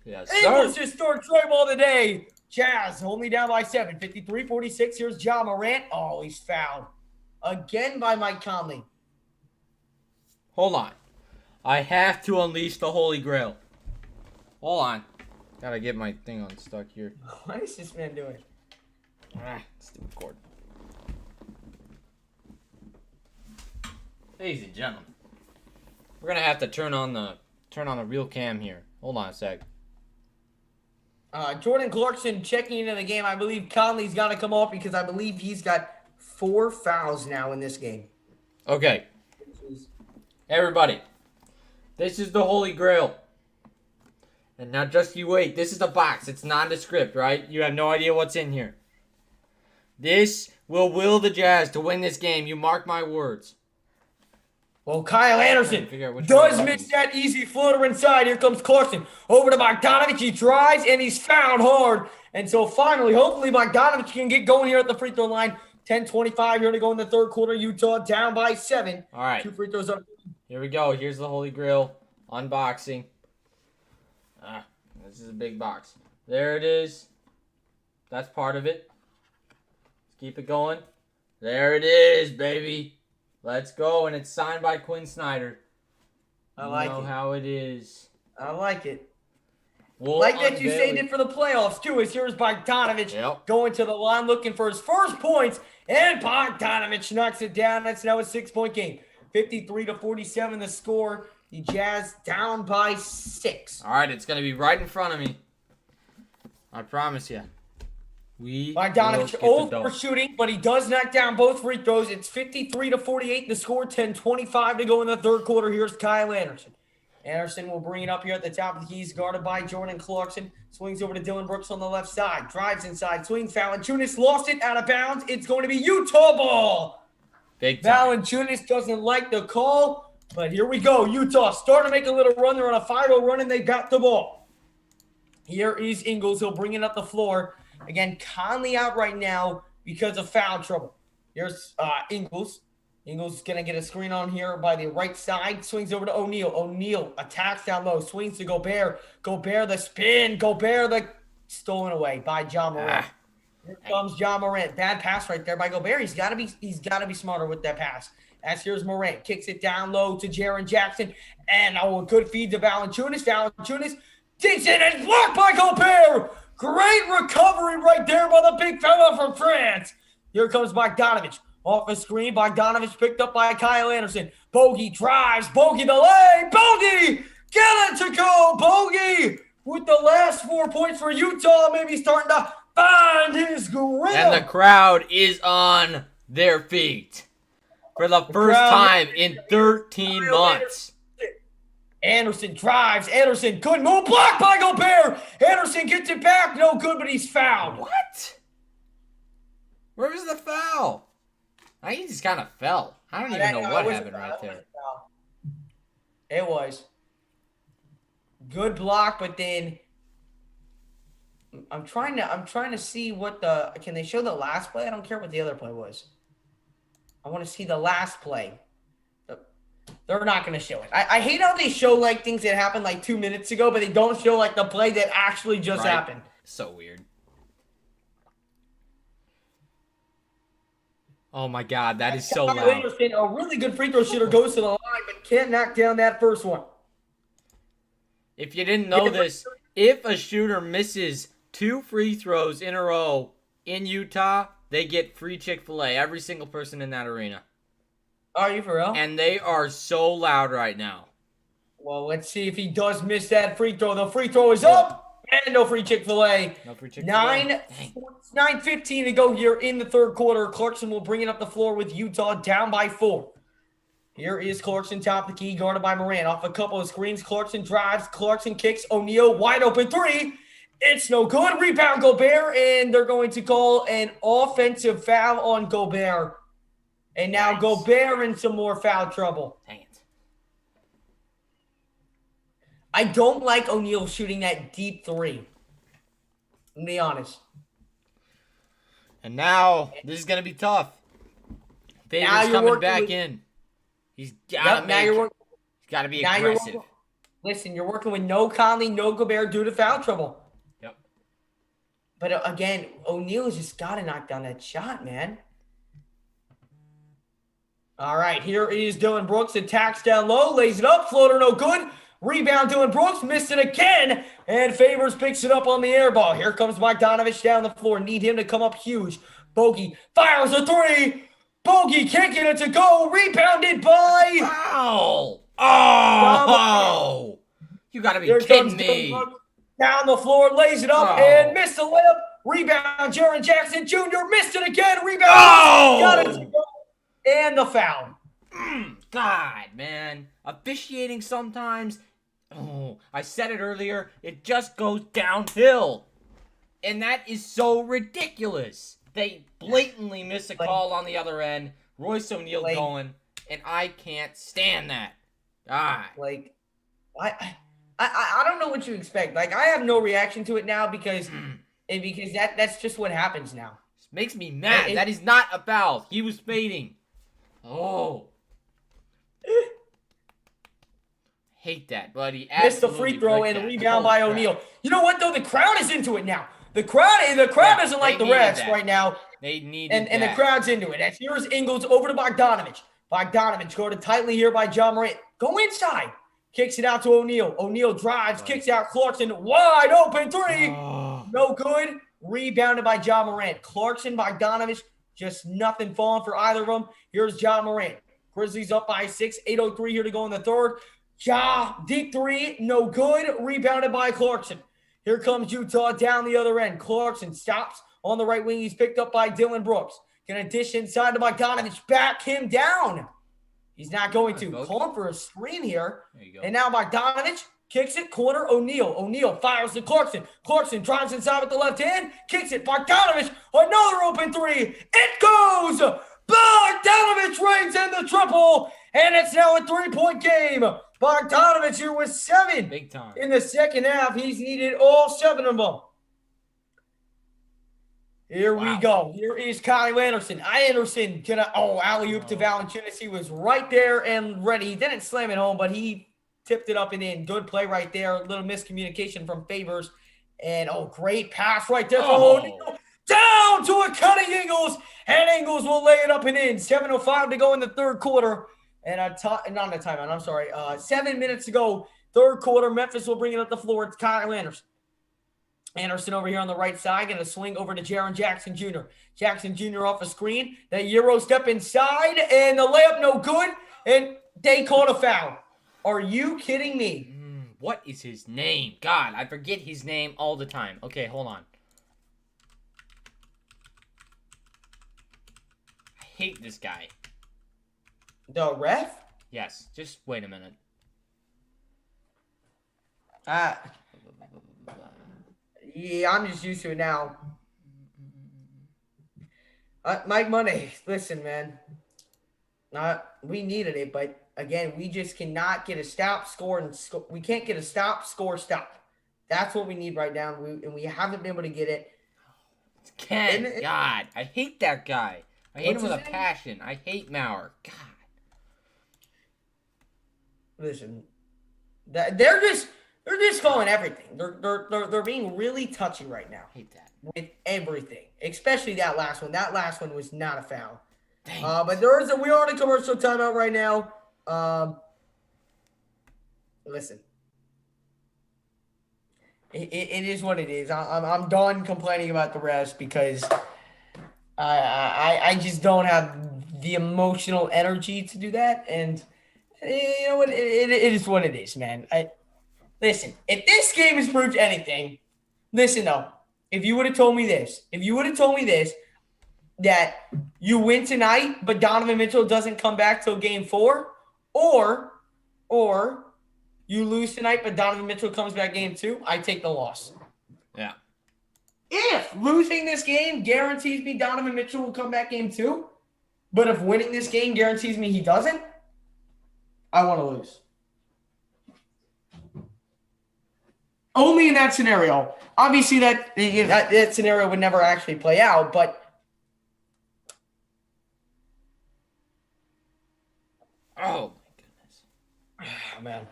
Yes, Ingles sir. just scored tray ball today. Jazz only down by 7. 53-46. Here's Ja Morant. Oh, he's fouled. Again by Mike Conley. Hold on. I have to unleash the Holy Grail. Hold on. Gotta get my thing unstuck here. What is this man doing? Stupid cord. Ladies and gentlemen, we're gonna have to turn on the real cam here. Hold on a sec. Jordan Clarkson checking into the game. I believe Conley's got to come off because I believe he's got 4 fouls now in this game. Okay. Everybody, this is the Holy Grail. And now just you wait. This is a box. It's nondescript, right? You have no idea what's in here. This will the Jazz to win this game. You mark my words. Well, Kyle Anderson does miss that easy floater inside. Here comes Clarkson. Over to Bogdanovich. He tries, and he's fouled hard. And so finally, hopefully, Bogdanovich can get going here at the free throw line. 10:25 here to go in the third quarter. Utah down by 7. All right. 2 free throws up. Here we go. Here's the Holy Grail unboxing. This is a big box. There it is. That's part of it. Let's keep it going. There it is, baby. Let's go. And it's signed by Quinn Snyder. I like it. You know how it is. I like it. We'll like that you saved it for the playoffs, too. As here's Bogdanovich going to the line looking for his first points. And Bogdanovich knocks it down. That's now a 6-point game. 53-47 the score. The Jazz down by 6. All right, it's going to be right in front of me. I promise you. Bogdanovich 0 for shooting, but he does knock down both free throws. It's 53-48 the score. 10:25 to go in the third quarter. Here's Kyle Anderson. Anderson will bring it up here at the top of the keys, guarded by Jordan Clarkson. Swings over to Dylan Brooks on the left side. Drives inside. Swings. Valanciunas lost it out of bounds. It's going to be Utah ball. Big time. Valanciunas doesn't like the call, but here we go. Utah starting to make a little run. They're on a 5-0 run, and they got the ball. Here is Ingles. He'll bring it up the floor. Again, Conley out right now because of foul trouble. Here's Ingles. Ingles is going to get a screen on here by the right side. Swings over to O'Neal. O'Neal attacks down low. Swings to Gobert. Gobert the spin. Gobert the stolen away by Ja Morant. Here comes Ja Morant. Bad pass right there by Gobert. He's got to be smarter with that pass. As here's Morant. Kicks it down low to Jaren Jackson. And a good feed to Valanciunas. Valanciunas digs it and blocked by Gobert. Great recovery right there by the big fella from France. Here comes Bogdanovich. Off a screen, Bogdanovich picked up by Kyle Anderson. Bogey drives. Bogey the lane. Bogey! Get it to go. Bogey with the last 4 points for Utah. Maybe starting to find his groove. And the crowd is on their feet for the first time in 13 months. Anderson drives. Anderson, good move. Blocked by Gobert. Anderson gets it back. No good, but he's fouled. What? Where was the foul? I think he just kind of fell. I don't even know what happened right there. It was. Good block, but then I'm trying to see what can they show the last play? I don't care what the other play was. I want to see the last play. They're not going to show it. I hate how they show like things that happened like 2 minutes ago, but they don't show like the play that actually just happened. So weird. Oh my God, that is so loud. Anderson, a really good free throw shooter, goes to the line, but can't knock down that first one. If you didn't know this, if a shooter misses 2 free throws in a row in Utah, they get free Chick-fil-A. Every single person in that arena. Are you for real? And they are so loud right now. Well, let's see if he does miss that free throw. The free throw is up, and no free Chick-fil-A. No free Chick-fil-A. 9:15 to go here in the third quarter. Clarkson will bring it up the floor with Utah down by 4. Here is Clarkson, top of the key, guarded by Morant. Off a couple of screens, Clarkson drives. Clarkson kicks. O'Neal, wide open 3. It's no good. Rebound, Gobert, and they're going to call an offensive foul on Gobert. And now Gobert in some more foul trouble. Dang it. I don't like O'Neal shooting that deep 3. To be honest. And now, this is going to be tough. Favors coming back in. He's got to be aggressive. Listen, you're working with no Conley, no Gobert due to foul trouble. Yep. But again, O'Neal has just got to knock down that shot, man. All right, here is Dillon Brooks. Attacks down low, lays it up, floater no good. Rebound, Dillon Brooks, missed it again, and Favors picks it up on the air ball. Here comes Bogdanovich down the floor. Need him to come up huge. Bogey fires a three. Bogey can't get it to go. Rebounded by... Ow! Oh! You gotta be kidding me. Down the floor, lays it up, and missed the layup. Rebound, Jaren Jackson Jr. missed it again. Rebound. Got it to go. And the foul. God, man. Officiating sometimes... Oh, I said it earlier. It just goes downhill. And that is so ridiculous. They blatantly miss a call on the other end. Royce O'Neal going. And I can't stand that. God. Like, I don't know what you expect. Like, I have no reaction to it now because that's just what happens now. It makes me mad. That is not a foul. He was fading. Oh. Hate that, buddy. Missed the free throw and a rebound by O'Neal. You know what, though? The crowd is into it now. The crowd doesn't like the refs right now. They need and the crowd's into it. As here's Ingles over to Bogdanovich. Bogdanovich guarded tightly here by John Morant. Go inside. Kicks it out to O'Neal. O'Neal drives, kicks out Clarkson. Wide open three. No good. Rebounded by John Morant. Clarkson, Bogdanovich, just nothing falling for either of them. Here's John Morant. Grizzlies up by 6. 8:03 here to go in the third. Ja, deep three, no good. Rebounded by Clarkson. Here comes Utah down the other end. Clarkson stops on the right wing. He's picked up by Dillon Brooks. Gonna dish inside to Bogdanovich. Back him down. He's not going to. Calling for a screen here. There you go. And now Bogdanovich kicks it. Corner, O'Neal. O'Neal fires to Clarkson. Clarkson drives inside with the left hand. Kicks it. Bogdanovich, another open three. It goes. Bogdanovich reigns in the triple. And it's now a 3-point game. Bogdanovich here with 7. Big time. In the second half. He's needed all 7 of them. Here we go. Here is Kyle Anderson. Anderson gonna alley-oop to Valanciunas. He was right there and ready. He didn't slam it home, but he tipped it up and in. Good play right there. A little miscommunication from Favors. And great pass right there from O'Neal. Down to a cutting Ingles. And Ingles will lay it up and in. 7:05 to go in the third quarter. And not a timeout, I'm sorry. 7 minutes to go, third quarter. Memphis will bring it up the floor. It's Kyle Anderson. Anderson over here on the right side. Going to swing over to Jaren Jackson Jr. Jackson Jr. off a screen. That Euro step inside. And the layup no good. And they called a foul. Are you kidding me? What is his name? God, I forget his name all the time. Okay, hold on. I hate this guy. The ref? Yes. Just wait a minute. Yeah, I'm just used to it now. Mike Money, listen, man. We needed it, but again, we just cannot get a stop, score, and we can't get a stop, score, stop. That's what we need right now, and we haven't been able to get it. Ken, God, I hate that guy. I hate him with a passion. I hate Maurer. God. Listen, they're just calling everything. They're being really touchy right now. I hate that. With everything, especially that last one. That last one was not a foul. Dang. But we are in a commercial timeout right now. Listen, it is what it is. I'm done complaining about the refs because I just don't have the emotional energy to do that. And you know what? It is what it is, man. Listen, if this game has proved anything, listen though. If you would have told me this, that you win tonight, but Donovan Mitchell doesn't come back till game 4, or you lose tonight, but Donovan Mitchell comes back game 2, I take the loss. Yeah. If losing this game guarantees me Donovan Mitchell will come back game 2, but if winning this game guarantees me he doesn't, I want to lose. Only in that scenario. Obviously, that scenario would never actually play out, but Oh my goodness. Oh, man.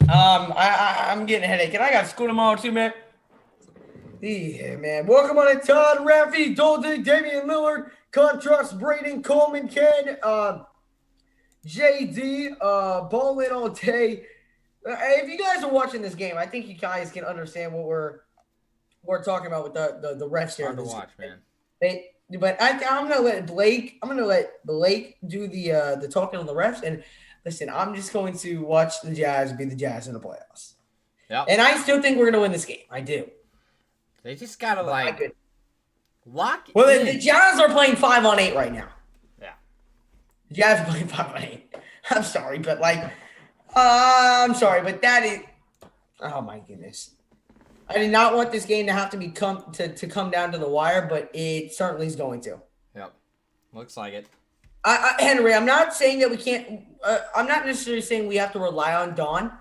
I'm getting a headache, and I got school tomorrow too, man. Yeah, man. Welcome on it, Todd, Rafi, Dolden, Damian Lillard, Contrast, Braden, Coleman, Ken, JD, Ballin all day. If you guys are watching this game, I think you guys can understand what we're talking about with the refs here. Hard to watch, man. But I'm gonna let Blake. I'm gonna let Blake do the talking on the refs. And listen, I'm just going to watch the Jazz be the Jazz in the playoffs. Yeah. And I still think we're gonna win this game. I do. They just gotta lock it Well, in. the Jazz are playing 5-on-8 right now. Yeah. The Jazz are playing 5-on-8. I'm sorry, but that is. Oh my goodness. I did not want this game to have to come down to the wire, but it certainly is going to. Yep. Looks like it. Henry, I'm not saying that we can't. I'm not necessarily saying we have to rely on Don,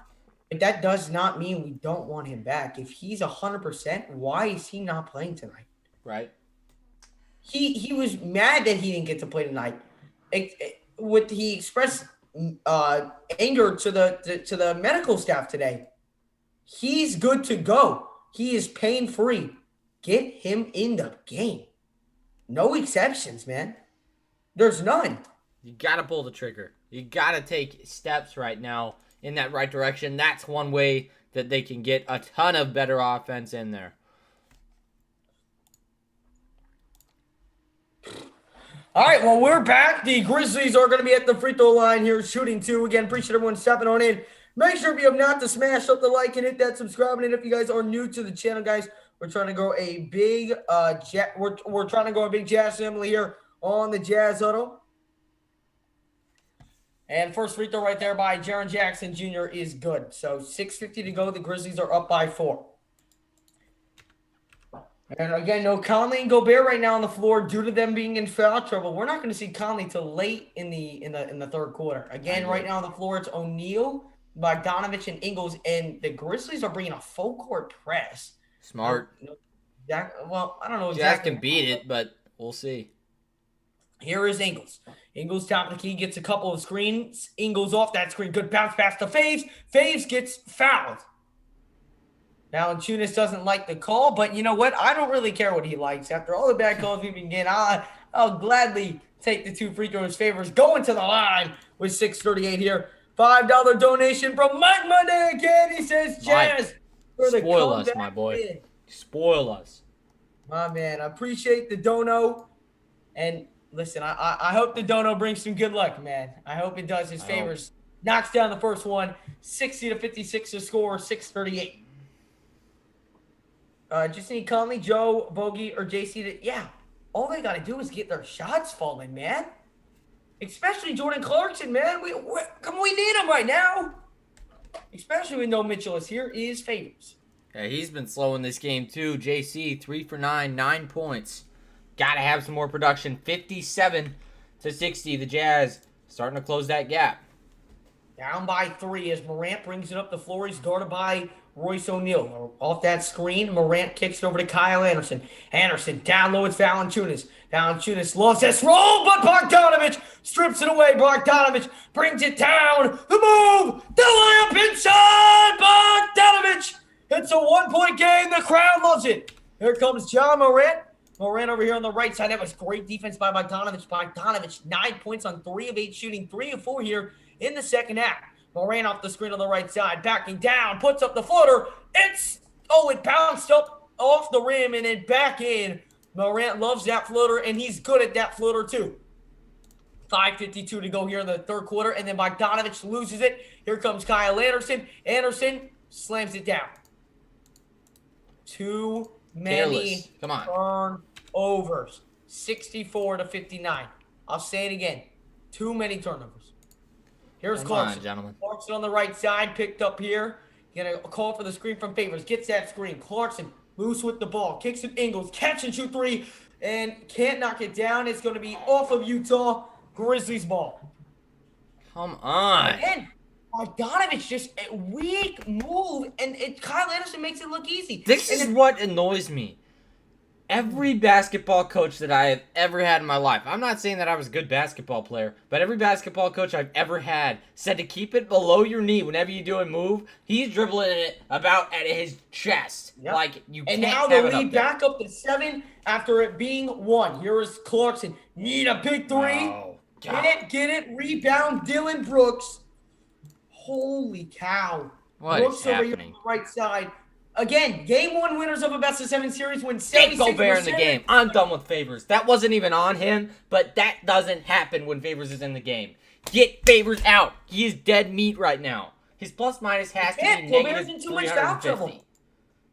but that does not mean we don't want him back. If he's 100%, why is he not playing tonight? Right. He was mad that he didn't get to play tonight. He expressed anger to the medical staff today. He's good to go. He is pain-free. Get him in the game. No exceptions, man. There's none. You got to pull the trigger. You got to take steps right now in that right direction. That's one way that they can get a ton of better offense in there. All right, well, we're back. The Grizzlies are going to be at the free throw line here shooting 2. Again, appreciate everyone stepping on in. Make sure if you have not to smash up the like and hit that subscribe. And if you guys are new to the channel, guys, we're trying to grow a big we're trying to grow a big Jazz family here on the Jazz Huddle. And first free throw right there by Jaren Jackson Jr. is good. So 6:50 to go. The Grizzlies are up by 4. And again, no Conley and Gobert right now on the floor due to them being in foul trouble. We're not going to see Conley till late in the third quarter. Again, right now on the floor it's O'Neal, Bogdanovich, and Ingles, and the Grizzlies are bringing a full court press. Smart. I don't know exactly. Jazz can beat it, but we'll see. Here is Ingles. Ingles top of the key, gets a couple of screens. Ingles off that screen. Good bounce pass to Faves. Faves gets fouled. Valanciunas doesn't like the call, but you know what? I don't really care what he likes. After all the bad calls we've been getting, I'll gladly take the 2 free throws. Favors going to the line with 6:38 here. $5 donation from Mike Monday again. He says, Jazz. Spoil us, my boy. Spoil us. My man, I appreciate the dono. And listen, I hope the dono brings some good luck, man. I hope it does his favors. Knocks down the first one. 60-56 to score, 6:38. Just need Conley, Joe, Bogey, or JC all they got to do is get their shots falling, man. Especially Jordan Clarkson, man. We need him right now. Especially when no Mitchell is here. Is Favors. Yeah, he's been slow in this game too. JC 3 for 9, 9 points. Got to have some more production. 57-60. The Jazz starting to close that gap. Down by 3 as Morant brings it up the floor. He's guarded by Royce O'Neal. Off that screen, Morant kicks it over to Kyle Anderson. Anderson down low, it's Valanciunas. Valanciunas loves this roll, but Bogdanovich strips it away. Bogdanovich brings it down. The move, the layup inside. Bogdanovich. It's a 1-point game. The crowd loves it. Here comes John Morant. Morant over here on the right side. That was great defense by Bogdanovich. Bogdanovich, 9 points on 3 of 8 shooting, 3 of 4 here in the second half. Morant off the screen on the right side, backing down, puts up the floater. It bounced up off the rim and then back in. Morant loves that floater, and he's good at that floater too. 5:52 to go here in the third quarter, and then Bogdanovich loses it. Here comes Kyle Anderson. Anderson slams it down. Too many turnovers. 64-59. I'll say it again. Too many turnovers. Here's Clarkson. Gentlemen. Clarkson on the right side, picked up here. Gonna call for the screen from Favors. Gets that screen. Clarkson loose with the ball. Kicks it Ingles. Catch and shoot 3. And can't knock it down. It's going to be off of Utah. Grizzlies ball. Come on. Again, Bogdanovich just a weak move. And Kyle Anderson makes it look easy. This is what annoys me. Every basketball coach that I have ever had in my life, I'm not saying that I was a good basketball player, but every basketball coach I've ever had said to keep it below your knee whenever you do a move. He's dribbling it about at his chest. Yep. Like, you And can't now have the it up lead there. back up to 7 after it being 1. Here is Clarkson. Need a big 3. Oh, God. Get it. Rebound, Dylan Brooks. Holy cow. What Brooks is over here on happening? the right side. Again, game 1 winners of a best-of-7 series win Get 76%. Gobert in the game. I'm done with Favors. That wasn't even on him, but that doesn't happen when Favors is in the game. Get Favors out. He is dead meat right now. His plus-minus has to be Gobert's negative in too much foul 350. trouble.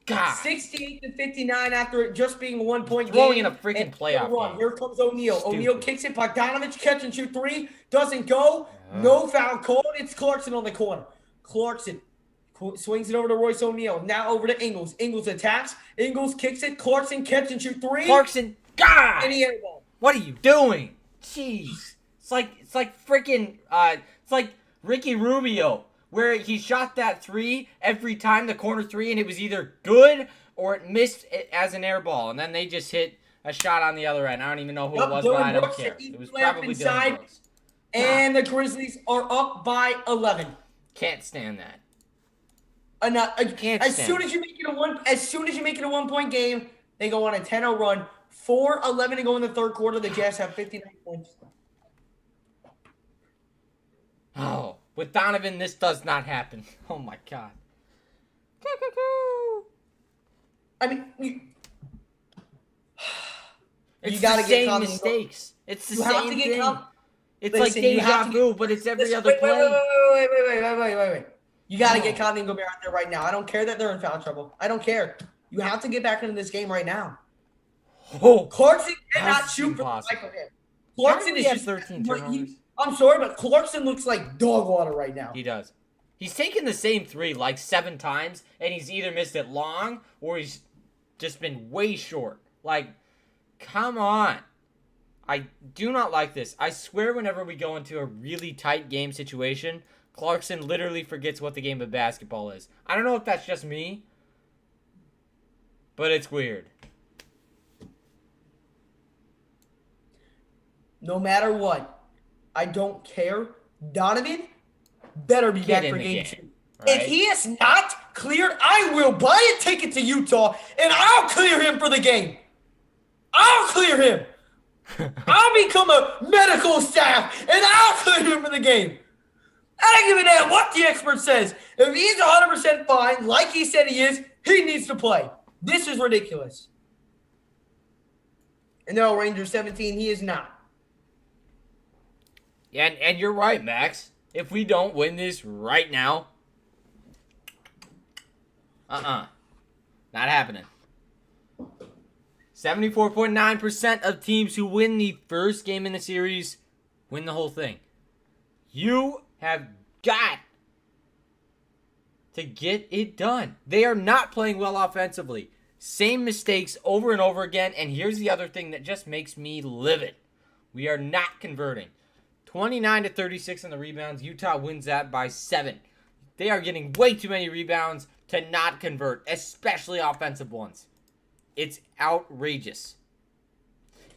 God. 68 to 59 after it just being a 1-point Throwing game. in a freaking And playoff run. game. Here comes O'Neal. Stupid. O'Neal kicks it. Bogdanovich catch and shoot 3. Doesn't go. No foul called. It's Clarkson on the corner. Clarkson swings it over to Royce O'Neal. Now over to Ingles. Ingles attacks. Ingles kicks it. Clarkson catch and shoot 3. Clarkson, God! And he airball. What are you doing? Jeez. It's like freaking it's like Ricky Rubio, where he shot that 3 every time, the corner 3, and it was either good or it missed it as an air ball, and then they just hit a shot on the other end. I don't even know who it was, but I don't care. It was probably Dylan Brooks. And the Grizzlies are up by 11. Can't stand that. As soon as you make it a 1-point game, they go on a 10-0 run. 4:11 to go in the third quarter. The Jazz have 59 points. Oh, with Donovan, this does not happen. Oh my God. I mean, you It's gotta the get same mistakes. It's the same thing. It's like deja vu, but it's every other play. Wait. You got to get Conley and Gobert out there right now. I don't care that they're in foul trouble. I don't care. You have to get back into this game right now. Oh, Clarkson cannot that's shoot for the impossible. life of him. Clarkson is just 13 turnovers. I'm sorry, but Clarkson looks like dog water right now. He does. He's taken the same 3 like 7 times, and he's either missed it long or he's just been way short. Like, come on. I do not like this. I swear whenever we go into a really tight game situation, Clarkson literally forgets what the game of basketball is. I don't know if that's just me, but it's weird. No matter what, I don't care. Donovan better be back for game 2. Right? If he is not cleared, I will buy a ticket to Utah, and I'll clear him for the game. I'll clear him. I'll become a medical staff, and I'll clear him for the game. I don't give a damn what the expert says. If he's 100% fine, like he said he is, he needs to play. This is ridiculous. And no, Ranger 17, he is not. Yeah, and you're right, Max. If we don't win this right now, not happening. 74.9% of teams who win the first game in the series win the whole thing. You have got to get it done. They are not playing well offensively. Same mistakes over and over again. And here's the other thing that just makes me livid. We are not converting. 29 to 36 on the rebounds. Utah wins that by 7. They are getting way too many rebounds to not convert, especially offensive ones. It's outrageous.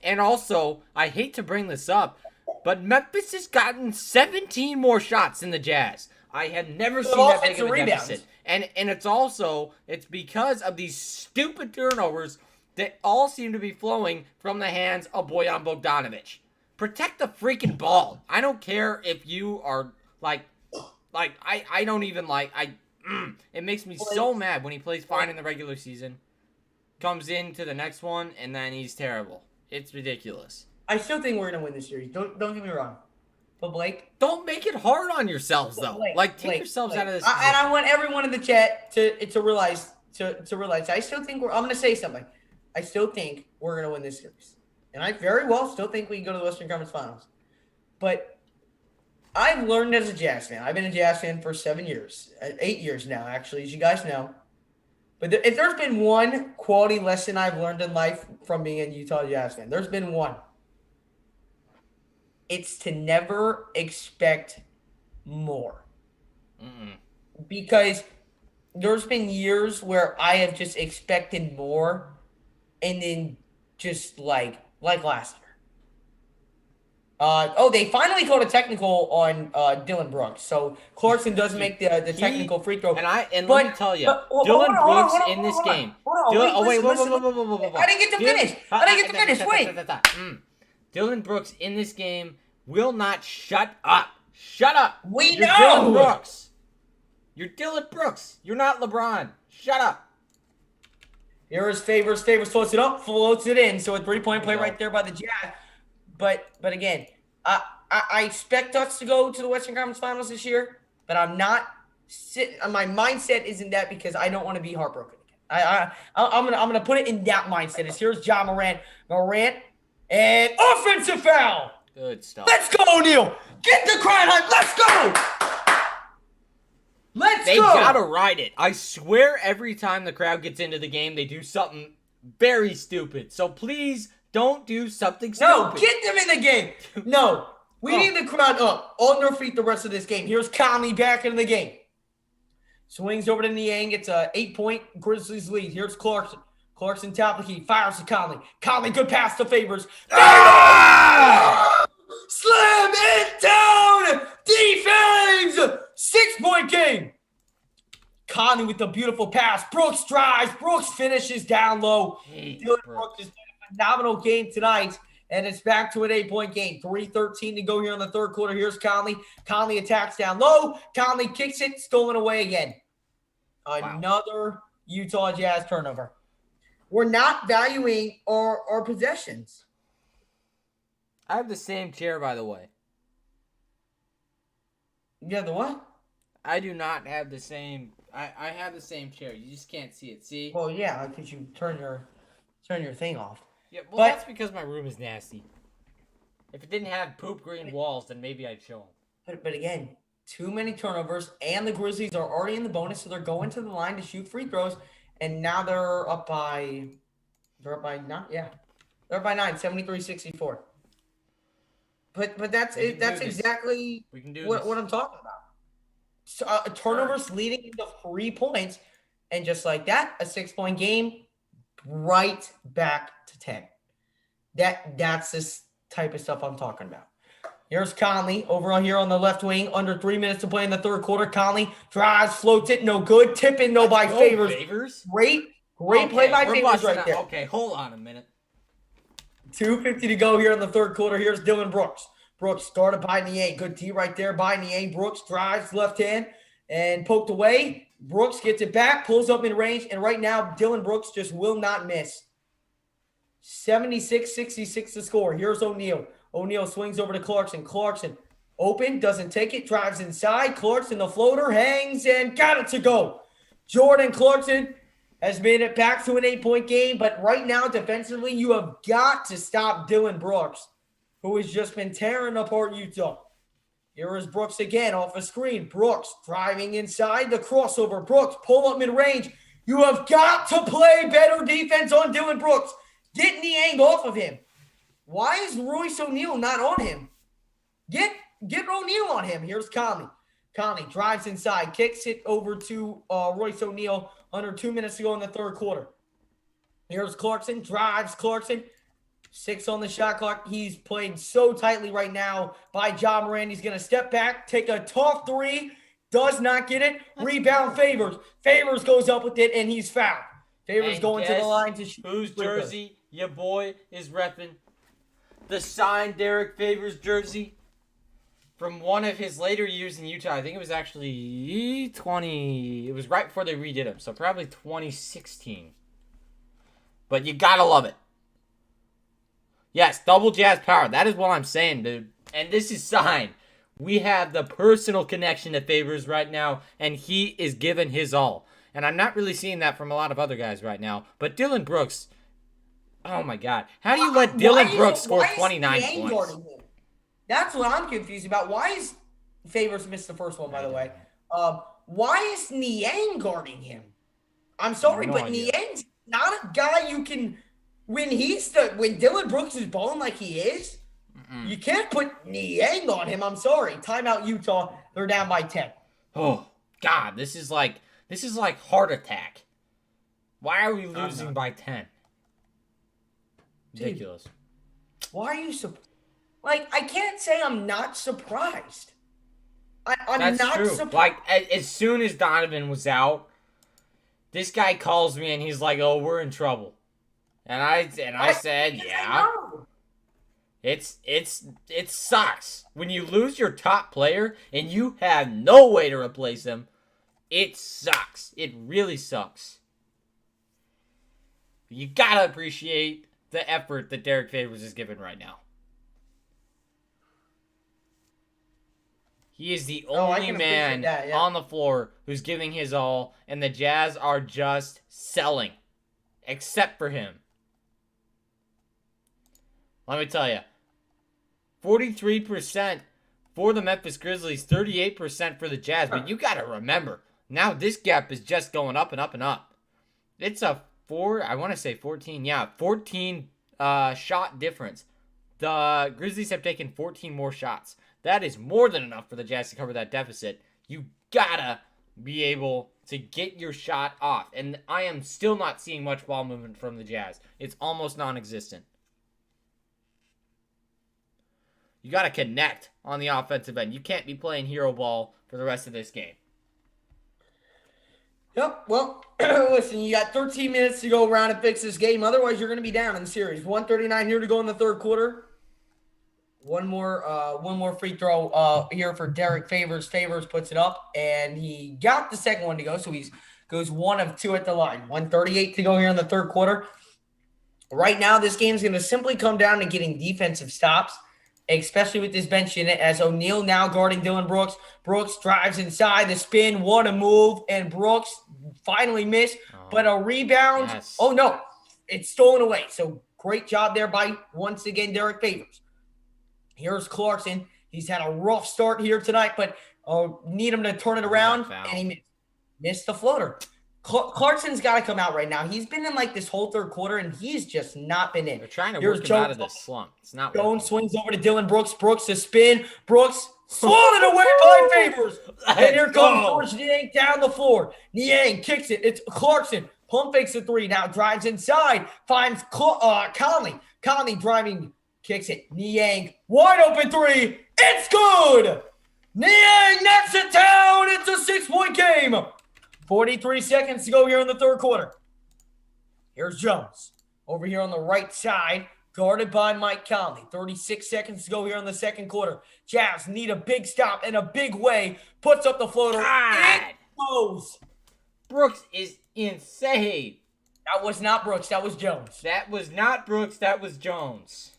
And also, I hate to bring this up, but Memphis has gotten 17 more shots than the Jazz. I have never seen that big of a deficit. And it's because of these stupid turnovers that all seem to be flowing from the hands of Bojan Bogdanovic. Protect the freaking ball. I don't care if you are I don't even it makes me so mad when he plays fine in the regular season, comes into the next one, and then he's terrible. It's ridiculous. I still think we're gonna win this series. Don't get me wrong, but Blake, don't make it hard on yourselves though. Take yourselves out of this. And I want everyone in the chat to realize I still think I'm gonna say something. I still think we're gonna win this series, and I very well still think we can go to the Western Conference Finals. But I've learned as a Jazz fan. I've been a Jazz fan for 7 years, 8 years now, actually, as you guys know. But if there's been one quality lesson I've learned in life from being a Utah Jazz fan, there's been one. It's to never expect more. Because there's been years where I have just expected more, and then just like last year. They finally called a technical on Dylan Brooks. So Clarkson does make the technical free throw. And let me tell you, hold Dylan on, Brooks hold on, in this hold on, game. hold on. Dylan, Listen. I didn't get to finish. Wait. Dylan Brooks in this game will not shut up. Shut up. You're know. Dylan Brooks. You're Dylan Brooks. You're not LeBron. Shut up. Here is Favors. Favors floats it up, floats it in. So a 3-point play right there by the Jazz. But again, I expect us to go to the Western Conference Finals this year, but I'm not. My mindset isn't that because I don't want to be heartbroken again. I'm gonna put it in that mindset. Here's Ja Morant, and offensive foul. Good stuff. Let's go, O'Neal. Get the crowd hype. Let's go. They gotta ride it. I swear every time the crowd gets into the game, they do something very stupid. So please don't do something stupid. No, get them in the game. No, we need the crowd up on their feet the rest of this game. Here's Conley back in the game. Swings over to Niang. It's a 8-point Grizzlies lead. Here's Clarkson. Clarkson top of the key. Fires to Conley. Conley, good pass to Favors. Slam it down! Defense! 6-point game. Conley with the beautiful pass. Brooks drives. Brooks finishes down low. Dylan Brooks is doing a phenomenal game tonight, and it's back to an 8-point game. 3:13 to go here in the third quarter. Here's Conley. Conley attacks down low. Conley kicks it, stolen away again. Another Utah Jazz turnover. We're not valuing our possessions. I have the same chair, by the way. You have the what? I do not have the same. I have the same chair. You just can't see it. See? Well, yeah, because you turn your thing off. Yeah, well, that's because my room is nasty. If it didn't have poop green walls, then maybe I'd show them. But again, too many turnovers, and the Grizzlies are already in the bonus, so they're going to the line to shoot free throws, and now they're up by 9. Yeah, they're up by 9, 73-64. But that's it. That's exactly what I'm talking about. So, turnovers leading into 3 points, and just like that, a 6-point game, right back to 10. That's this type of stuff I'm talking about. Here's Conley over on here on the left wing. Under 3 minutes to play in the third quarter. Conley drives, floats it, no good. Tip in, no by Favors. Great play by Favors right there. Okay, hold on a minute. 2:50 to go here in the third quarter. Here's Dylan Brooks. Brooks started by Niang. Good D right there by Niang. Brooks drives left hand and poked away. Brooks gets it back, pulls up in range, and right now Dylan Brooks just will not miss. 76-66 to score. Here's O'Neal. O'Neal swings over to Clarkson. Clarkson open, doesn't take it, drives inside. Clarkson, the floater, hangs and got it to go. Jordan Clarkson has made it back to an 8-point game, but right now defensively, you have got to stop Dylan Brooks, who has just been tearing apart Utah. Here is Brooks again off a screen. Brooks driving inside the crossover. Brooks pull up mid-range. You have got to play better defense on Dylan Brooks. Get Niang off of him. Why is Royce O'Neal not on him? Get O'Neal on him. Here's Conley. Conley drives inside, kicks it over to Royce O'Neal under 2 minutes to go in the third quarter. Here's Clarkson, drives Clarkson. 6 on the shot clock. He's playing so tightly right now by Ja Morant. He's going to step back, take a tough 3, does not get it. Rebound Favors. Favors goes up with it, and he's fouled. Favors going to the line to shoot. Whose jersey your boy is repping? The signed Derek Favors jersey from one of his later years in Utah. I think it was actually it was right before they redid him, so probably 2016. But you gotta love it. Yes, double Jazz power. That is what I'm saying, dude. And this is signed. We have the personal connection to Favors right now, and he is giving his all. And I'm not really seeing that from a lot of other guys right now. But Dylan Brooks, oh my God. How do you let Dylan Brooks score 29 points? That's what I'm confused about. Why is Favors missed the first one, by the way? Why is Niang guarding him? I'm sorry, but Niang's not a guy you can... When Dylan Brooks is balling like he is, you can't put Niang on him. I'm sorry. Timeout Utah. They're down by 10. Oh God, this is like heart attack. Why are we losing by 10? Ridiculous. Why are you like? I can't say I'm not surprised. I'm That's not true. surprised. Like, as soon as Donovan was out, this guy calls me and he's like, "Oh, we're in trouble," and I said, "Yeah." It sucks when you lose your top player and you have no way to replace him. It sucks. It really sucks. You gotta appreciate the effort that Derek Favors is giving right now. He is the only man on the floor who's giving his all, and the Jazz are just selling, except for him. Let me tell you, 43% for the Memphis Grizzlies, 38% for the Jazz. But you got to remember, now this gap is just going up and up and up. It's a 14 shot difference. The Grizzlies have taken 14 more shots. That is more than enough for the Jazz to cover that deficit. You gotta be able to get your shot off. And I am still not seeing much ball movement from the Jazz. It's almost non-existent. You gotta connect on the offensive end. You can't be playing hero ball for the rest of this game. Yep. Well, listen, you got 13 minutes to go around and fix this game. Otherwise, you're going to be down in the series. 1:39 here to go in the third quarter. One more free throw here for Derek Favors. Favors puts it up, and he got the second one to go, so he goes 1 of 2 at the line. 1:38 to go here in the third quarter. Right now, this game's going to simply come down to getting defensive stops, especially with this bench unit, as O'Neal now guarding Dylan Brooks. Brooks drives inside the spin. What a move. And Brooks finally missed, but a rebound. Yes. Oh, no. It's stolen away. So great job there by, once again, Derek Favors. Here's Clarkson. He's had a rough start here tonight, but need him to turn it around, and he missed the floater. Clarkson's got to come out right now. He's been in like this whole third quarter, and he's just not been in. They're trying to work him out of this slump. It's not working. Jones swings over to Dylan Brooks. Brooks to spin. Brooks swatted away by Favors. And here comes George Niang down the floor. Niang kicks it. It's Clarkson. Pump fakes a three. Now drives inside. Finds Conley. Conley driving. Kicks it. Niang. Wide open three. It's good. Niang knocks it down. It's a 6-point game. 43 seconds to go here in the third quarter. Here's Jones. Over here on the right side. Guarded by Mike Conley. 36 seconds to go here in the second quarter. Jazz need a big stop in a big way. Puts up the floater. It goes. Brooks is insane. That was not Brooks. That was Jones. That was not Brooks. That was Jones.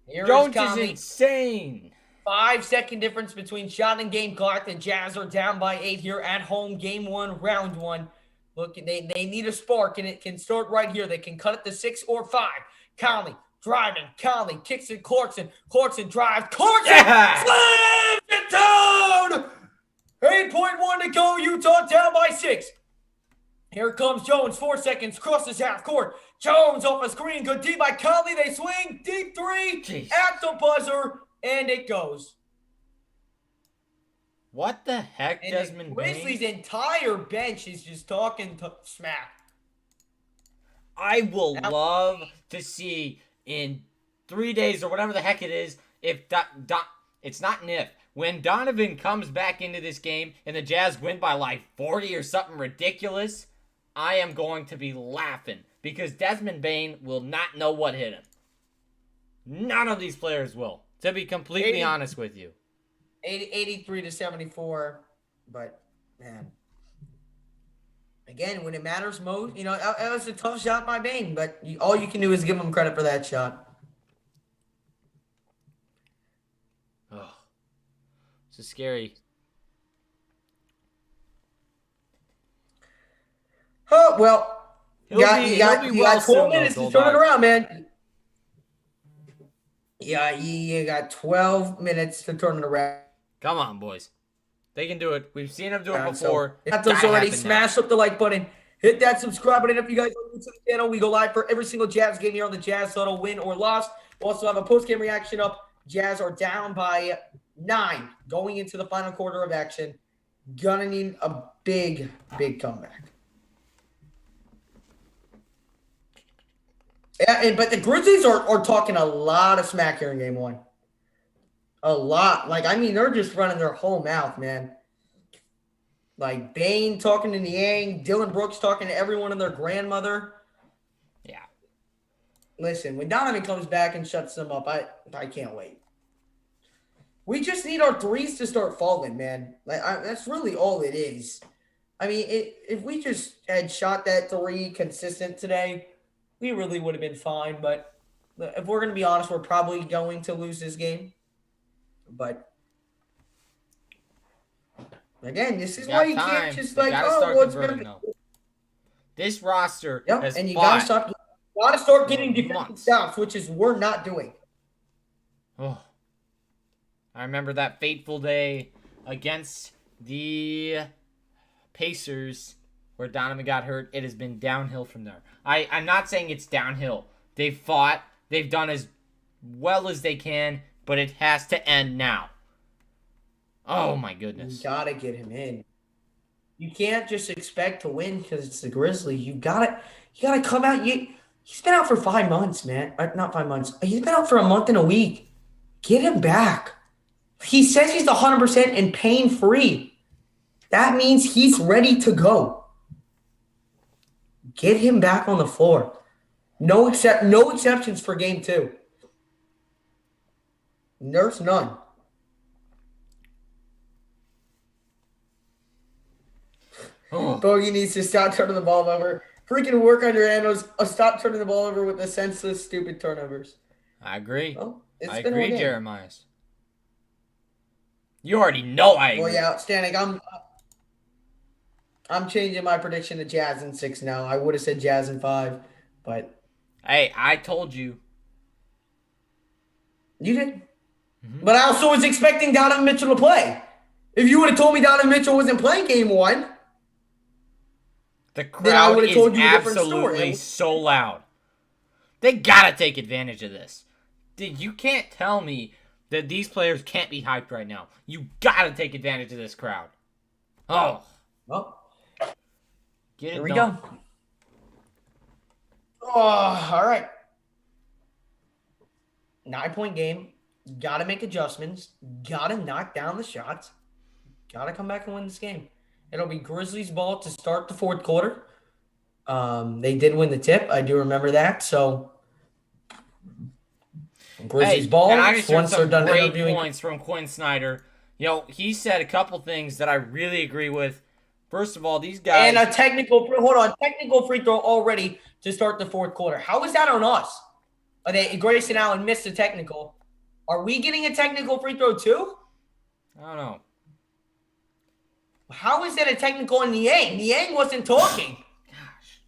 Here Jones is insane. 5-second difference between shot and game clock. The Jazz are down by 8 here at home. Game 1, round 1. Look, they need a spark, and it can start right here. They can cut it to 6 or 5. Conley driving. Conley kicks it. Clarkson. Clarkson drives. Clarkson slams it down. 8.1 to go. Utah down by 6. Here comes Jones. 4 seconds. Crosses half court. Jones off a screen. Good D by Conley. They swing. Deep three. Jeez. At the buzzer. And it goes. What the heck, and Desmond Bain? Grizzlies' entire bench is just talking smack. I will love to see in 3 days or whatever the heck it is, if it's not if. When Donovan comes back into this game and the Jazz win by like 40 or something ridiculous, I am going to be laughing because Desmond Bain will not know what hit him. None of these players will, to be completely honest with you. 83 to 74, but man, again, when it matters most, that was a tough shot by Bain, but all you can do is give him credit for that shot. Oh, this is scary. Oh, well, you got 12 minutes to turn it around, man. Yeah, you got 12 minutes to turn it around. Come on, boys. They can do it. We've seen them do it before. If those already, smash up the like button. Hit that subscribe button if you guys are new to the channel. We go live for every single Jazz game here on the Jazz Huddle, win or loss. We also have a post-game reaction up. Jazz are down by 9 going into the final quarter of action. Gonna need a big, big comeback. But the Grizzlies are talking a lot of smack here in game one. A lot. Like, I mean, they're just running their whole mouth, man. Like, Bane talking to Niang, Dylan Brooks talking to everyone and their grandmother. Yeah. Listen, when Donovan comes back and shuts them up, I can't wait. We just need our threes to start falling, man. Like, that's really all it is. I mean, if we just had shot that three consistent today, we really would have been fine. But if we're going to be honest, we're probably going to lose this game. But again, this is why you can't just like, oh, what's going to be? This roster, yep, and you got to start getting defensive stops, which is we're not doing. Oh, I remember that fateful day against the Pacers where Donovan got hurt. It has been downhill from there. I'm not saying it's downhill. They've fought. They've done as well as they can, but it has to end now. Oh, my goodness. You got to get him in. You can't just expect to win because it's the Grizzlies. You got to come out. He's been out for 5 months, man. Not 5 months. He's been out for a month and a week. Get him back. He says he's 100% and pain-free. That means he's ready to go. Get him back on the floor. No exceptions for game 2. There's none. Oh. Bogey needs to stop turning the ball over. Freaking work on your handles. Stop turning the ball over with the senseless, stupid turnovers. I agree. Well, I agree, Jeremiah. You already know I agree. Well, yeah, outstanding. I'm changing my prediction to Jazz in 6 now. I would have said Jazz in 5, but hey, I told you. You did. Mm-hmm. But I also was expecting Donovan Mitchell to play. If you would have told me Donovan Mitchell wasn't playing game 1, the crowd is absolutely so loud. They gotta take advantage of this. You can't tell me that these players can't be hyped right now. You gotta take advantage of this crowd. Oh. Well, get it here we done. go. Oh, all right. 9-point game. Gotta make adjustments. Gotta knock down the shots. Gotta come back and win this game. It'll be Grizzlies ball to start the 4th quarter. They did win the tip. I do remember that. So Grizzlies ball. And I just heard once they're done great interviewing points from Quinn Snyder. You know, he said a couple things that I really agree with. First of all, these guys and a technical free throw already to start the 4th quarter. How is that on us? Grayson Allen missed a technical. Are we getting a technical free throw too? I don't know. How is that a technical on Niang? Niang wasn't talking. Gosh.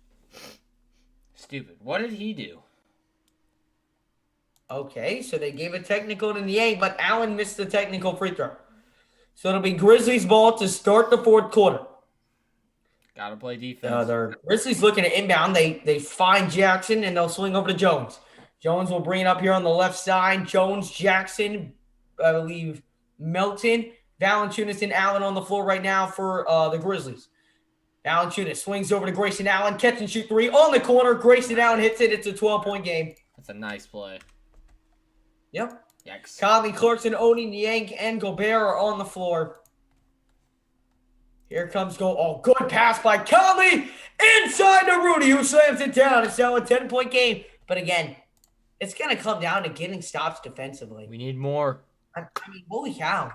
Stupid. What did he do? Okay, so they gave a technical to Niang, but Allen missed the technical free throw. So it'll be Grizzlies ball to start the 4th quarter. Gotta play defense. The Grizzlies looking at inbound. They find Jackson, and they'll swing over to Jones. Jones will bring it up here on the left side. Jones, Jackson, I believe Melton, Valanciunas, and Allen on the floor right now for the Grizzlies. Valanciunas swings over to Grayson Allen. Catch and shoot 3 on the corner. Grayson Allen hits it. It's a 12-point game. That's a nice play. Yep. Yikes. Conley, Clarkson, Oni, Niang, and Gobert are on the floor. Here comes good pass by Conley inside to Rudy, who slams it down. It's now a 10-point game. But again, it's going to come down to getting stops defensively. We need more. I mean, holy cow.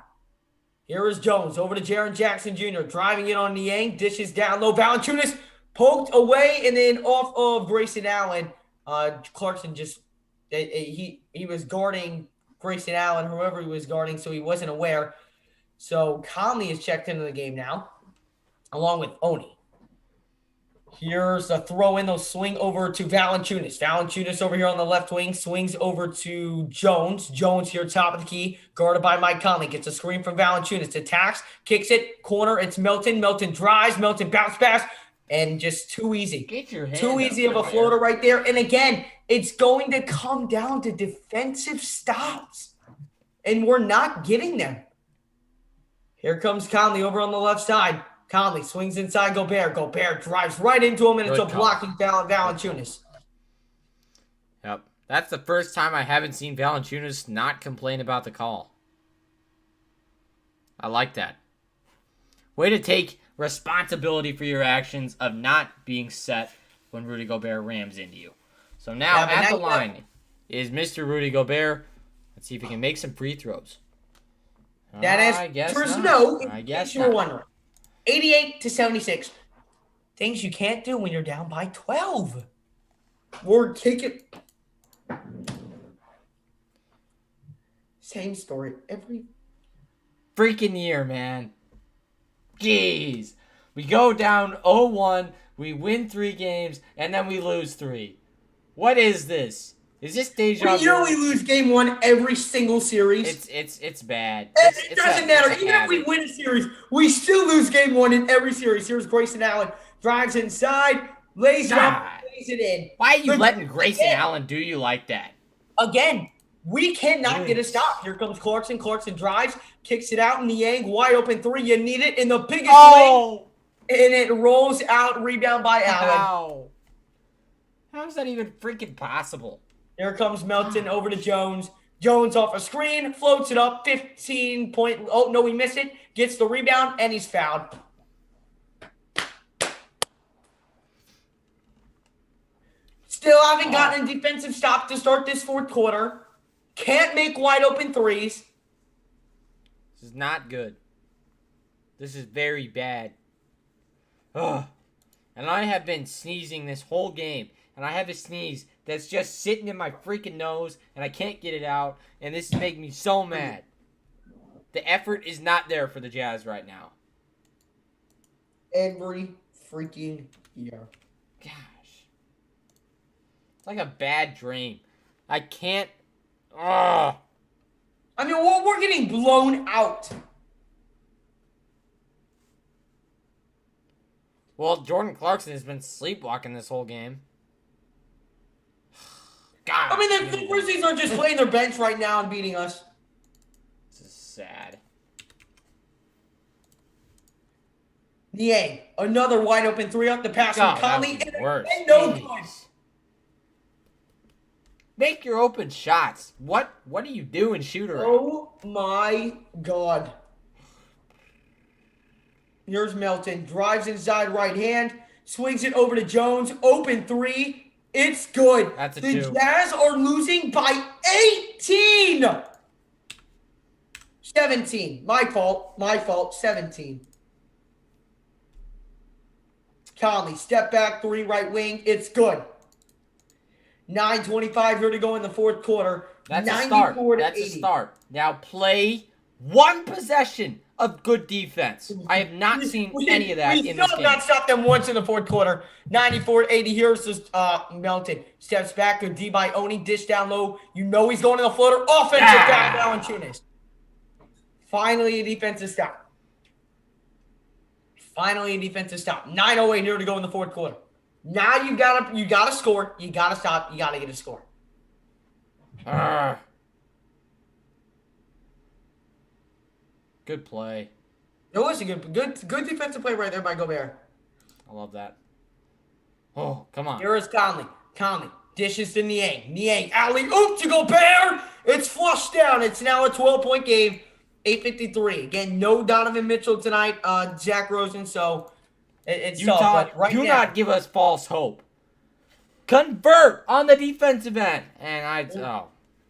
Here is Jones over to Jaren Jackson Jr. Driving it on Niang. Dishes down low. Valanciunas poked away and then off of Grayson Allen. Clarkson just he was guarding Grayson Allen, whoever he was guarding, so he wasn't aware. So Conley is checked into the game now, along with Oni. Here's a throw in. They'll swing over to Valanciunas. Valanciunas over here on the left wing. Swings over to Jones. Jones here top of the key. Guarded by Mike Conley. Gets a screen from Valanciunas. Attacks. Kicks it. Corner. It's Melton. Melton drives. Melton bounce pass. And just too easy. Get your hand too easy of a floater right there. And again, it's going to come down to defensive stops. And we're not getting them. Here comes Conley over on the left side. Conley swings inside Gobert. Gobert drives right into him, and it's a blocking foul on Valanciunas. That's the first time I haven't seen Valanciunas not complain about the call. I like that. Way to take responsibility for your actions of not being set when Rudy Gobert rams into you. So now at the line is Mr. Rudy Gobert. Let's see if he can make some free throws. That answers no. I guess you were wondering. 88-76. Things you can't do when you're down by 12. We're kicking. Same story every freaking year, man. Jeez. We go down 0-1, we win 3 games, and then we lose 3. What is this? Is this deja vu? You know we lose game 1 every single series. It's bad. It doesn't matter. Even if we win a series, we still lose game 1 in every series. Here's Grayson Allen. Drives inside, lays it up, lays it in. Why are you letting Grayson Allen do you like that? Again, we cannot get a stop. Here comes Clarkson. Clarkson drives, kicks it out in the angle, wide open 3. You need it in the biggest lane. And it rolls out, rebound by Allen. How is that even freaking possible? Here comes Melton over to Jones. Jones off a screen, floats it up, 15 point. Oh, no, he missed it. Gets the rebound, and he's fouled. Still haven't gotten a defensive stop to start this fourth quarter. Can't make wide open threes. This is not good. This is very bad. Ugh. And I have been sneezing this whole game. And I have a sneeze that's just sitting in my freaking nose. And I can't get it out. And this is making me so mad. The effort is not there for the Jazz right now. Every freaking year. Gosh. It's like a bad dream. I can't. Ugh. I mean, we're getting blown out. Well, Jordan Clarkson has been sleepwalking this whole game. God. I mean, the Grizzlies are just playing their bench right now and beating us. This is sad. Niang, another wide open 3 off the pass from Conley. And no good. Make your open shots. What are you doing, shooter? Oh my God. Here's Melton. Drives inside right hand. Swings it over to Jones. Open 3. It's good. That's a the 2. Jazz are losing by 18. 17. My fault. 17. Conley, step back 3 right wing. It's good. 9:25 here to go in the fourth quarter. That's a start. That's a start. Now play one possession of good defense. I have not seen any of that in this game. We still have not stopped them once in the fourth quarter. 94-80. Here's this Melton. Steps back. Good D by Oni. Dish down low. You know he's going to the floater. Offensive foul, Valanciunas. Finally a defensive stop. 9:08 here to go in the fourth quarter. Now you gotta score. You gotta stop. You gotta get a score. Good play. It was a good defensive play right there by Gobert. I love that. Oh, come on. Here is Conley. Conley dishes to Niang. Niang alley-oop to Gobert. It's flushed down. It's now a 12-point game. 8:53. Again, no Donovan Mitchell tonight. Zach Rosen. So it's tough. But right do now, not give us false hope. Convert on the defensive end. And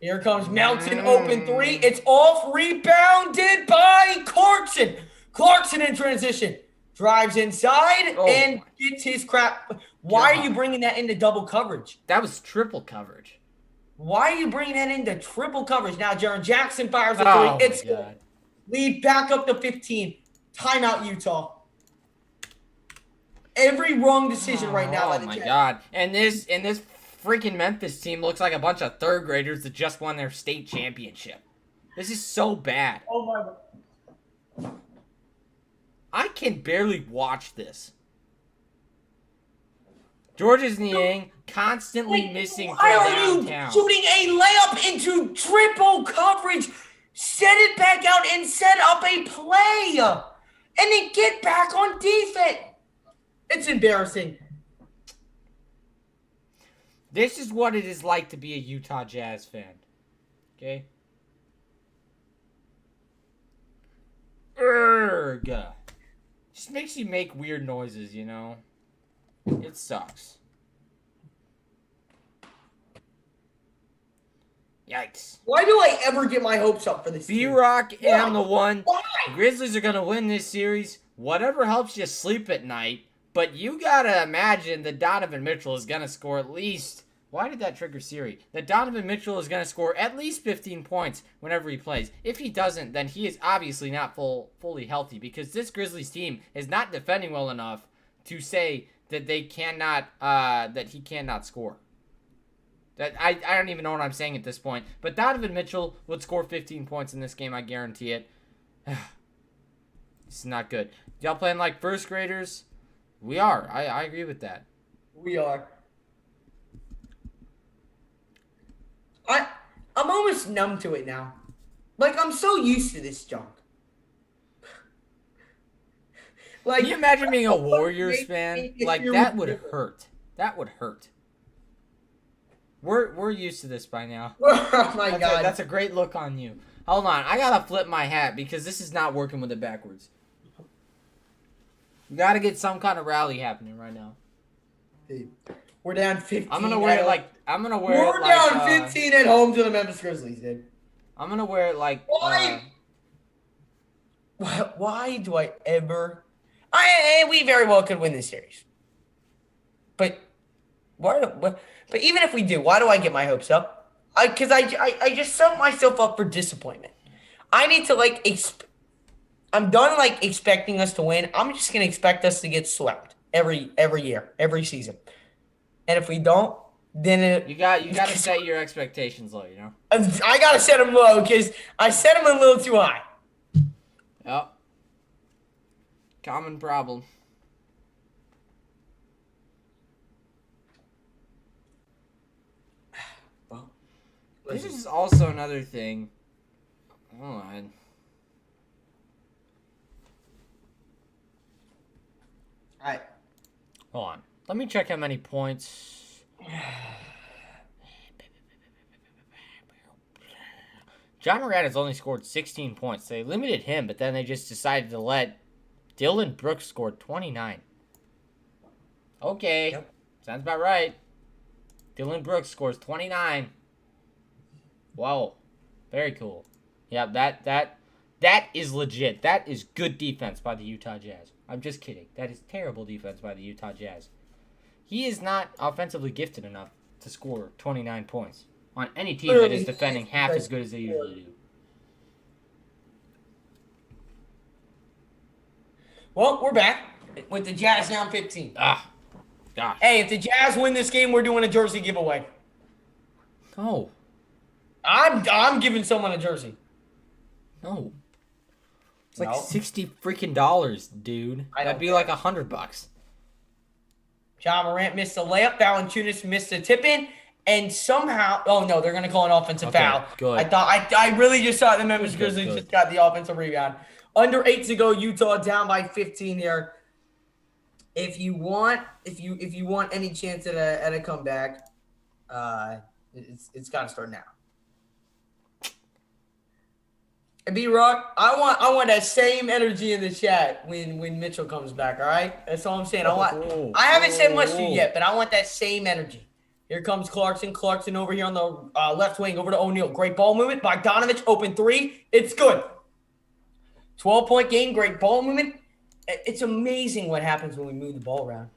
here comes Melton, open 3. It's off, rebounded by Clarkson. Clarkson in transition. Drives inside and gets his crap. Why are you bringing that into double coverage? That was triple coverage. Why are you bringing that into triple coverage? Now, Jaren Jackson fires a 3. It's good. Lead back up to 15. Timeout, Utah. Every wrong decision right now. Oh, my God. And this freaking Memphis team looks like a bunch of third graders that just won their state championship. This is so bad. Oh, my God. I can barely watch this. Georges Niang constantly missing from downtown. Why are you shooting a layup into triple coverage? Set it back out and set up a play. And then get back on defense. It's embarrassing. This is what it is like to be a Utah Jazz fan. Okay? Urgh. Just makes you make weird noises, you know? It sucks. Yikes. Why do I ever get my hopes up for this team? B-Rock and the one. Why? The Grizzlies are going to win this series. Whatever helps you sleep at night. But you got to imagine that Donovan Mitchell is going to score at least... Why did that trigger Siri? That Donovan Mitchell is going to score at least 15 points whenever he plays. If he doesn't, then he is obviously not fully healthy, because this Grizzlies team is not defending well enough to say that they cannot, that he cannot score. That I don't even know what I'm saying at this point. But Donovan Mitchell would score 15 points in this game, I guarantee it. This is not good. Y'all playing like first graders? We are. I agree with that. We are. I'm almost numb to it now. Like, I'm so used to this junk. Like, can you imagine being a Warriors fan? Like, that would hurt. That would hurt. We're used to this by now. Oh my God. That's a great look on you. Hold on. I gotta flip my hat because this is not working with it backwards. You gotta get some kind of rally happening right now. Dude, we're down 15. I'm gonna wear it like... We're down 15 at home to the Memphis Grizzlies, dude. I'm gonna wear it like... Why do I ever... we very well could win this series. But even if we do, why do I get my hopes up? Because I just set myself up for disappointment. I need to, like... I'm done, like, expecting us to win. I'm just going to expect us to get swept every year, every season. And if we don't, then you got to set your expectations low, you know? I got to set them low because I set them a little too high. Yep. Common problem. Well, this is also another thing. Hold on. All right. Hold on. Let me check how many points. John Morant has only scored 16 points. They limited him, but then they just decided to let Dylan Brooks score 29. Okay. Yep. Sounds about right. Dylan Brooks scores 29. Wow. Very cool. Yeah, that is legit. That is good defense by the Utah Jazz. I'm just kidding. That is terrible defense by the Utah Jazz. He is not offensively gifted enough to score 29 points on any team that is defending half as good as they usually do. Well, we're back with the Jazz down 15. Ah, gosh. Hey, if the Jazz win this game, we're doing a jersey giveaway. No. I'm giving someone a jersey. No. It's like $60 freaking, dude. That'd be like $100. John Morant missed a layup. Valanciunas missed a tip-in. And somehow... Oh, no, they're going to call an offensive foul. Good. I really just thought the Memphis Grizzlies just got the offensive rebound. Under 8 to go, Utah down by 15 here. If you want any chance at a comeback, it's got to start now. And B-Rock, I want that same energy in the chat when Mitchell comes back, all right? That's all I'm saying. I haven't said much to you yet, but I want that same energy. Here comes Clarkson. Clarkson over here on the left wing, over to O'Neal. Great ball movement. Bogdanovich, open three. It's good. 12-point game, great ball movement. It's amazing what happens when we move the ball around.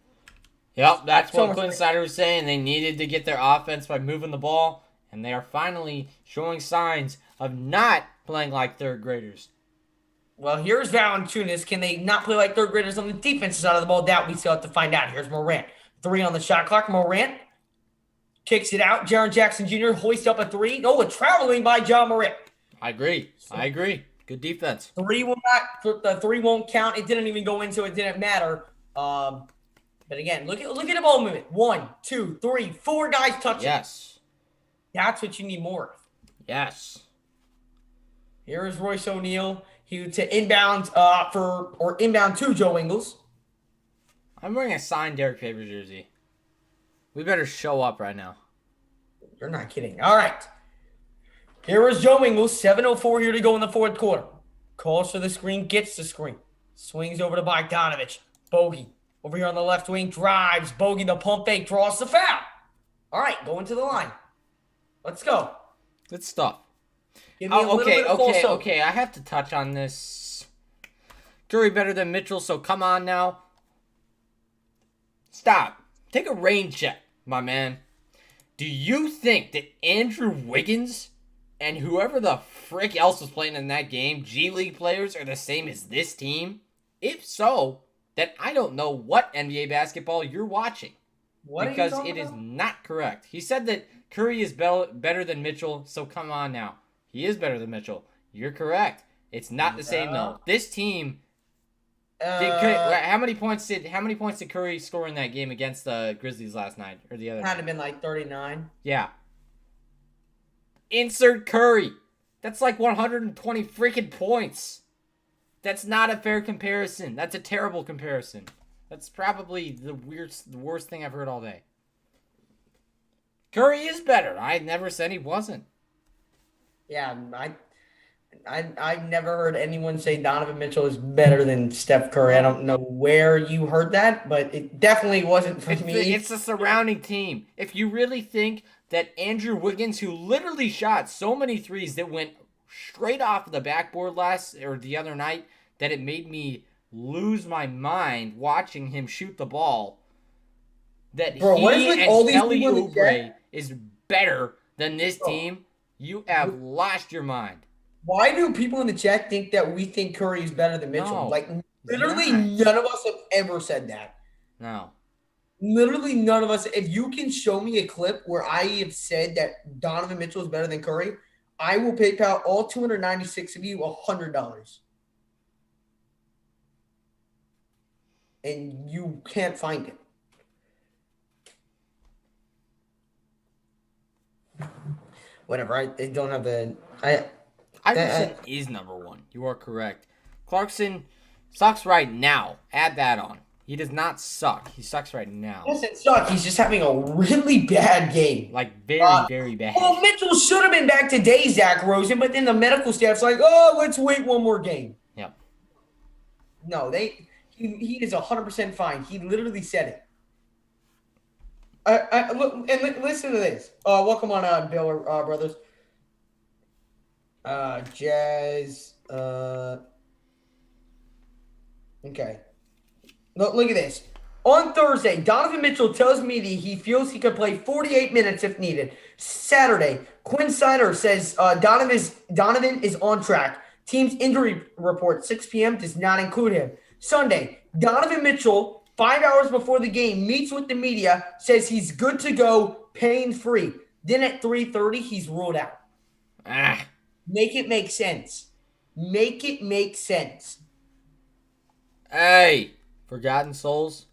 Yep, that's what Clint Snyder was saying. They needed to get their offense by moving the ball, and they are finally showing signs of not playing like third graders. Well, here's Valanciunas. Can they not play like third graders on the defensive side of the ball? That we still have to find out. Here's Morant. 3 on the shot clock. Morant kicks it out. Jaren Jackson Jr. hoists up a 3. Oh, a traveling by John Morant. I agree. Good defense. 3 will not. The 3 won't count. It didn't even go in, so it didn't matter. But again, look at the ball movement. 1, 2, 3, 4 guys touching. Yes. That's what you need more of. Yes. Here is Royce O'Neal. He to inbound inbound to Joe Ingles. I'm wearing a signed Derek Favors jersey. We better show up right now. You're not kidding. All right. Here is Joe Ingles. 7:04 here to go in the fourth quarter. Calls for the screen, gets the screen. Swings over to Bogdanovich. Bogey. Over here on the left wing, drives. Bogey, the pump fake, draws the foul. All right, going to the line. Let's go. Good stuff. Give me a little bit of false hope. Okay. I have to touch on this. Curry better than Mitchell, so come on now. Stop. Take a rain check, my man. Do you think that Andrew Wiggins and whoever the frick else was playing in that game, G League players, are the same as this team? If so, then I don't know what NBA basketball you're watching. Because it is not correct. He said that Curry is better than Mitchell, so come on now. He is better than Mitchell. You're correct. It's not the same though. This team. How many points did Curry score in that game against the Grizzlies last night or the other? Had to been like 39. Yeah. Insert Curry. That's like 120 freaking points. That's not a fair comparison. That's a terrible comparison. That's probably the worst thing I've heard all day. Curry is better. I never said he wasn't. Yeah, I've never heard anyone say Donovan Mitchell is better than Steph Curry. I don't know where you heard that, but it definitely wasn't for me. It's the surrounding team. If you really think that Andrew Wiggins, who literally shot so many threes that went straight off of the backboard the other night, that it made me lose my mind watching him shoot the ball, that Kelly Oubre is better than this team, you have lost your mind. Why do people in the chat think that we think Curry is better than Mitchell? No, like, literally none of us have ever said that. No. Literally none of us. If you can show me a clip where I have said that Donovan Mitchell is better than Curry, I will PayPal all 296 of you $100. And you can't find it. Whatever. They don't have the. Iverson is number one. You are correct. Clarkson sucks right now. Add that on. He does not suck. He sucks right now. He doesn't suck. He's just having a really bad game. Like, very bad. Well, Mitchell should have been back today, Zach Rosen, but then the medical staff's like, oh, let's wait one more game. Yep. No, he is 100% fine. He literally said it. Look, and listen to this. Welcome on, Bill, brothers. Jazz. Okay. Look at this. On Thursday, Donovan Mitchell tells me that he feels he could play 48 minutes if needed. Saturday, Quinn Snyder says Donovan is on track. Team's injury report, 6 p.m., does not include him. Sunday, Donovan Mitchell, 5 hours before the game, meets with the media, says he's good to go, pain-free. Then at 3:30, he's ruled out. Make it make sense. Make it make sense. Hey, Forgotten Souls,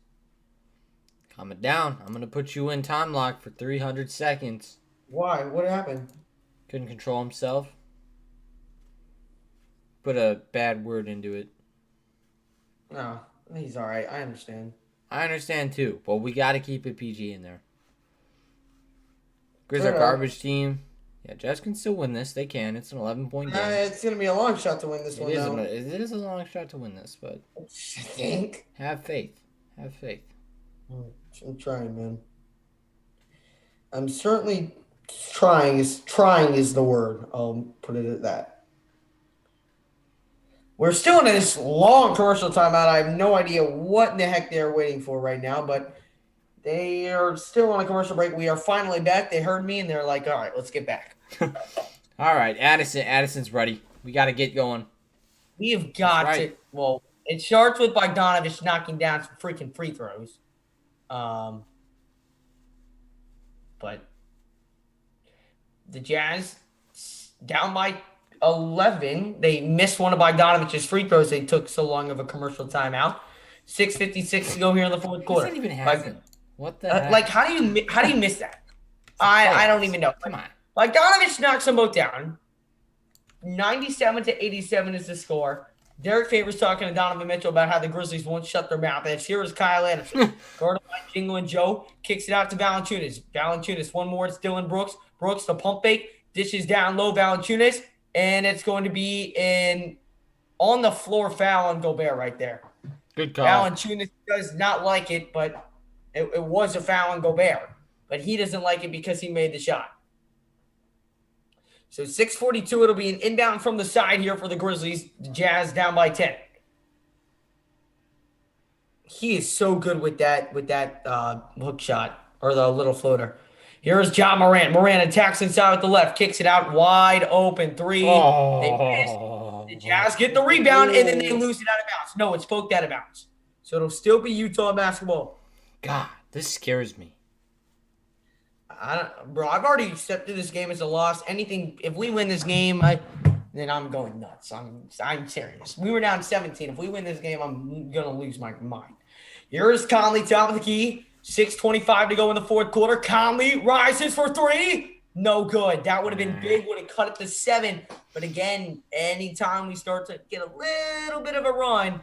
calm it down. I'm going to put you in time lock for 300 seconds. Why? What happened? Couldn't control himself. Put a bad word into it. No, he's all right. I understand. I understand too, but we got to keep it PG in there. Grizz are garbage team. Yeah, Jazz can still win this. They can. It's an 11-point game. It's going to be a long shot to win this one, though. It is a long shot to win this, but I think. Have faith. Have faith. I'm trying, man. I'm certainly trying. Trying is the word. I'll put it at that. We're still in this long commercial timeout. I have no idea what in the heck they're waiting for right now, but they are still on a commercial break. We are finally back. They heard me, and they're like, all right, let's get back. All right, Addison's ready. We got to get going. We have got to. Well, it starts with Bogdanovich knocking down some freaking free throws. But the Jazz down by 11. They missed one of Bogdanovich's free throws. They took so long of a commercial timeout. 6:56 to go here in the fourth quarter. It doesn't even happen. What the heck? Like, how do you miss that? I don't even know. Come on. Bogdanovich knocks them both down. 97-87 is the score. Derek Favors talking to Donovan Mitchell about how the Grizzlies won't shut their mouth. And here is Kyle Anderson. Guarded by Jingle and Joe. Kicks it out to Valanciunas. Valanciunas, one more. It's Dylan Brooks. Brooks, the pump fake, dishes down low, Valanciunas, and it's going to be an on-the-floor foul on Gobert right there. Good call. Valanciunas does not like it, but it was a foul on Gobert. But he doesn't like it because he made the shot. So 6:42, it'll be an inbound from the side here for the Grizzlies. The Jazz down by 10. He is so good with that hook shot or the little floater. Here's John Morant. Morant attacks inside with the left, kicks it out wide open. 3. Oh. They miss. The Jazz get the rebound, and then they lose it out of bounds. No, it's poked out of bounds. So it'll still be Utah basketball. God, this scares me. Bro, I've already accepted this game as a loss. If we win this game, then I'm going nuts. I'm serious. We were down 17. If we win this game, I'm gonna lose my mind. Here's Conley, top of the key. 6:25 to go in the fourth quarter. Conley rises for 3. No good. That would have been big. Would have cut it to 7. But again, anytime we start to get a little bit of a run,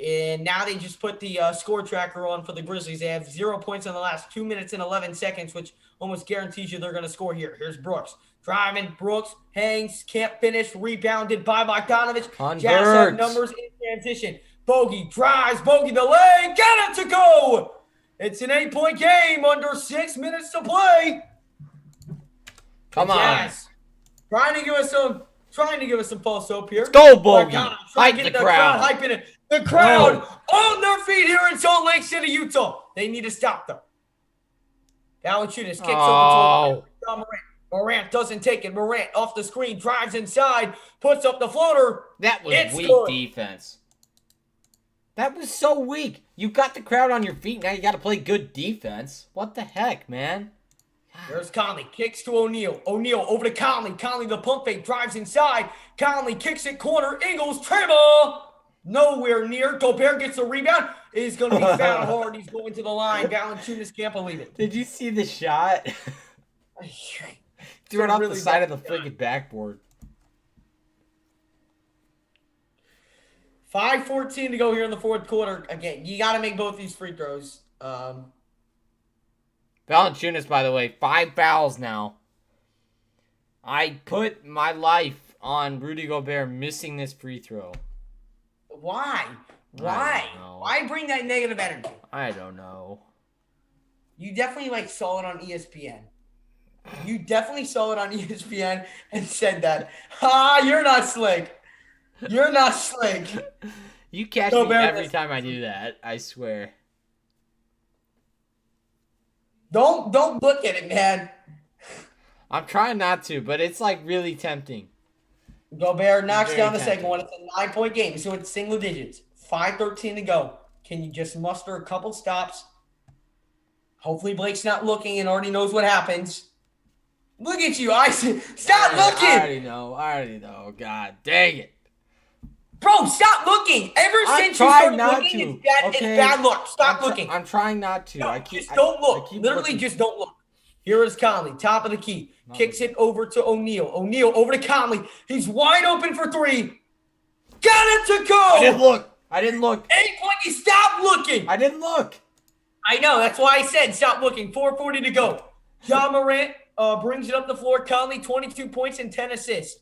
and now they just put the score tracker on for the Grizzlies. They have 0 points in the last 2 minutes and 11 seconds, which almost guarantees you they're going to score here. Here's Brooks. Driving, Brooks hangs, can't finish, rebounded by Bogdanovich. Jazz have numbers in transition. Bogey drives, Bogey the leg, get it to go! It's an 8-point game under 6 minutes to play. Come on. Trying to give us some false hope here. Let's go, Bogey. Hype the crowd. Hyping it. The crowd on their feet here in Salt Lake City, Utah. They need to stop them. Valanciunas kicks over to Morant. Morant doesn't take it. Morant off the screen, drives inside, puts up the floater. That was weak defense. That was so weak. You got the crowd on your feet. Now you got to play good defense. What the heck, man? There's Conley. Kicks to O'Neal. O'Neal over to Conley. Conley, the pump fake, drives inside. Conley kicks it corner. Ingles, treble. Nowhere near. Gobert gets a rebound. He's going to be fouled hard. He's going to the line. Valanciunas can't believe it. Did you see the shot? Threw it off the side of the freaking backboard. 5:14 to go here in the fourth quarter. Again, you got to make both these free throws. Valanciunas, by the way, 5 fouls now. I put my life on Rudy Gobert missing this free throw. Why? Why bring that negative energy? I don't know. You definitely saw it on ESPN. You definitely saw it on ESPN and said that. You're not slick. You're not slick. You catch me every time I do that, I swear. Don't look at it, man. I'm trying not to, but it's really tempting. Gobert knocks down the second one. It's a 9-point game, so it's single digits. 5:13 to go. Can you just muster a couple stops? Hopefully Blake's not looking and already knows what happens. Look at you, stop looking! I already know. God dang it. Bro, stop looking! Ever since you started looking, it's bad luck. Stop looking. I'm trying not to. No, just don't look. Literally, just don't look. Here is Conley, top of the key. Kicks it over to O'Neal. O'Neal over to Conley. He's wide open for 3. Got it to go! I didn't look. 8-point, stop looking! I didn't look. I know, that's why I said stop looking. 4:40 to go. John Morant brings it up the floor. Conley, 22 points and 10 assists.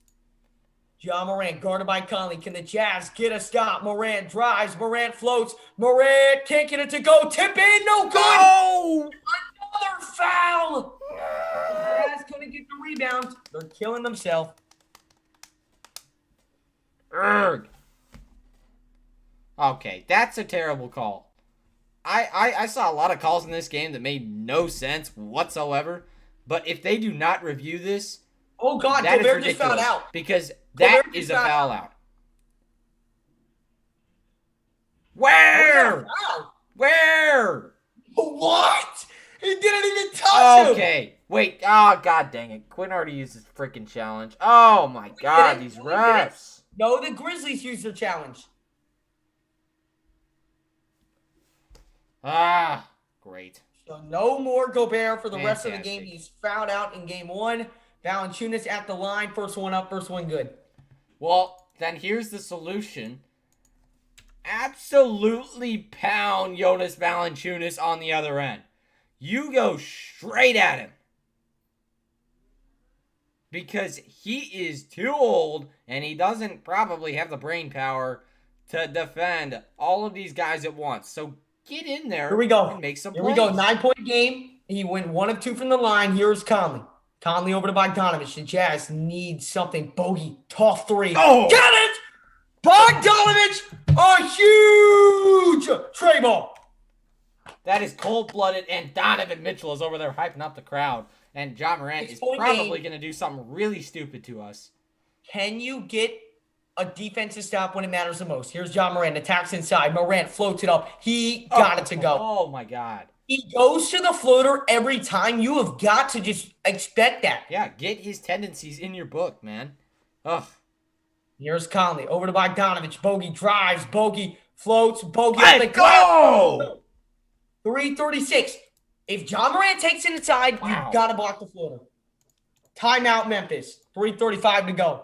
John Morant guarded by Conley. Can the Jazz get a stop? Morant drives. Morant floats. Morant can't get it to go. Tip in. No good. Oh! Another foul. The Jazz couldn't get the rebound. They're killing themselves. Okay, that's a terrible call. I saw a lot of calls in this game that made no sense whatsoever. But if they do not review this, oh God, Gobert just fouled out. Because that is a foul out. Where? Where? What? He didn't even touch him. Okay. Wait. Oh, God dang it. Quinn already used his freaking challenge. Oh, my God. These refs. No, the Grizzlies used their challenge. Ah, great. So no more Gobert for the rest of the game. He's fouled out in game 1. Valanciunas at the line. First one up, first one good. Well, then here's the solution. Absolutely pound Jonas Valanciunas on the other end. You go straight at him. because he is too old and he doesn't probably have the brain power to defend all of these guys at once. So get in there. Here we go. And make some Here plays. we go. 9-point game. He went 1 of 2 from the line. Here's Conley. Conley over to Bogdanovich. The Jazz need something. Bogey. Tough three. Oh! Got it! Bogdanovich! A huge tray ball. That is cold-blooded, and Donovan Mitchell is over there hyping up the crowd. And John Morant is 6-point probably game. going to do something really stupid to us. Can you get a defensive stop when it matters the most? Here's John Morant. Attacks inside. Morant floats it up. He got it to go. Oh, my God. He goes to the floater every time. You have got to just expect that. Yeah, get his tendencies in your book, man. Ugh. Here's Conley. Over to Bogdanovich. Bogey drives. Bogey floats. Bogey Let's up the go! 3:36. If John Morant takes it inside, Wow. you've got to block the floater. Timeout, Memphis. 3:35 to go.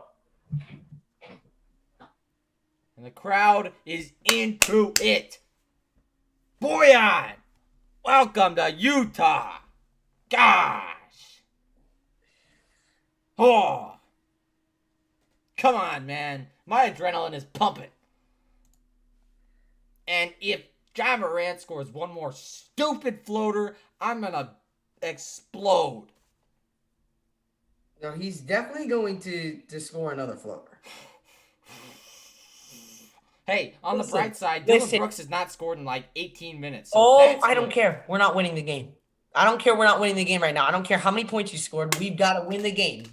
And the crowd is into it. Boyan! Welcome to Utah. Gosh. Oh. Come on, man. My adrenaline is pumping. And if John Morant scores one more stupid floater, I'm going to explode. No, he's definitely going to score another floater. Hey, on the bright side, listen. Dylan Brooks has not scored in like 18 minutes. So that's I don't good. care. We're not winning the game. I don't care. We're not winning the game right now. I don't care how many points you scored. We've got to win the game.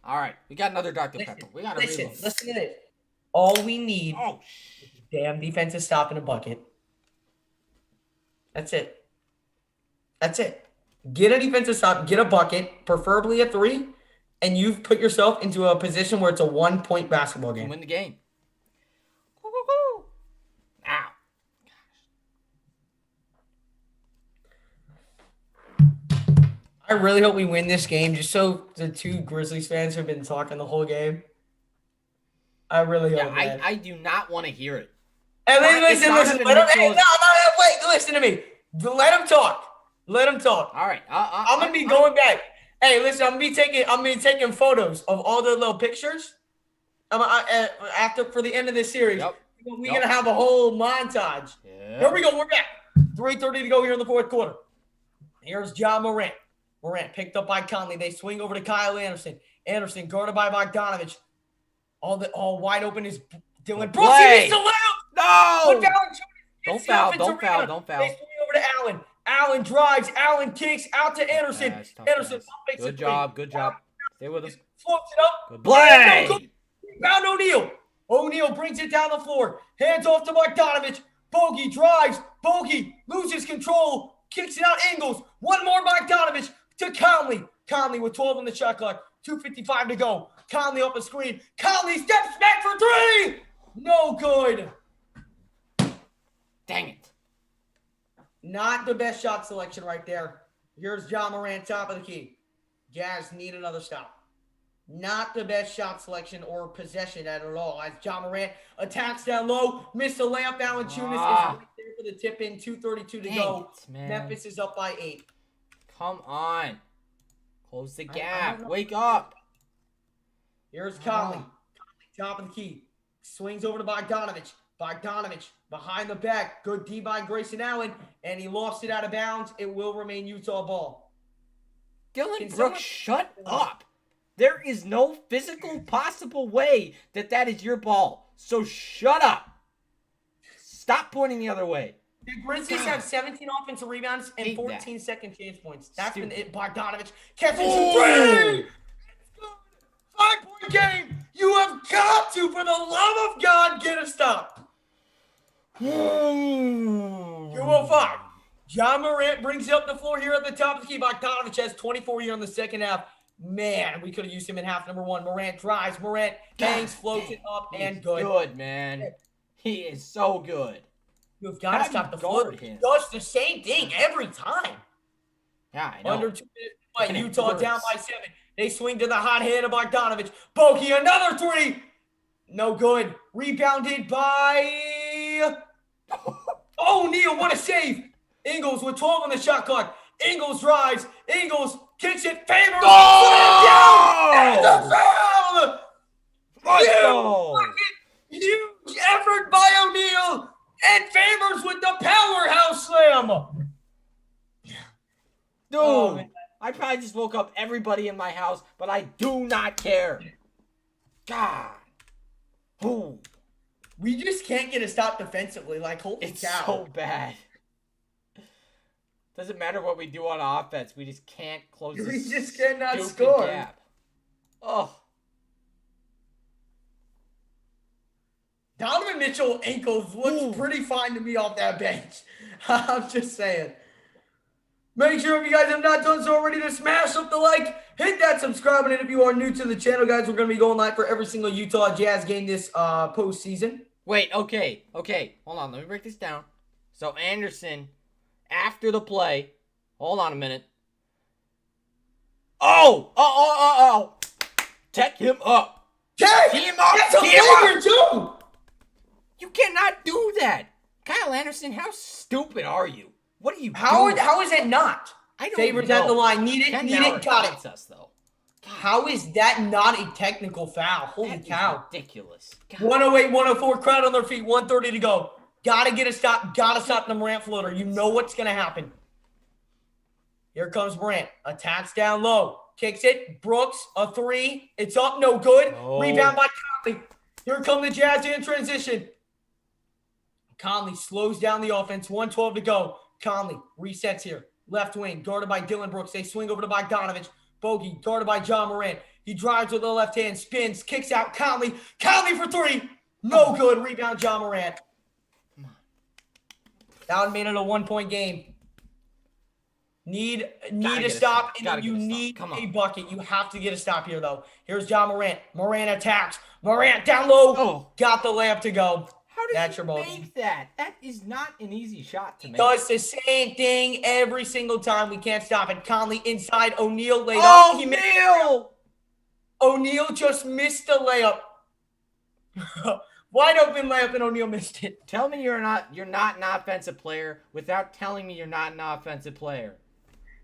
All right, we got another Dr. Pepper. We got to reload. Listen to this. All we need Oh, is a damn defensive stop in a bucket. That's it. That's it. Get a defensive stop, get a bucket, preferably a 3, and you've put yourself into a position where it's a 1-point basketball and game. win the game. Woo-hoo-hoo. Ow. I really hope we win this game just so the 2 Grizzlies fans have been talking the whole game. I really Yeah, hope that. I do not want to hear it. And then It's listen. Donovan Let him, hey, Mitchell's- wait, listen to me. Let him talk. Let him talk. All right. I'm gonna be going back. Hey, listen, I'm gonna be taking photos of all the little pictures. After for the end of this series, Yep. we're gonna have a whole montage. Yeah. Here we go. We're back. 3:30 to go here in the fourth quarter. Here's John Morant. Morant picked up by Conley. They swing over to Kyle Anderson. Anderson guarded by Bogdanovich. All wide open is Dylan Brooks. He Play. needs to let No! Put down Don't foul, don't foul, don't foul. They swing over to Allen. Allen drives. Allen kicks out to Anderson. Pass, tough Anderson pass. makes Good a job, three. good job. Stay with him. Floats it up. Good play. No good. Rebound O'Neal. O'Neal brings it down the floor. Hands off to Bogdanovich. Bogey drives. Bogey loses control. Kicks it out. Ingles. One more Bogdanovich to Conley. Conley with 12 on the shot clock. 2:55 to go. Conley up a screen. Conley steps back for 3. No good. Dang it. Not the best shot selection right there. Here's John Morant, top of the key. Jazz need another stop. Not the best shot selection or possession at all. As John Morant attacks down low, missed the layup. Valanciunas is right there for the tip in. 2:32 to Dang go. it, man. Memphis is up by 8. Come on. Close the I gap. don't know. Wake up. Here's Conley. Conley, top of the key. Swings over to Bogdanovich. Bogdanovich behind the back. Good D by Grayson Allen. And he lost it out of bounds. It will remain Utah ball. Dylan Can Brooks, someone- shut up. There is no physical possible way that is your ball. So shut up. Stop pointing the other way. The Grizzlies have 17 offensive rebounds and Hate 14 second chance points. That's been Stupid. it. Bogdanovich catches Oh! a 3. 5-point game. You have got to, for the love of God, get a stop. 2:05. John Morant brings it up the floor here at the top of the key. Bogdanovich has 24 here in the second half. Man, we could have used him in half number 1. Morant drives. Morant hangs, floats it up, and He's good. good, man. He is so good. You've got to How do stop you the floor. guard He him? does the same thing every time. Yeah, I know. Under 2 minutes, but And it Utah down works. by 7. They swing to the hot hand of Bogdanovich. Bogey, another 3. No good. Rebounded by O'Neal. What a save. Ingles with 12 on the shot clock. Ingles drives. Ingles kicks it. Favors. Oh! And the foul. Let's go. Huge effort by O'Neal. And Favors with the powerhouse slam. Dude, Oh, I probably just woke up everybody in my house, but I do not care. God. Ooh. We just can't get a stop defensively. Like, holy It's cow. so bad. Doesn't matter what we do on offense. We just can't close We this just cannot stupid score. gap. Oh. Donovan Mitchell ankles looks pretty fine to me off that bench. I'm just saying. Make sure if you guys have not done so already to smash up the like, hit that subscribe button. If you are new to the channel, guys, we're going to be going live for every single Utah Jazz game this postseason. Wait, okay. Hold on, let me break this down. So Anderson, after the play, hold on a minute. Oh. Tech him up. Tech! Tee him up. That's a Tee him up. finger, too! You cannot do that. Kyle Anderson, how stupid are you? What are you doing? How is it not? I don't Favors know. at the line. Need it, got it. Us, though. How is that not a technical foul? Holy That is cow. ridiculous. God. 108, 104, crowd on their feet, 1:30 to go. Gotta get a stop. Gotta stop the Morant floater. You know what's gonna happen. Here comes Morant. Attacks down low. Kicks it. Brooks, a three. It's up, no good. No. Rebound by Conley. Here come the Jazz in transition. Conley slows down the offense. 1:12 to go. Conley resets here. Left wing, guarded by Dylan Brooks. They swing over to Bogdanovich. Bogey, guarded by John Morant. He drives with the left hand, spins, kicks out Conley. Conley for three. No good. Rebound, John Morant. That would have made it a 1-point game. Need a stop, and you need a bucket. You have to get a stop here, though. Here's John Morant. Morant attacks. Morant down low. Oh. Got the layup to go. How did That's you your ball. make that? That is not an easy shot to make. Does the same thing every single time. We can't stop it. Conley inside. O'Neal laid up. O'Neal! O'Neal just missed the layup. Wide open layup, and O'Neal missed it. Tell me you're not an offensive player without telling me you're not an offensive player.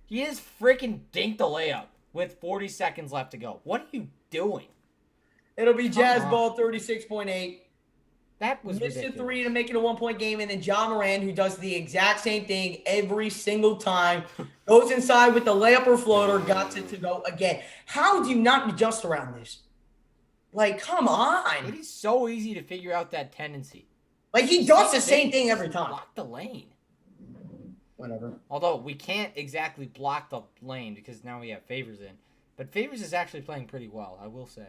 He just freaking dinked the layup with 40 seconds left to go. What are you doing? It'll be Jazz ball 36.8. That was Missed ridiculous. a three to make it a 1-point game, and then John Moran, who does the exact same thing every single time, goes inside with the layup or floater, got it to go again. How do you not adjust around this? Like, come on. It is so easy to figure out that tendency. Like, he does the same thing every time. Block the lane. Whatever. Although we can't exactly block the lane because now we have Favors in. But Favors is actually playing pretty well, I will say.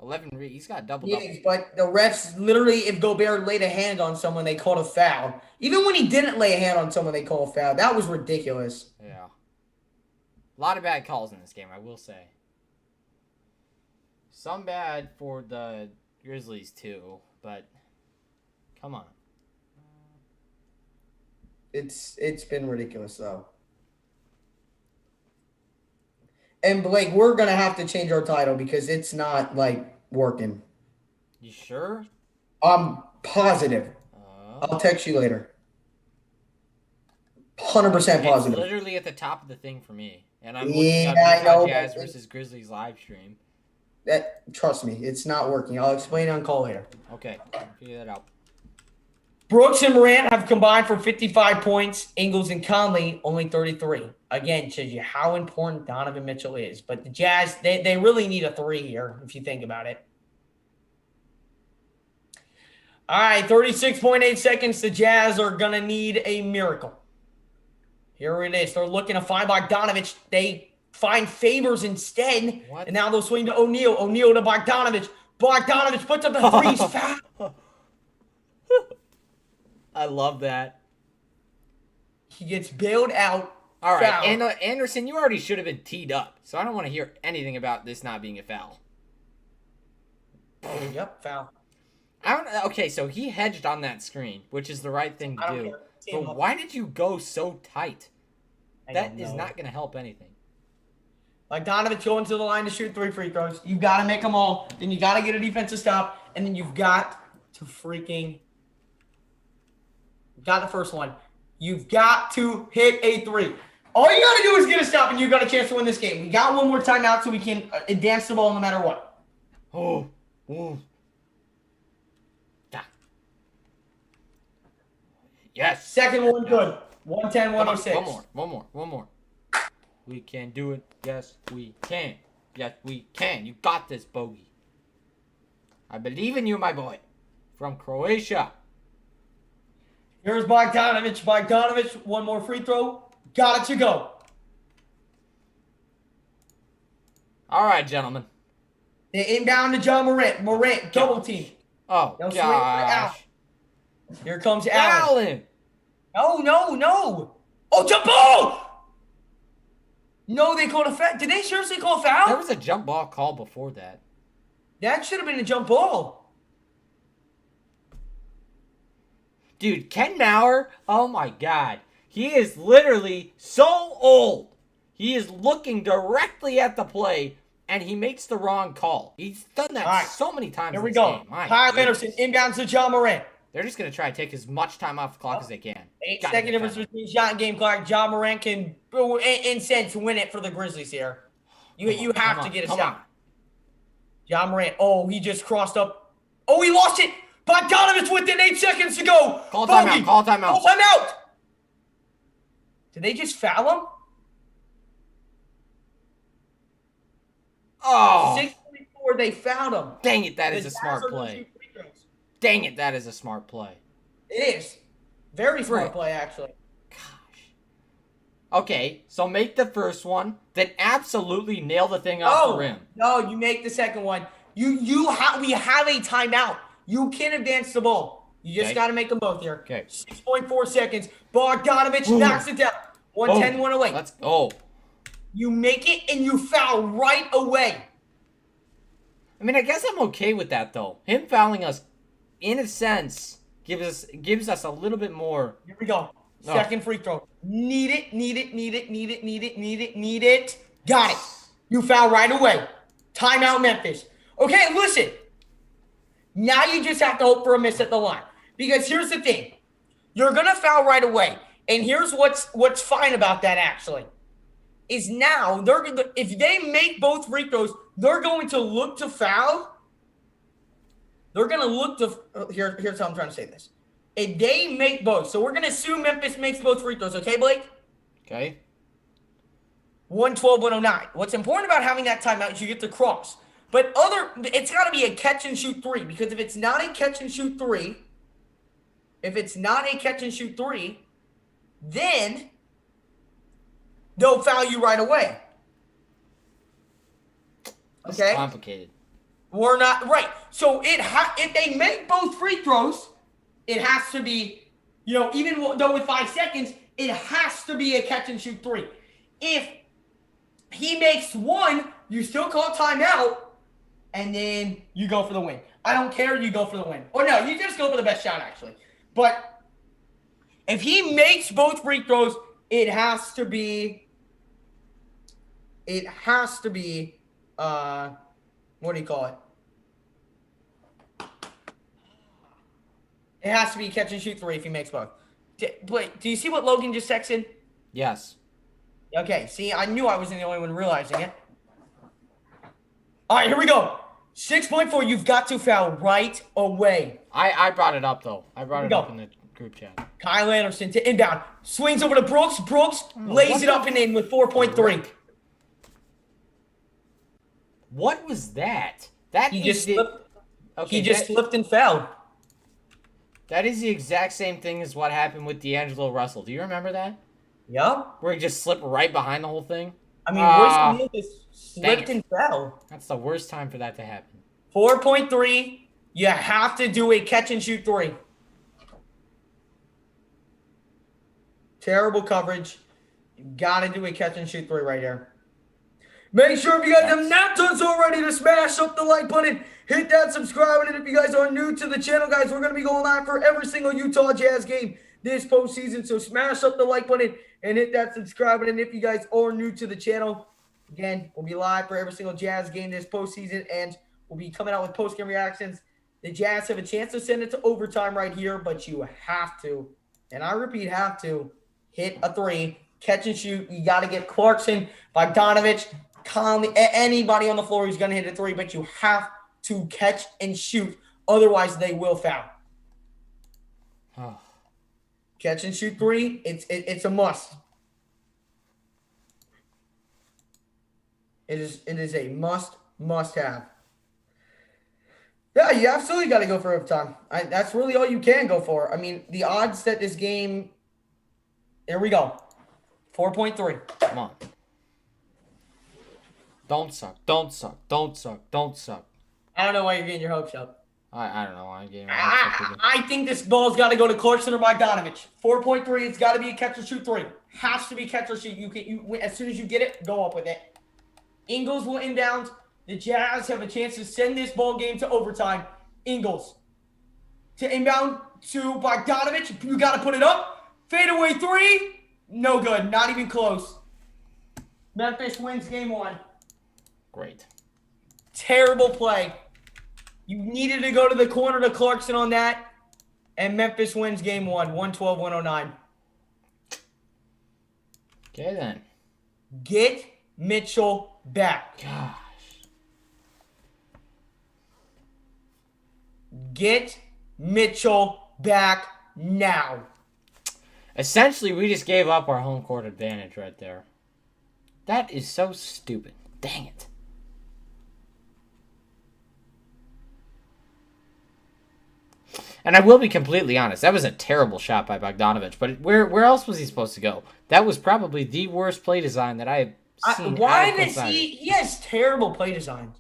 11, he's got double-double. Yeah, but the refs, literally, if Gobert laid a hand on someone, they called a foul. Even when he didn't lay a hand on someone, they called a foul. That was ridiculous. Yeah. A lot of bad calls in this game, I will say. Some bad for the Grizzlies, too, but come on. It's been ridiculous, though. And, Blake, we're going to have to change our title because it's not, like, working. You sure? I'm positive. I'll text you later. 100% positive. It's literally at the top of the thing for me. And I'm looking up Utah Jazz versus Grizzlies live stream. Trust me, it's not working. I'll explain it on call later. Okay, I'll figure that out. Brooks and Morant have combined for 55 points. Ingles and Conley only 33. Again, shows you how important Donovan Mitchell is. But the Jazz, they really need a three here, if you think about it. All right, 36.8 seconds. The Jazz are going to need a miracle. Here it is. They're looking to find Bogdanovich. They find Favors instead. What? And now they'll swing to O'Neal. O'Neal to Bogdanovich. Bogdanovich puts up the threes. Foul. I love that. He gets bailed out. All right, Foul. and Anderson, you already should have been teed up, so I don't want to hear anything about this not being a foul. Yep, foul. Okay, so he hedged on that screen, which is the right thing to do. But why did you go so tight? That is not going to help anything. Like Donovan going to the line to shoot 3 free throws. You've got to make them all. Then you got to get a defensive stop. And then you've got to freaking... Got the first one. You've got to hit a 3. All you got to do is get a stop, and you got a chance to win this game. We got one more timeout so we can advance the ball no matter what. Oh. Yes. Second one, good. 110, 106. One more. We can do it. Yes, we can. Yes, we can. You got this, Bogey. I believe in you, my boy. From Croatia. Here's Bogdanovich. One more free throw. Got it to go. All right, gentlemen. They inbound to John Morant. Morant, double team. Oh, gosh. Here comes Allen. Allen. No. Oh, jump ball! No, they called a foul. Did they seriously call a foul? There was a jump ball call before that. That should have been a jump ball. Dude, Ken Mauer, oh my God. He is literally so old. He is looking directly at the play, and he makes the wrong call. He's done that so many times Here in we this go. game. My Kyle goodness. Anderson inbounds to John Morant. They're just going to try to take as much time off the clock as they can. 8-second difference between shot and game clock. John Morant can, in sense, win it for the Grizzlies here. You have to get a stop. John Morant. Oh, he just crossed up. Oh, he lost it. Bogdanovich within 8 seconds to go. Call timeout. Call timeout. Did they just foul him? Oh. 6:44, they fouled him. Dang it, that is a smart play. Dang it, that is a smart play. It is. Very smart play, actually. Gosh. Okay, so make the first one, then absolutely nail the thing off the rim. No, you make the second one. We have a timeout. You can advance the ball. You just got to make them both here. Okay. 6.4 seconds. Bogdanovich knocks it down. 110, 108. Let's go. You make it and you foul right away. I mean, I guess I'm okay with that, though. Him fouling us, in a sense, gives us a little bit more. Here we go. Second free throw. Need it. Got it. You foul right away. Timeout, Memphis. Okay, listen. Now you just have to hope for a miss at the line. Because here's the thing. You're going to foul right away. And here's what's fine about that, actually. Is now, if they make both free throws, they're going to look to foul. They're going to look to, here's how I'm trying to say this. If they make both, so we're going to assume Memphis makes both free throws, okay, Blake? Okay. 112, 109. What's important about having that timeout is you get to cross. But it's got to be a catch and shoot three, because if it's not a catch and shoot three, then they'll foul you right away. It's okay? Complicated. We're not right. So if they make both free throws, it has to be, even though with 5 seconds, it has to be a catch and shoot three. If he makes one, you still call timeout, and then you go for the win. I don't care, you go for the win. Or no, you just go for the best shot, actually. But if he makes both free throws, it has to be, what do you call it? It has to be catch and shoot three if he makes both. Wait, do you see what Logan just texted? Yes. Okay, see, I knew I wasn't the only one realizing it. All right, here we go. 6.4, you've got to foul right away. I brought it up, though. I brought it up in the group chat. Kyle Anderson to inbound. Swings over to Brooks. Brooks lays it up and in with 4.3. What was that? He just slipped and fell. That is the exact same thing as what happened with D'Angelo Russell. Do you remember that? Yup. Where he just slipped right behind the whole thing? I mean, Royce O'Neal just slipped and fell. That's the worst time for that to happen. 4.3. You have to do a catch and shoot three. Terrible coverage. You got to do a catch and shoot three right here. Make sure if you guys have not done so already to smash up the like button, hit that subscribe button. If you guys are new to the channel, guys, we're going to be going live for every single Utah Jazz game this postseason. So smash up the like button and hit that subscribe button. If you guys are new to the channel, again, we'll be live for every single Jazz game this postseason, and we'll be coming out with post-game reactions. The Jazz have a chance to send it to overtime right here, but you have to, and I repeat, have to, hit a three catch and shoot. You got to get Clarkson, Bogdanovich, Conley, anybody on the floor who's going to hit a three, but you have to catch and shoot. Otherwise, they will foul. Oh. Catch and shoot three, it's a must. It is a must have. Yeah, you absolutely got to go for overtime. That's really all you can go for. I mean, the odds that this game. Here we go. 4.3. Come on. Don't suck. Don't suck. Don't suck. Don't suck. I don't know why you're getting your hopes up. I don't know why I'm getting my hopes up. I think this ball's got to go to Clarkson or Bogdanovich. 4.3. It's got to be a catch and shoot three. Has to be catch or shoot. You as soon as you get it, go up with it. Ingles will inbound. The Jazz have a chance to send this ball game to overtime. Ingles to inbound to Bogdanovich. You got to put it up. Fadeaway three. No good. Not even close. Memphis wins game one. Great. Terrible play. You needed to go to the corner to Clarkson on that. And Memphis wins game one. 112-109. Okay, then. Get Mitchell back. Gosh. Get Mitchell back now. Essentially, we just gave up our home court advantage right there. That is so stupid. Dang it. And I will be completely honest, that was a terrible shot by Bogdanovich. But where else was he supposed to go? That was probably the worst play design that I have seen. Why does he has terrible play designs.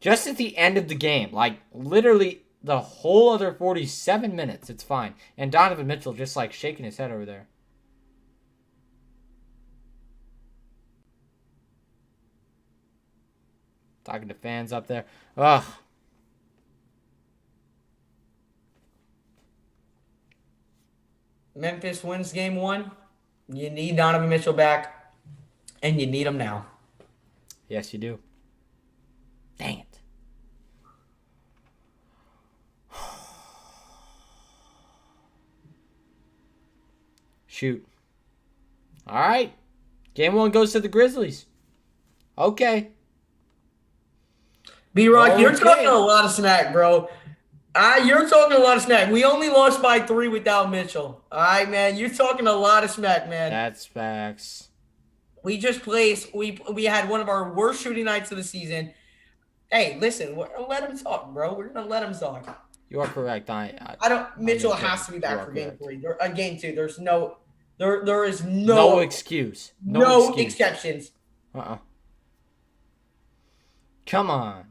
Just at the end of the game, like literally the whole other 47 minutes, it's fine. And Donovan Mitchell just like shaking his head over there. Talking to fans up there. Ugh. Memphis wins game one. You need Donovan Mitchell back. And you need him now. Yes, you do. Dang it. Shoot. All right. Game one goes to the Grizzlies. Okay. B-Rock, you're talking a lot of smack, bro. You're talking a lot of smack. We only lost by 3 without Mitchell. All right, man. You're talking a lot of smack, man. That's facts. We just placed. We had one of our worst shooting nights of the season. Hey, listen. We're gonna let him talk, bro. We're gonna let him talk. You are correct. Mitchell has to be back for game 3. Game 2. There is no excuse. No exceptions. Come on.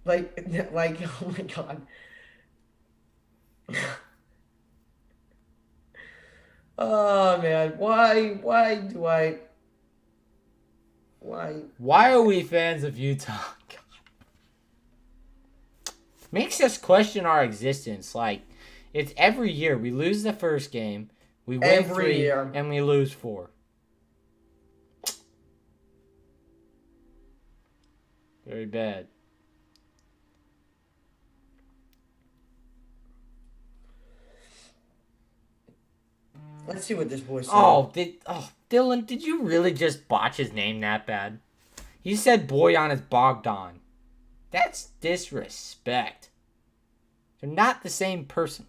Like, oh my God. Oh man, why are we fans of Utah? God. Makes us question our existence. Like, it's every year we lose the first game, we win every 3, year. And we lose 4. Very bad. Let's see what this boy said. Dylan, did you really just botch his name that bad? He said Boyan is Bogdan. That's disrespect. They're not the same person.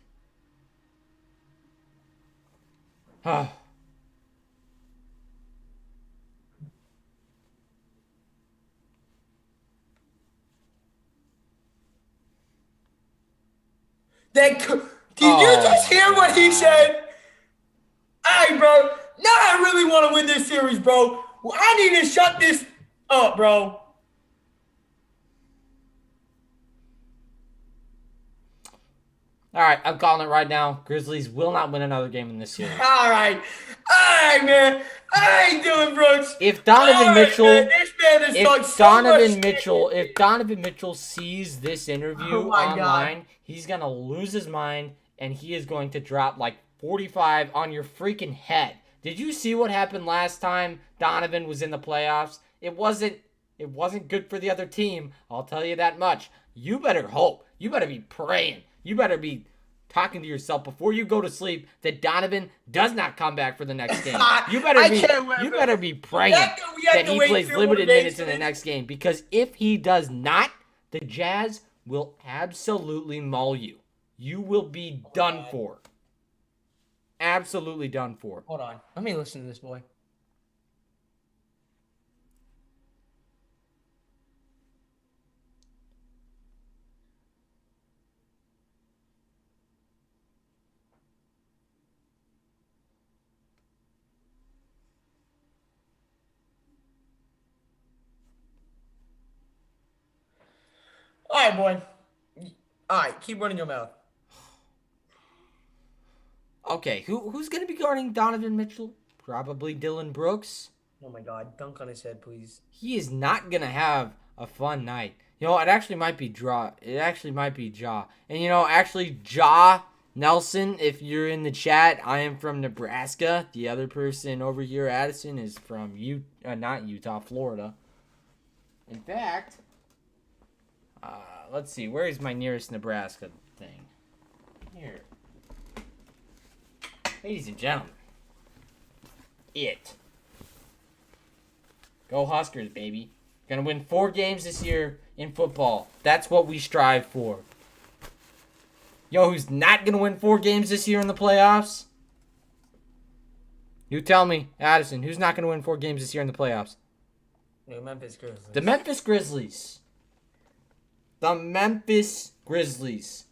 Oh. Did you just hear what he said? Hey, bro. Now I really want to win this series, bro. I need to shut this up, bro. All right, I'm calling it right now. Grizzlies will not win another game in this series. All right, man. I ain't doing, Brooks. If Donovan Mitchell, man. This man is if Donovan Mitchell sees this interview online, God. He's gonna lose his mind and he is going to drop like 45 on your freaking head. Did you see what happened last time Donovan was in the playoffs? It wasn't good for the other team. I'll tell you that much. You better hope. You better be praying. You better be talking to yourself before you go to sleep that Donovan does not come back for the next game. You better be praying that he plays limited minutes in the next game, because if he does not, the Jazz will absolutely maul you. You will be done for. Absolutely done for. Hold on. Let me listen to this boy. All right, boy. All right, keep running your mouth. Okay, who's going to be guarding Donovan Mitchell? Probably Dylan Brooks. Oh, my God. Dunk on his head, please. He is not going to have a fun night. You know, it actually might be Ja. And, you know, actually, Ja Nelson, if you're in the chat, I am from Nebraska. The other person over here, Addison, is from not Utah, Florida. In fact, let's see. Where is my nearest Nebraska thing? Here. Ladies and gentlemen. Go Huskers, baby. Gonna win 4 games this year in football. That's what we strive for. Yo, who's not gonna win 4 games this year in the playoffs? You tell me, Addison, who's not gonna win 4 games this year in the playoffs? The Memphis Grizzlies. The Memphis Grizzlies. The Memphis Grizzlies.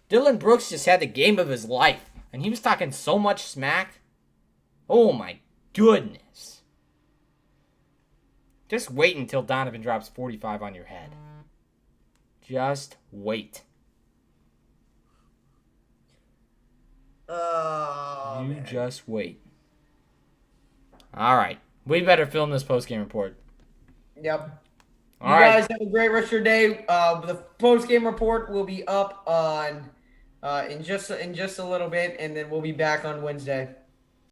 Dylan Brooks just had the game of his life, and he was talking so much smack. Oh my goodness. Just wait until Donovan drops 45 on your head. Just wait. Oh, you man. Just wait. All right. We better film this post-game report. Yep. All you right. guys have a great rest of your day. The post-game report will be up on in just a little bit, and then we'll be back on Wednesday.